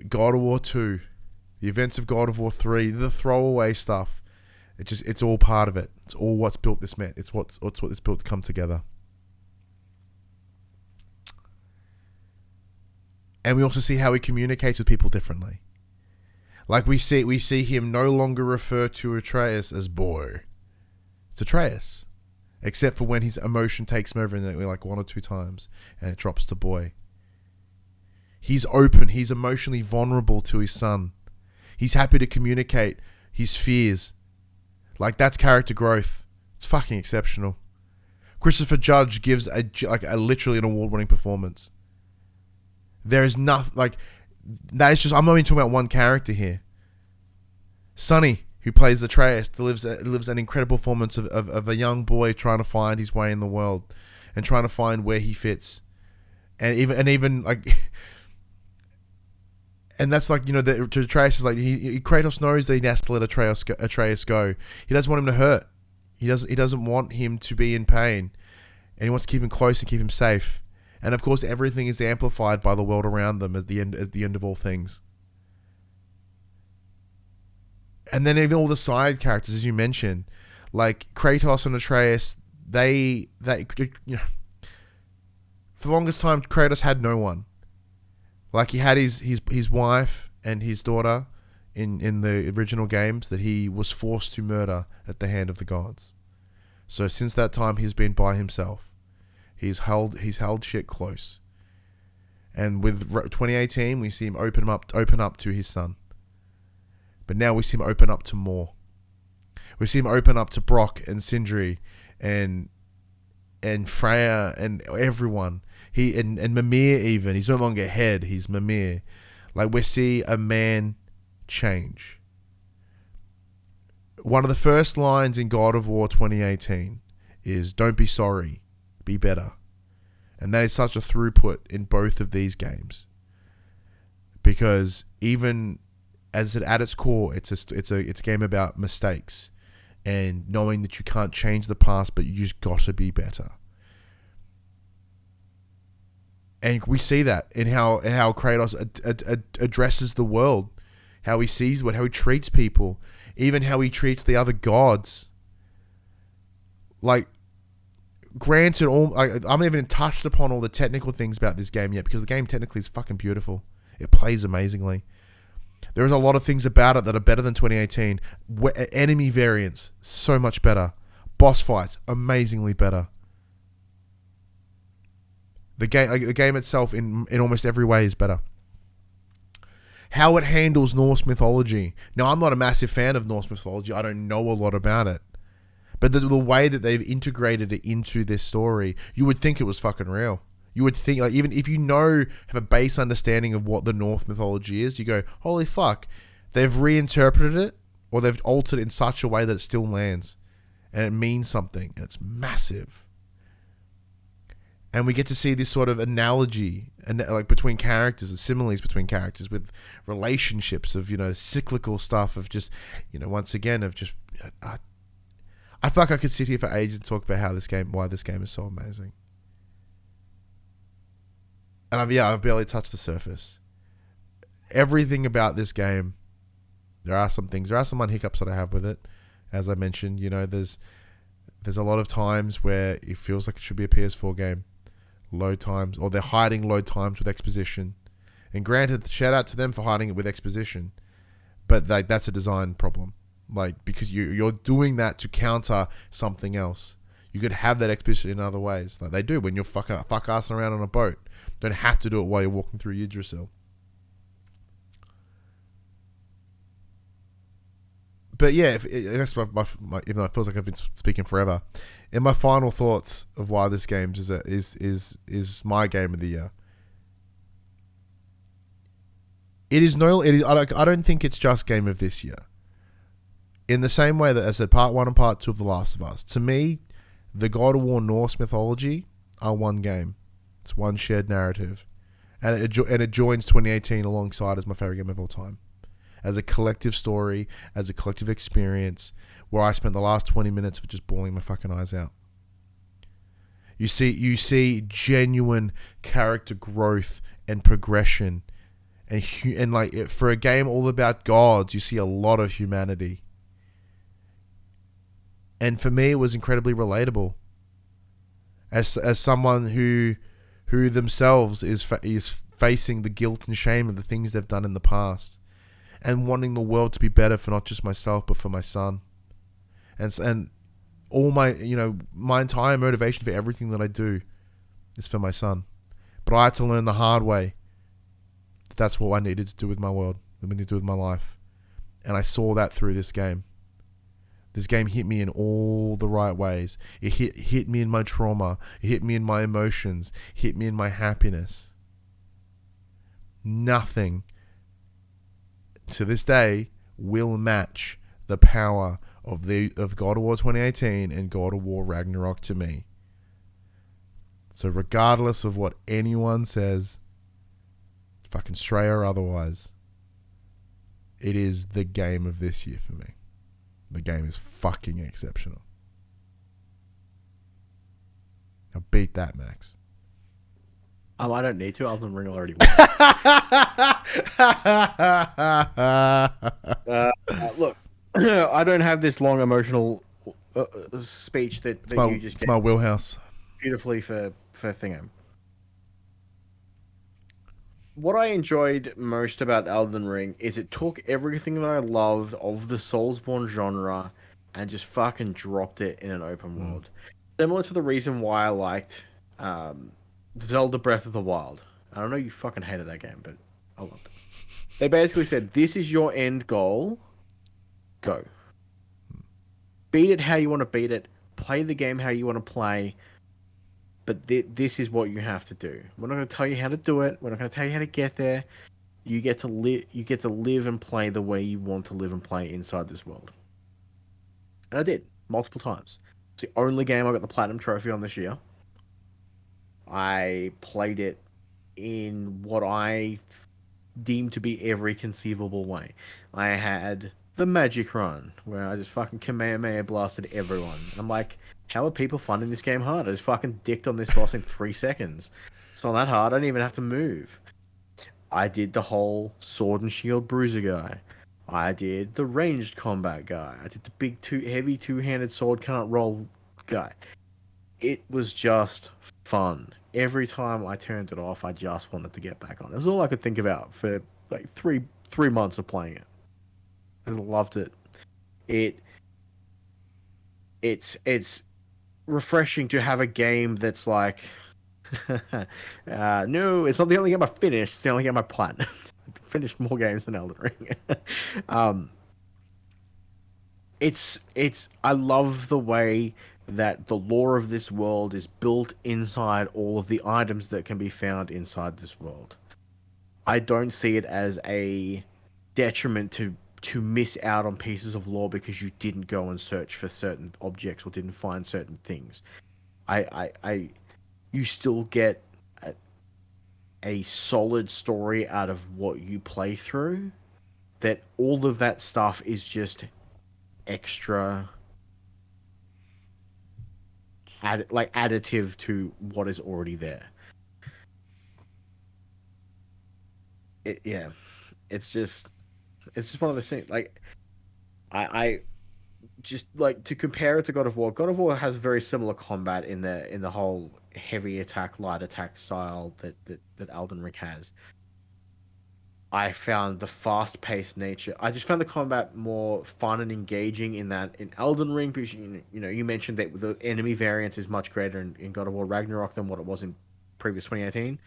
God of War 2, the events of God of War 3, the throwaway stuff, it's all part of it. It's all what's built this man. It's what this built to come together. And we also see how he communicates with people differently. Like we see him no longer refer to Atreus as boy. It's Atreus. Except for when his emotion takes him over, and we're like one or two times, and it drops to boy. He's open. He's emotionally vulnerable to his son. He's happy to communicate his fears. Like, that's character growth. It's fucking exceptional. Christopher Judge gives a literally an award-winning performance. There is nothing like that. Is just, I'm not even talking about one character here. Sonny, who plays Atreus, delivers an incredible performance of a young boy trying to find his way in the world and trying to find where he fits, and even like, and that's like, Atreus is like, Kratos knows that he has to let Atreus go. He doesn't want him to hurt. He doesn't want him to be in pain, and he wants to keep him close and keep him safe. And of course, everything is amplified by the world around them at the end of all things. And then even all the side characters, as you mentioned, like Kratos and Atreus, they for the longest time, Kratos had no one. Like, he had his wife and his daughter in the original games that he was forced to murder at the hand of the gods. So since that time, he's been by himself. He's held shit close. And with 2018, we see him open up to his son. But now we see him open up to more. We see him open up to Brock and Sindri and Freya and everyone. And Mimir even. He's no longer head, he's Mimir. Like, we see a man change. One of the first lines in God of War 2018 is, "Don't be sorry, be better." And that is such a throughput in both of these games. Because even as at its core, it's a game about mistakes and knowing that you can't change the past, but you just got to be better. And we see that in how Kratos addresses the world, how he sees how he treats people, even how he treats the other gods. Like, granted, I haven't even touched upon all the technical things about this game yet, because the game technically is fucking beautiful. It plays amazingly. There's a lot of things about it that are better than 2018. Enemy variants, so much better. Boss fights, amazingly better. The game itself, in almost every way, is better. How it handles Norse mythology. Now, I'm not a massive fan of Norse mythology. I don't know a lot about it. But the way that they've integrated it into this story, you would think it was fucking real. You would think, like, even if you have a base understanding of what the Norse mythology is, you go, holy fuck, they've reinterpreted it, or they've altered it in such a way that it still lands, and it means something, and it's massive. And we get to see this sort of analogy, and like between characters, and similes between characters, with relationships of cyclical stuff of just once again of just. I feel like I could sit here for ages and talk about why this game is so amazing. And I've barely touched the surface. Everything about this game, there are some hiccups that I have with it. As I mentioned, there's a lot of times where it feels like it should be a PS4 game. Load times, or they're hiding load times with exposition. And granted, shout out to them for hiding it with exposition. But that's a design problem. Because you're doing that to counter something else. You could have that exposition in other ways. Like they do when you're fuck assing around on a boat. Don't have to do it while you're walking through Yggdrasil. But yeah, I guess even though it feels like I've been speaking forever, in my final thoughts of why this game is my game of the year. I don't think it's just game of this year. In the same way that I said, part 1 and part 2 of The Last of Us. To me, the God of War Norse mythology are one game. It's one shared narrative, and it joins 2018 alongside as my favorite game of all time. As a collective story, as a collective experience, where I spent the last 20 minutes of just bawling my fucking eyes out. You see genuine character growth and progression, and like for a game all about gods, you see a lot of humanity. And for me, it was incredibly relatable. As someone who themselves is facing the guilt and shame of the things they've done in the past. And wanting the world to be better for not just myself, but for my son. And all my entire motivation for everything that I do is for my son. But I had to learn the hard way that that's what I needed to do with my world, what I needed to do with my life. And I saw that through this game. This game hit me in all the right ways. It hit me in my trauma. It hit me in my emotions. Hit me in my happiness. Nothing to this day will match the power of God of War 2018 and God of War Ragnarok to me. So regardless of what anyone says, fucking stray or otherwise, it is the game of this year for me. The game is fucking exceptional. Now beat that, Max. I don't need to. Elden Ring already won. Look, I don't have this long emotional speech that you just it's my wheelhouse. Beautifully for Thingham. What I enjoyed most about Elden Ring is it took everything that I loved of the Soulsborne genre and just fucking dropped it in an open world. Similar to the reason why I liked Zelda Breath of the Wild. I don't know you fucking hated that game, but I loved it. They basically said, this is your end goal. Go. Beat it how you want to beat it. Play the game how you want to play. But this is what you have to do. We're not going to tell you how to do it. We're not going to tell you how to get there. You get to live and play the way you want to live and play inside this world. And I did multiple times. It's the only game I got the platinum trophy on this year. I played it in what I deemed to be every conceivable way. I had the magic run where I just fucking Kamehameha blasted everyone. I'm like, how are people finding this game hard? I just fucking dicked on this boss in 3 seconds. It's not that hard. I don't even have to move. I did the whole sword and shield bruiser guy. I did the ranged combat guy. I did the big heavy two-handed sword can't roll guy. It was just fun. Every time I turned it off, I just wanted to get back on. It was all I could think about for like three months of playing it. I loved it. It's refreshing to have a game that's like, no, it's not the only game I finished. It's the only game I platinumed. I finished more games than Elden Ring. I love the way that the lore of this world is built inside all of the items that can be found inside this world. I don't see it as a detriment to miss out on pieces of lore because you didn't go and search for certain objects or didn't find certain things. You still get a solid story out of what you play through. That all of that stuff is just extra additive to what is already there. Yeah, it's just one of those things. Like I just like to compare it to God of War. God of War has very similar combat in the whole heavy attack, light attack style that Elden Ring has. I found the fast-paced nature. I just found the combat more fun and engaging in Elden Ring, because you mentioned that the enemy variance is much greater in God of War Ragnarok than what it was in previous 2018.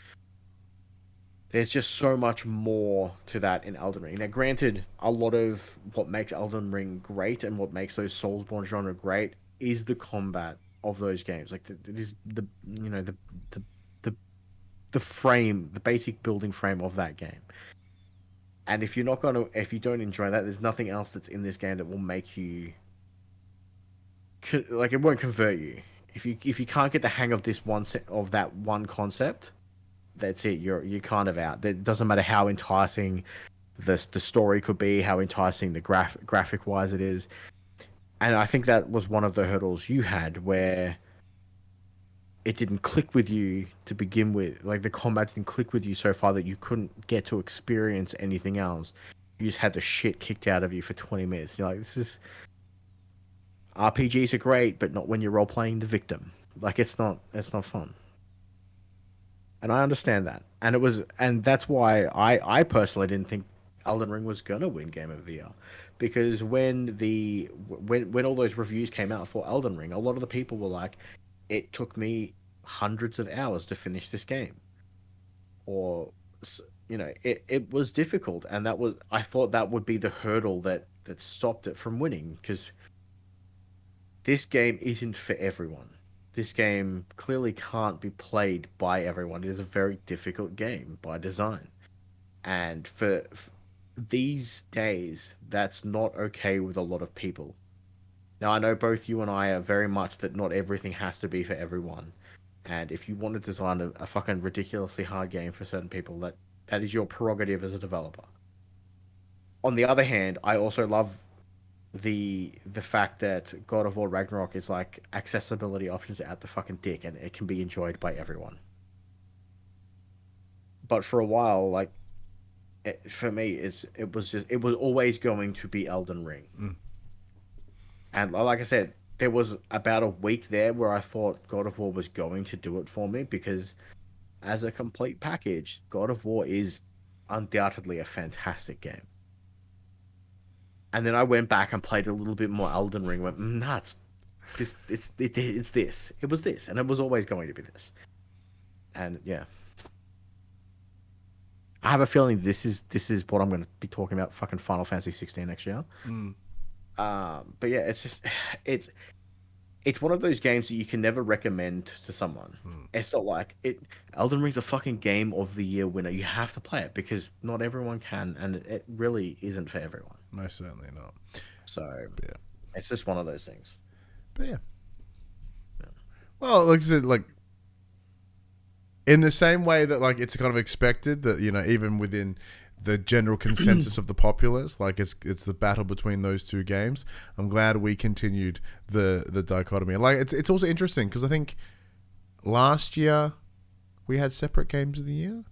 There's just so much more to that in Elden Ring. Now, granted, a lot of what makes Elden Ring great and what makes those Soulsborne genre great is the combat of those games. Like it is the frame, the basic building frame of that game. And if you don't enjoy that, there's nothing else that's in this game that will make you like, it won't convert you. If you can't get the hang of that one concept, that's it. You're kind of out. It doesn't matter how enticing the story could be, how enticing the graphic wise it is. And I think that was one of the hurdles you had, where it didn't click with you to begin with. Like, the combat didn't click with you so far that you couldn't get to experience anything else. You just had the shit kicked out of you for 20 minutes. You're like, RPGs are great, but not when you're role playing the victim. Like, it's not fun. And I understand that. And that's why I personally didn't think Elden Ring was gonna win Game of the Year. Because when all those reviews came out for Elden Ring, a lot of the people were like, it took me hundreds of hours to finish this game. Or, it was difficult. And I thought that would be the hurdle that stopped it from winning. Because this game isn't for everyone. This game clearly can't be played by everyone. It is a very difficult game by design. And for these days, that's not okay with a lot of people. Now, I know both you and I are very much that not everything has to be for everyone. And if you want to design a fucking ridiculously hard game for certain people, that is your prerogative as a developer. On the other hand, I also love the fact that God of War Ragnarok is like accessibility options out the fucking dick, and it can be enjoyed by everyone. But for a while, like, for me, it was always going to be Elden Ring. And like I said, there was about a week there where I thought God of War was going to do it for me, because as a complete package, God of War is undoubtedly a fantastic game. And then I went back and played a little bit more Elden Ring. Went, nah, it's this. It was this, and it was always going to be this. And yeah, I have a feeling this is what I'm going to be talking about. Fucking Final Fantasy 16 next year. But yeah, it's one of those games that you can never recommend to someone. It's not like it. Elden Ring's a fucking Game of the Year winner. You have to play it, because not everyone can, and it really isn't for everyone. Most certainly not. So yeah, it's just one of those things. But yeah. Well, like I said, like, in the same way that, like, it's kind of expected that, even within the general consensus of the populace, like, it's the battle between those two games. I'm glad we continued the dichotomy. Like, it's also interesting because I think last year we had separate games of the year.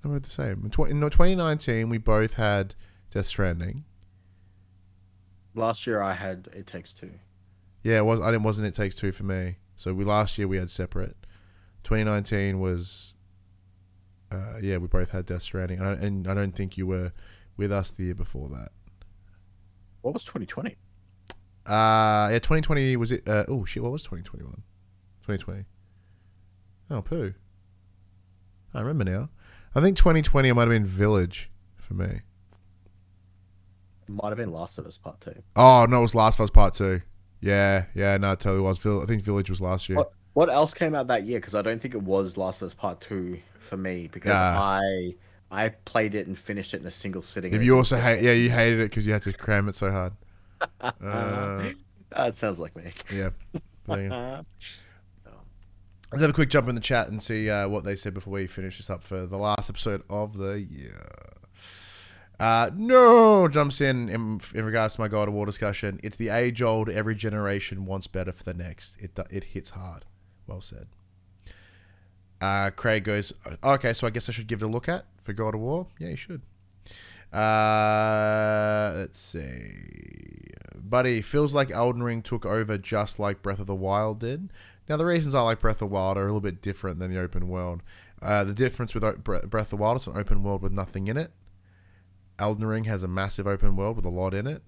No, we're the same. In 2019 we both had Death Stranding. Last year I had It Takes Two. Yeah, wasn't It Takes Two for me. So last year we had separate. 2019 was. We both had Death Stranding, and I don't think you were with us the year before that. What was 2020? 2020 was it? Oh shit, what was 2021? 2020. Oh poo. I remember now. I think 2020 might have been Village for me. It might have been Last of Us Part 2. Oh no, it was Last of Us Part 2. Yeah, no, it totally was. I think Village was last year. What else came out that year? Because I don't think it was Last of Us Part 2 for me, because I played it and finished it in a single sitting. You also you hated it because you had to cram it so hard. That sounds like me. Yeah. Let's have a quick jump in the chat and see what they said before we finish this up for the last episode of the year. No jumps in regards to my God of War discussion. It's the age old. Every generation wants better for the next. It hits hard. Well said. Craig goes, okay, so I guess I should give it a look at for God of War. Yeah, you should. Let's see. Buddy, feels like Elden Ring took over just like Breath of the Wild did. Now, the reasons I like Breath of the Wild are a little bit different than the open world. The difference with Breath of the Wild, it's an open world with nothing in it. Elden Ring has a massive open world with a lot in it,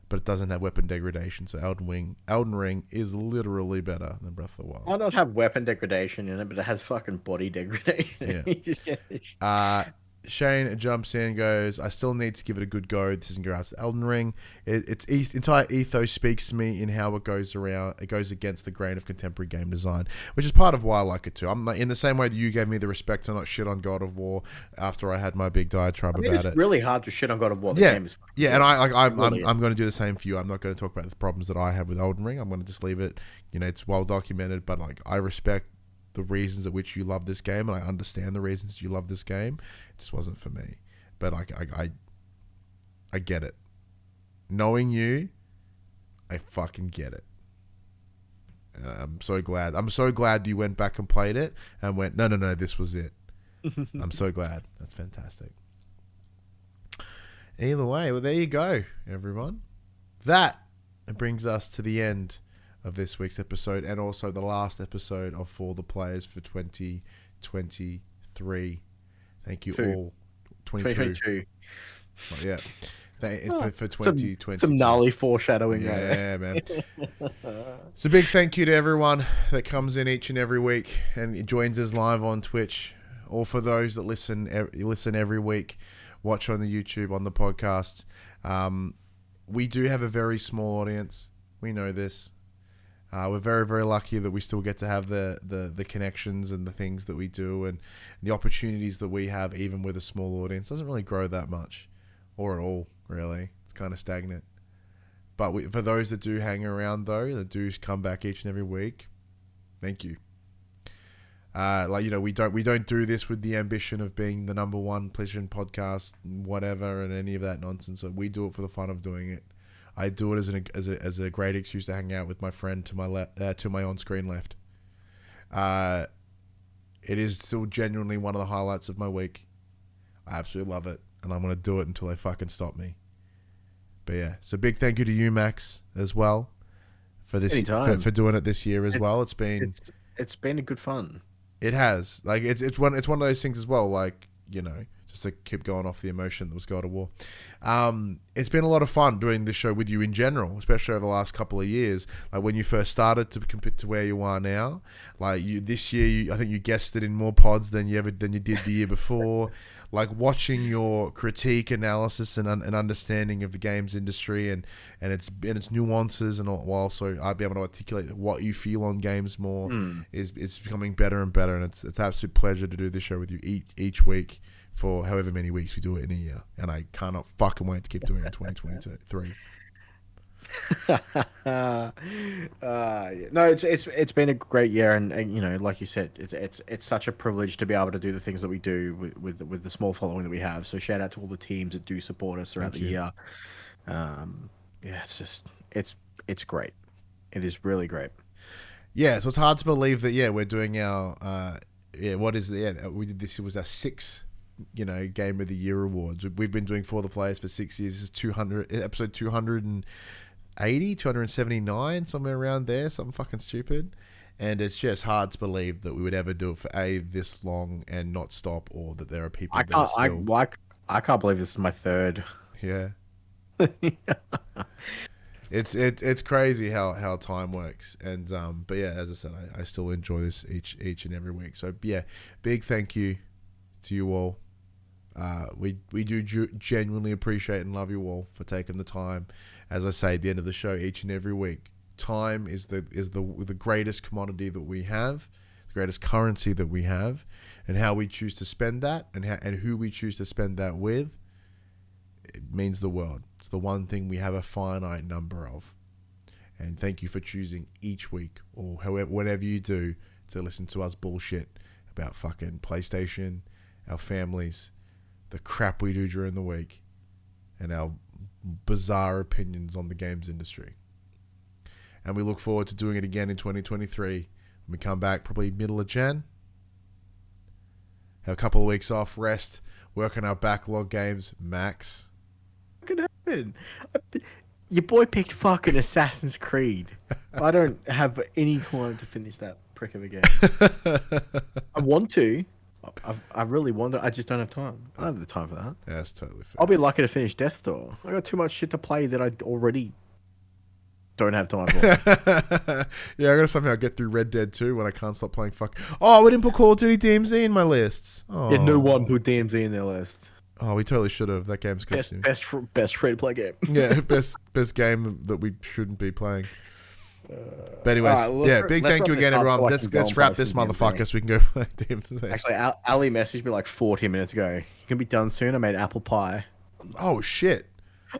but it doesn't have weapon degradation. So Elden Ring is literally better than Breath of the Wild. Why not have weapon degradation in it, but it has fucking body degradation? Yeah. Shane jumps in and goes, I still need to give it a good go. This is in regards to Elden Ring. Its entire ethos speaks to me in how it goes against the grain of contemporary game design, which is part of why I like it too. I'm like, in the same way that you gave me the respect to not shit on God of War after I had my big diatribe about it. It's really hard to shit on God of War. The game is and I'm going to do the same for you. I'm not going to talk about the problems that I have with Elden Ring. I'm going to just leave it. It's well documented, but like I respect the reasons at which you love this game, and I understand the reasons you love this game. It just wasn't for me, but I get it. Knowing you, I fucking get it. And I'm so glad you went back and played it and went, no, this was it. I'm so glad. That's fantastic. Either way, well, there you go, everyone. That brings us to the end of this week's episode, and also the last episode of For the Players for 2023. Thank you all. 2022. Oh, yeah. For 2020. Some gnarly foreshadowing. Yeah, man. So big thank you to everyone that comes in each and every week and joins us live on Twitch, or for those that listen every week, watch on the YouTube, on the podcast. We do have a very small audience. We know this. We're very, very lucky that we still get to have the connections and the things that we do, and the opportunities that we have, even with a small audience. It doesn't really grow that much, or at all, really. It's kind of stagnant. But for those that do hang around, though, that do come back each and every week, thank you. We don't do this with the ambition of being the number one PlayStation podcast, whatever, and any of that nonsense. So we do it for the fun of doing it. I do it as a great excuse to hang out with my friend to my to my on-screen left. It is still genuinely one of the highlights of my week. I absolutely love it, and I'm gonna do it until they fucking stop me. But yeah, so big thank you to you, Max, as well, for this for doing it this year as well. It's been a good fun. It has, like, it's one of those things as well, like, just to keep going off the emotion that was God of War. It's been a lot of fun doing this show with you in general, especially over the last couple of years. Like when you first started to compare to where you are now. Like this year, I think you guessed it in more pods than you did the year before. Like watching your critique, analysis, and understanding of the games industry and its nuances, and also I'd be able to articulate what you feel on games more is becoming better and better. And it's an absolute pleasure to do this show with you each week, for however many weeks we do it in a year, and I cannot fucking wait to keep doing it in 2023. No, it's been a great year, and like you said, it's such a privilege to be able to do the things that we do with the small following that we have. So shout out to all the teams that do support us throughout the year. It's great. It is really great. Yeah, so it's hard to believe that we're doing our we did this. It was our sixth Game of the Year awards. We've been doing For the Players for 6 years. This is episode 280, 279, somewhere around there, something fucking stupid. And it's just hard to believe that we would ever do it for this long and not stop, or that there are people I can't believe this is my third. Yeah. It's crazy how time works, and but yeah, as I said, I still enjoy this each and every week. So yeah, big thank you to you all. We do genuinely appreciate and love you all for taking the time. As I say at the end of the show each and every week, time is the greatest commodity that we have, the greatest currency that we have, and how we choose to spend that, and who we choose to spend that with, it means the world. It's the one thing we have a finite number of. And thank you for choosing each week, or whatever you do, to listen to us bullshit about fucking PlayStation, our families, the crap we do during the week. and our bizarre opinions on the games industry. And we look forward to doing it again in 2023. When we come back, probably middle of Jan. Have a couple of weeks off, rest, work on our backlog games, max. What could happen? Your boy picked fucking Assassin's Creed. I don't have any time to finish that prick of a game. I want to. I really want to. I just don't have time. I don't have the time for that. Yeah, that's totally fair. I'll be lucky to finish Death's Door. I got too much shit to play that I already don't have time for. Yeah, I gotta somehow get through Red Dead 2 when I can't stop playing Oh, we didn't put Call of Duty DMZ in my lists. Oh. Yeah, no one put DMZ in their list. Oh, we totally should have. That game's good. Best free to play game. Yeah, best game that we shouldn't be playing. But anyways, big thank you again, everyone. Let's wrap this motherfucker so we can go play DMZ. Actually, Ali messaged me like 40 minutes ago. You can be done soon. I made apple pie. Oh shit!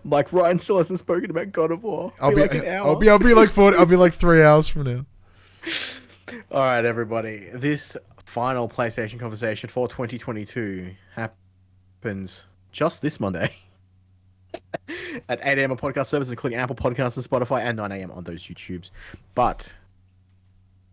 Like Ryan still hasn't spoken about God of War. I'll be like an hour. I'll be like 40. I'll be like 3 hours from now. All right, everybody. This final PlayStation conversation for 2022 happens just this Monday at 8 a.m. on podcast services, including Apple Podcasts and Spotify, and 9 a.m. on those YouTubes. But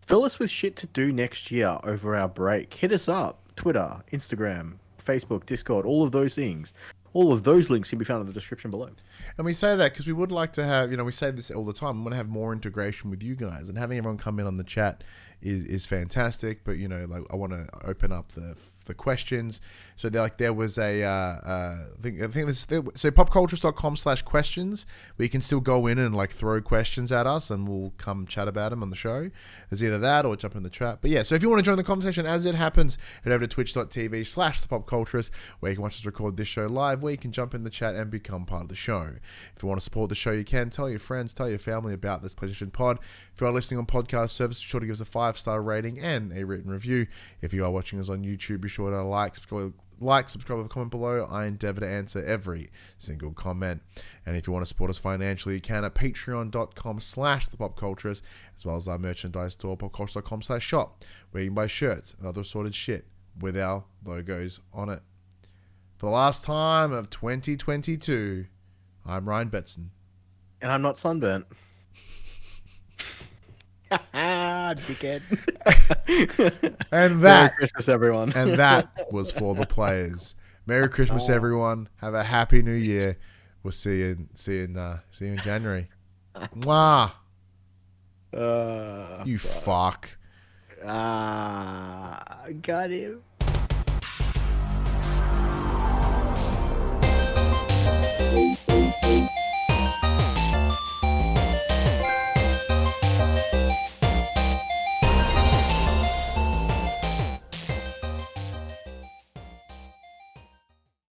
fill us with shit to do next year over our break. Hit us up. Twitter, Instagram, Facebook, Discord, all of those things. All of those links can be found in the description below. And we say that because we would like to have, we say this all the time, we want to have more integration with you guys, and having everyone come in on the chat is fantastic. But, I want to open up the questions. So there was a, I think this, so popculturists.com/questions, where you can still go in and throw questions at us and we'll come chat about them on the show. There's either that or jump in the chat. But yeah, so if you want to join the conversation as it happens, head over to twitch.tv/thepopculturists, where you can watch us record this show live, where you can jump in the chat and become part of the show. If you want to support the show, you can. Tell your friends, tell your family about this PlayStation Pod. If you are listening on podcast service, be sure to give us a 5-star rating and a written review. If you are watching us on YouTube, be sure to like, subscribe, comment below. I endeavor to answer every single comment. And if you want to support us financially, you can at patreon.com/thepopculturists, as well as our merchandise store, popculturists.com/shop, where you can buy shirts and other assorted shit with our logos on it. For the last time of 2022, I'm Ryan Betson. And I'm not sunburnt. Dickhead. And that, Merry Christmas, everyone. And that was for the players. Merry Christmas, everyone. Have a happy New Year. We'll see you in January. Mwah. You fuck. Got him.